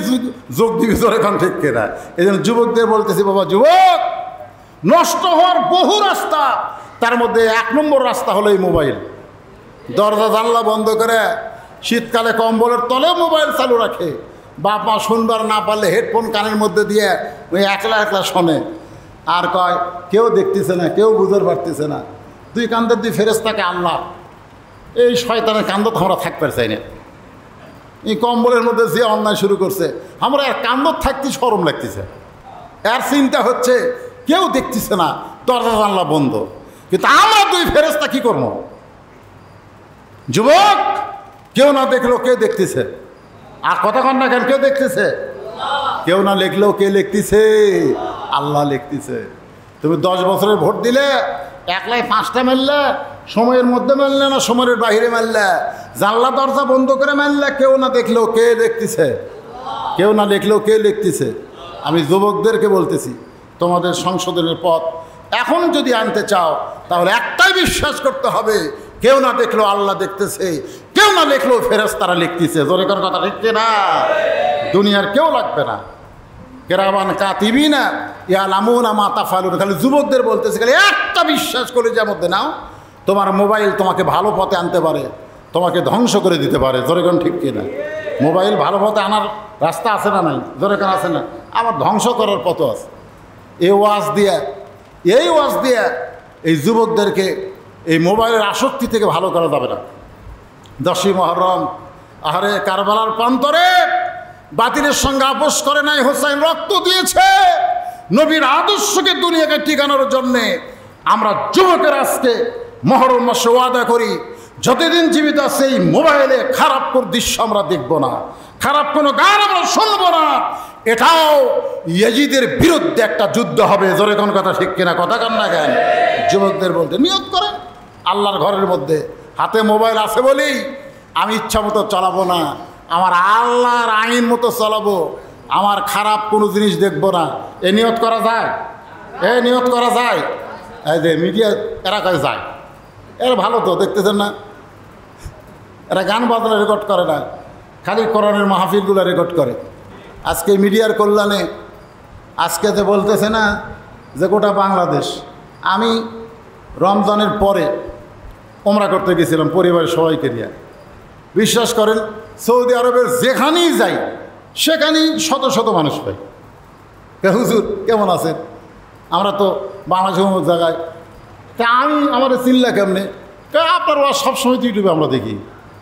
A: যোগ দিবি তোর এখন ঠিক কেনা। এই জন্য যুবকদের বলতেছি, বাবা যুবক, নষ্ট হওয়ার বহু রাস্তা, তার মধ্যে 1 নম্বর রাস্তা হলো এই মোবাইল। দরজা জানলা বন্ধ করে শীতকালে কম্বলের তলে মোবাইল চালু রাখে। বাপ মা শুনবার না পারলে হেডফোন কানের মধ্যে দিয়ে ওই একলা শোনে, আর কয় কেউ দেখতেছে না, কেউ বুঝতে পারতেছে না। 2 কান্দের 2 ফেরেশতাকে আল্লাহ, এই শয়তানের কান্দত আমরা থাকতে চাই না। এই কম্বলের মধ্যে যে অন্যায় শুরু করছে, আমরা আর কান্দত থাকতে শরম লাগতেছে। এর চিন্তা হচ্ছে কেউ দেখতেছে না, দরজা জানলা বন্ধ, কিন্তু আমরা 2 ফেরেশতা কি করবো? যুবক, কেউ না দেখলেও কে দেখতেছে? আর কতক্ষণ না কেন, কেউ দেখতেছে? কেউ না লিখলেও কে লিখতেছে? আল্লাহ লিখতেছে। তুমি 10 বছরের ভোট দিলে, একলাই 5টা মারলে, সময়ের মধ্যে মারলে না সময়ের বাহিরে মারলে, জানলা দরজা বন্ধ করে মারলে, কেউ না দেখলেও কে দেখতেছে? কেউ না লিখলেও কে লিখতেছে? আমি যুবকদেরকে বলতেছি, তোমাদের সংশোধনের পথ এখন যদি আনতে চাও, তাহলে একটাই বিশ্বাস করতে হবে, কেউ না দেখলেও আল্লাহ দেখতেছে, কেউ না লিখলেও ফেরেশতারা লিখতেছে। জোরে কর কথা, লিখছে না? দুনিয়ার কেউ লাগবে না। কেরামান কাতিবিনা ইয়ালামুনা মা তাফআলুন। খালি যুবকদের বলতেছে, খালি একটা বিশ্বাস করে যে মধ্যে নাও, তোমার মোবাইল তোমাকে ভালো পথে আনতে পারে, তোমাকে ধ্বংস করে দিতে পারে। জোরে কোন ঠিক কিনা? মোবাইল ভালো পথে আনার রাস্তা আছে না নাই? জোরে কোন আছে না? আমার ধ্বংস করার পথ আছে। এই ওয়াজ দিয়া এই যুবকদেরকে এই মোবাইলের আসক্তি থেকে ভালো করা যাবে না। 10ই মুহররম, আহারে কারবালার প্রান্তরে বাতিলের সঙ্গে আপোষ করে নাই, হোসাইন রক্ত দিয়েছে নবীর আদর্শকে দুনিয়াকে টিকানোর জন্যে। আমরা যুবকের আজকে মুহররম মাসে ওয়াদা করি, যতদিন জীবিত আছে এই মোবাইলে খারাপ কোন দৃশ্য আমরা দেখব না, খারাপ কোনো গান আমরা শুনবো না। এটাও ইয়াজিদের বিরুদ্ধে একটা যুদ্ধ হবে। জোরে কোন কথা ঠিক কিনা? কথা কান না কেন? যুবকদের বলতে নিয়ত করেন, আল্লাহর ঘরের মধ্যে হাতে মোবাইল আছে বলেই আমি ইচ্ছা মতো চালাবো না, আমার আল্লাহর আইন মতো চালাবো, আমার খারাপ কোনো জিনিস দেখবো না। এ নিয়ত করা যায়? নিয়ত করা যায়? এই যে মিডিয়া এরা কাছে যায়, এরা ভালো তো দেখতেছেন না, এরা গান বাজনা রেকর্ড করে না, খালি কোরআনের মাহফিলগুলো রেকর্ড করে। আজকে মিডিয়ার কল্যাণে আজকে যে বলতেছে না যে গোটা বাংলাদেশ। আমি রমজানের পরে ওমরা করতে গেছিলাম পরিবারের সবাইকে নিয়ে। বিশ্বাস করেন, সৌদি আরবের যেখানেই যাই সেখানেই শত শত মানুষ পাই। হুজুর কেমন আছেন? আমরা তো বাংলাদেশের অমুক জায়গায়, তা আমি আমার চিল্লা কেমনে? আপনার ওয়াজ সবসময় তো ইউটিউবে আমরা দেখি।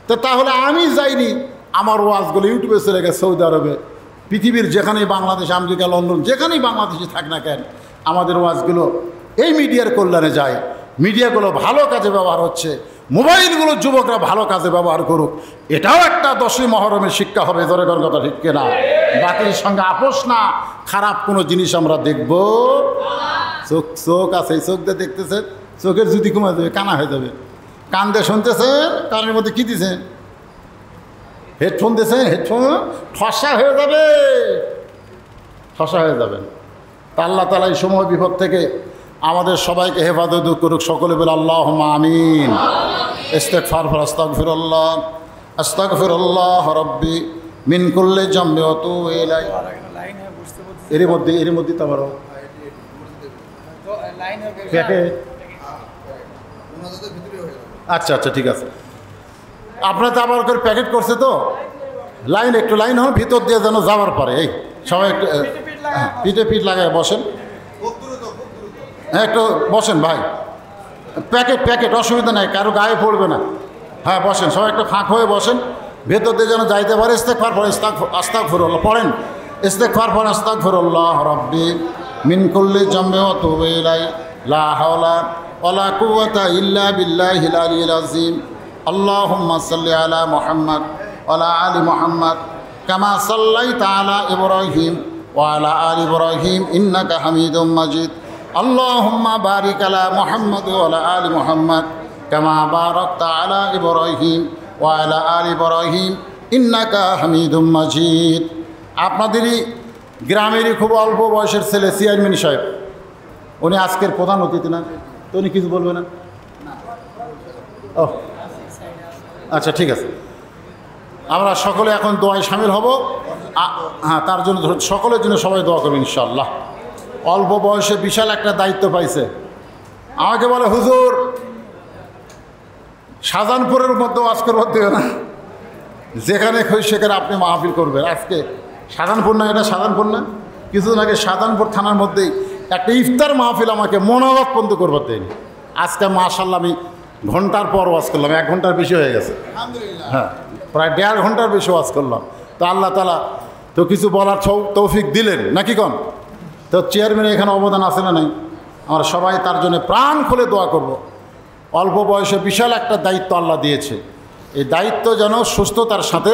A: তো তাহলে আমি যাইনি, আমার ওয়াজগুলো ইউটিউবে চলে গেছে সৌদি আরবে। পৃথিবীর যেখানেই বাংলাদেশ, আমেরিকা, লন্ডন, যেখানেই বাংলাদেশে থাক না কেন, আমাদের ওয়াজগুলো এই মিডিয়ার কল্যাণে যায়। মিডিয়াগুলো ভালো কাজে ব্যবহার হচ্ছে, মোবাইলগুলো যুবকরা ভালো কাজে ব্যবহার করুক। এটাও একটা 10ই মুহররমের শিক্ষা হবে। ধরে কোন কথা ঠিক কিনা? বাতিলের সঙ্গে আপোষ না, খারাপ কোনো জিনিস আমরা দেখব। চোখ আছে, এই চোখ দিয়ে দেখতেছেন, চোখের জুতি কমে যাবে, কানা হয়ে যাবে। কান দিয়ে শুনতেছেন, কানের মধ্যে কী দিছেন? হেডফোন দিয়েছেন, হেডফোন ঠসা হয়ে যাবে, ঠসা হয়ে যাবেন। তা আল্লাহ তাআলা এই সময় বিপদ থেকে আমাদের সবাইকে হেফাজত করুক। সকলে বলে আল্লাহুম্মা আমিন। ইস্তিগফার ফর আস্তাগফিরুল্লাহ, আস্তাগফিরুল্লাহ রাব্বি মিন কুল্লি জামবি ওয়া তুবু ইলাইহি। এর মধ্যে তো আবার আচ্ছা ঠিক আছে। আপনার তো আবার করে প্যাকেট করছে তো একটু লাইন হন ভিতর দিয়ে যেন যাওয়ার পরে। এই সবাই একটু পিঠে পিঠ লাগায় বসেন। হ্যাঁ একটু বসেন ভাই, প্যাকেট অসুবিধা নাই, কারো গায়ে পড়বে না। হ্যাঁ বসেন, সবাই একটু ফাঁক হয়ে বসেন, ভেতর দিয়ে যেন যাইতে পারে। ইস্তিগফার পড়ে আস্তাগফিরুল্লাহ পড়েন। ইস্তিগফার পড়ে আস্তাগফিরুল্লাহ রাব্বি মিন কুল্লি জামবি ওয়া তুবু ইলাইহি লা হাওলা ওয়ালা কুওয়াতা ইল্লা বিল্লাহিল আলিয়্যিল আযীম। আল্লাহুম্মা সাল্লি আলা মুহাম্মাদ ওয়া আলা আলি মুহাম্মাদ কামা সাল্লাইতা আলা ইব্রাহিম ওয়া আলা আলি ইব্রাহিম ইন্নাকা হামিদুম মাজিদ। আল্লাহুম্মা বারিক আলা মুহাম্মাদ ওয়া আলা আলি মুহাম্মাদ কামা বারাকতা আলা ইব্রাহিম ওয়া আলা আলি ইব্রাহিম ইন্নাকা হামিদুম মাজিদ। আপনাদেরই গ্রামেরই খুব অল্প বয়সের ছেলে চেয়ারম্যান সাহেব, উনি আজকের প্রধান অতিথি না, তো উনি কিছু বলবে না? ও আচ্ছা ঠিক আছে, আমরা সকলে এখন দোয়ায় সামিল হব। হ্যাঁ, তার জন্য সকলের জন্য সবাই দোয়া করবেন ইনশাআল্লাহ। অল্প বয়সে বিশাল একটা দায়িত্ব পাইছে। আমাকে বলে হুজুর শাহজাহানপুরের মধ্যে ওয়াজ করবার দেবে না, যেখানে খুশি সেখানে আপনি মাহফিল করবেন। আজকে শাহজাহানপুর না, এটা শাহজাহানপুর না, কিছুদিন আগে শাহজাহানপুর থানার মধ্যেই একটা ইফতার মাহফিল আমাকে মোনাজাত বন্ধ করবার দেয়নি। আজকে মাশাআল্লাহ আমি ঘন্টার পর ওয়াজ করলাম, 1 ঘন্টার বেশি হয়ে গেছে। হ্যাঁ, প্রায় 1.5 ঘন্টার বেশি ওয়াজ করলাম। তো আল্লাহ তাআলা তো কিছু বলার তৌফিক দিলেন নাকি কন? তো চেয়ারম্যানের এখানে অবদান আছে না নাই? আমরা সবাই তার জন্য প্রাণ খুলে দোয়া করব। অল্প বয়সে বিশাল একটা দায়িত্ব আল্লাহ দিয়েছে, এই দায়িত্ব যেন সুস্থতার সাথে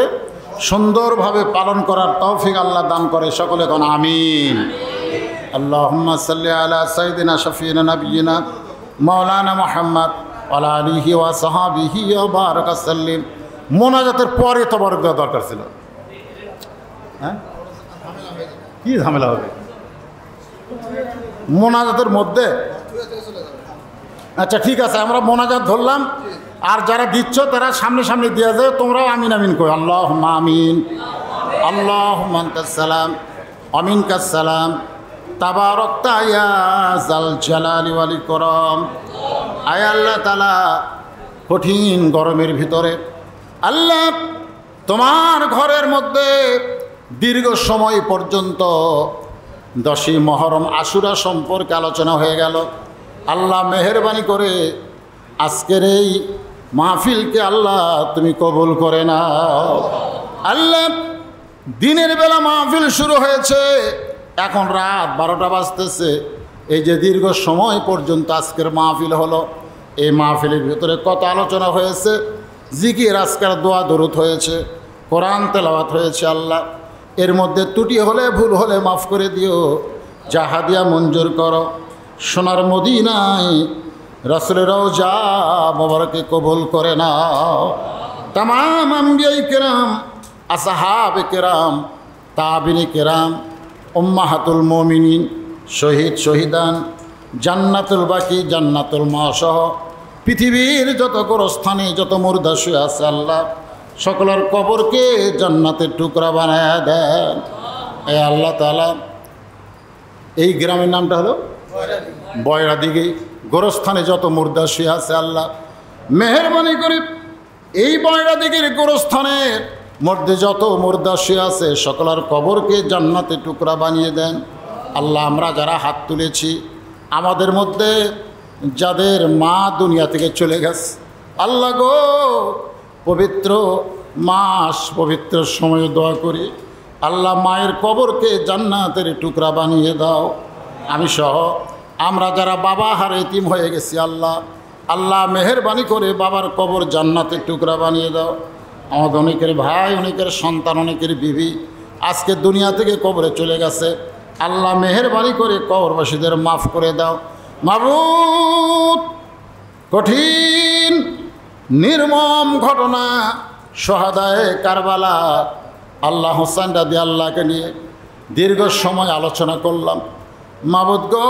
A: সুন্দরভাবে পালন করার তৌফিক আল্লাহ দান করে। সকলে কোন আমিন। আল্লাহুম্মা সাল্লি আলা সাইয়্যিদিনা শাফিঈনা নাবিয়িনা মাওলানা মুহাম্মদ ওয়া আলা আলিহি ওয়া সাহবিহি ওয়া বারাকা সাল্লিম। মোনাজাতের পরে তবারক দেওয়া দরকার ছিল। হ্যাঁ, কি ঝামেলা হবে মোনাজাতের মধ্যে? আচ্ছা ঠিক আছে, আমরা মোনাজাত ধরলাম, আর যারা দিচ্ছ তারা সামনে সামনে দিয়ে যায়, তোমরাও আমিন আমিন কই। আল্লাহুম্মা আমিন। আল্লাহুম্মা আনতাস সালাম ওয়া মিনকাস সালাম তাবারাকতা ইয়া যাল জালালি ওয়াল ইকরাম। আয় আল্লাহ তাআলা, কঠিন গরমের ভিতরে আল্লাহ তোমার ঘরের মধ্যে দীর্ঘ সময় পর্যন্ত 10ই মহরম আশুরা সম্পর্কে আলোচনা হয়ে গেল। আল্লাহ মেহেরবানি করে আজকের এই মাহফিলকে আল্লাহ তুমি কবুল করে নাও। আল্লাহ দিনের বেলা মাহফিল শুরু হয়েছে, এখন রাত 12টা বাজতেছে। এই যে দীর্ঘ সময় পর্যন্ত আজকের মাহফিল হলো, এই মাহফিলের ভিতরে কত আলোচনা হয়েছে, জিকির আজকার দোয়া দরুদ হয়েছে, কোরআন তেলাওয়াত হয়েছে। আল্লাহ এর মধ্যে ত্রুটি হলে ভুল হলে মাফ করে দিও, যা হাদিয়া মঞ্জুর করো। সোনার মদিনায় রাসূলের রওজা মোবারকে কবুল করে নাও। তামাম আম্বিয়ায়ে কেরাম, আসহাবে কেরাম, তাবিনে কেরাম, উম্মাহাতুল মুমিনিন, শহীদ শহীদান, জান্নাতুল বাকি, জান্নাতুল মাসহ পৃথিবীর যত গোরস্থানে যত মুর্দা শুয়ে আছে আল্লাহ সকলের কবরকে জান্নাতের টুকরা বানায় দেন। এ আল্লাহ তাআলা, এই গ্রামের নামটা হলো বয়রাদিঘি। গোরস্থানে যত মুর্দা শুয়ে আছে আল্লাহ মেহেরবানি করে এই বয়রাদিঘির গোরস্থানের মধ্যে যত মুর্দা শুয়ে আছে সকলের কবরকে জান্নাতের টুকরা বানিয়ে দেন। আল্লাহ আমরা যারা হাত তুলেছি, আমাদের মধ্যে যাদের মা দুনিয়া থেকে চলে গেছে, আল্লাহ গো পবিত্র মাস পবিত্র সময়ে দোয়া করি, আল্লাহ মায়ের কবরকে জান্নাতের টুকরা বানিয়ে দাও। আমি সহ আমরা যারা বাবা হার এতিম হয়ে গেছি আল্লাহ, আল্লাহ মেহেরবানি করে বাবার কবর জান্নাতের টুকরা বানিয়ে দাও। আমাদের অনেকের ভাই, অনেকের সন্তান, অনেকের বিবি আজকে দুনিয়া থেকে কবরে চলে গেছে, আল্লাহ মেহেরবানি করে কবরবাসীদের মাফ করে দাও। মাবুদ কঠিন নির্মম ঘটনা শহাদায়ে কারবালা, আল্লাহ হোসেন রাদি আল্লাহকে নিয়ে দীর্ঘ সময় আলোচনা করলাম। মাবুদ গো,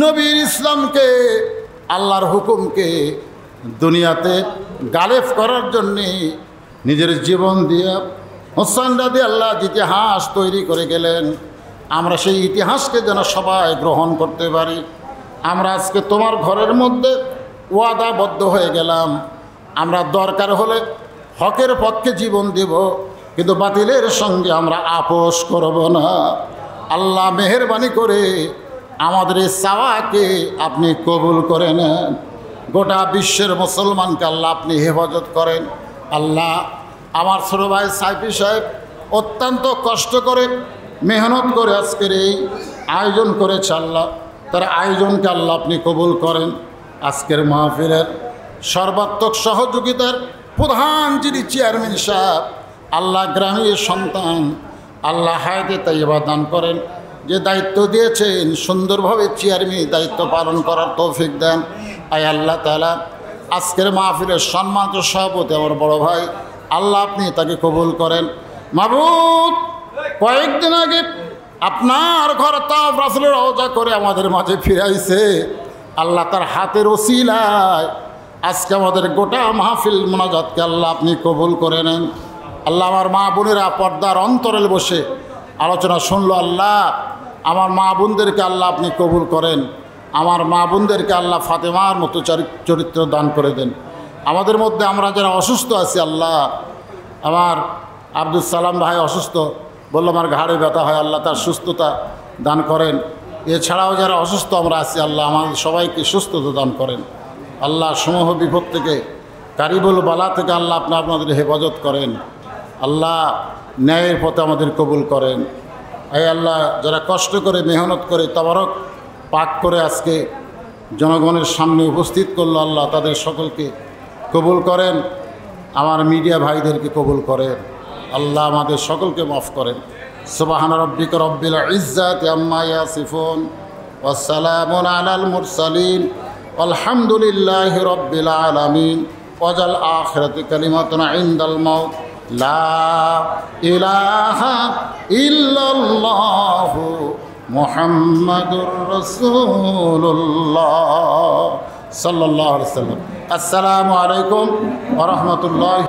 A: নবীর ইসলামকে, আল্লাহর হুকুমকে দুনিয়াতে গালেব করার জন্যে নিজের জীবন দিয়ে হোসেন রাদি আল্লাহ ইতিহাস তৈরি করে গেলেন। আমরা সেই ইতিহাসকে যেন সবাই গ্রহণ করতে পারি। আমরা আজকে তোমার ঘরের মধ্যে ওয়াদাবদ্ধ হয়ে গেলাম, আমরা দরকার হলে হকের পক্ষে জীবন দেব, কিন্তু বাতিলের সঙ্গে আমরা আপোষ করব না। আল্লাহ মেহেরবানি করে আমাদের এই চাওয়াকে আপনি কবুল করে নেন। গোটা বিশ্বের মুসলমানকে আল্লাহ আপনি হেফাজত করেন। আল্লাহ আমার ছোট ভাই সাইফি সাহেব অত্যন্ত কষ্ট করে মেহনত করে আজকের এই আয়োজন করেছে, আল্লাহ তার আয়োজনকে আল্লাহ আপনি কবুল করেন। আজকের মাহফিলের সর্বাত্মক সহযোগিতার প্রধান যিনি চেয়ারম্যান সাহেব, আল্লাহ গ্রামের সন্তান, আল্লাহ হায়াতে তাইয়্যিবা দান করেন। যে দায়িত্ব দিয়েছেন সুন্দরভাবে চেয়ারম্যান দায়িত্ব পালন করার তৌফিক দেন। আয় আল্লাহ তাআলা আজকের মাহফিলের সম্মানিত সভাপতি আমার বড় ভাই, আল্লাহ আপনি তাকে কবুল করেন। মাবুদ কয়েকদিন আগে আপনার ঘর তাওয়াফ রাসূলের রওজা করে আমাদের মাঝে ফিরাইছে, আল্লাহ তার হাতের ওসিলায় আজকে আমাদের গোটা মাহফিল মোনাজাতকে আল্লাহ আপনি কবুল করে নেন। আল্লাহ আমার মা বোনেরা পর্দার অন্তরালে বসে আলোচনা শুনলো, আল্লাহ আমার মা বোনদেরকে আল্লাহ আপনি কবুল করেন। আমার মা বোনদেরকে আল্লাহ ফাতেমার মতো চরিত্র দান করে দেন। আমাদের মধ্যে আমরা যারা অসুস্থ আছি আল্লাহ, আমার আব্দুল সালাম ভাই অসুস্থ, বললো আমার ঘাড়ে ব্যথা হয়, আল্লাহ তার সুস্থতা দান করেন। এছাড়াও যারা অসুস্থ আমরা আছি আল্লাহ আমাদের সবাইকে সুস্থতা দান করেন। আল্লাহ সমূহ বিপদ থেকে, কারিবুল বালা থেকে আল্লাহ আপনি আপনাদের হেফাজত করেন। আল্লাহ ন্যায়ের পথে আমাদের কবুল করেন। এই আল্লাহ যারা কষ্ট করে মেহনত করে তাবারক পাক করে আজকে জনগণের সামনে উপস্থিত করলো, আল্লাহ তাদের সকলকে কবুল করেন। আমার মিডিয়া ভাইদেরকে কবুল করেন। আল্লাহ আমাদের সকলকে মাফ করেন। সুবহানা রাব্বিকা রব্বিল ইজ্জাতি আম্মা ইয়াসিফুন ওয়া সালামুন আলাল মুরসালিন আলহামদুলিল্লাহি রব্বিল আলামিন। ওয়াজাল আখিরাতি কালিমাতুন ইনদাল মাউত লা ইলাহা ইল্লাল্লাহু মুহাম্মাদুর রাসূলুল্লাহ সাল্লাল্লাহু আলাইহি ওয়াসাল্লাম। আসসালামু আলাইকুম ওয়া রাহমাতুল্লাহি।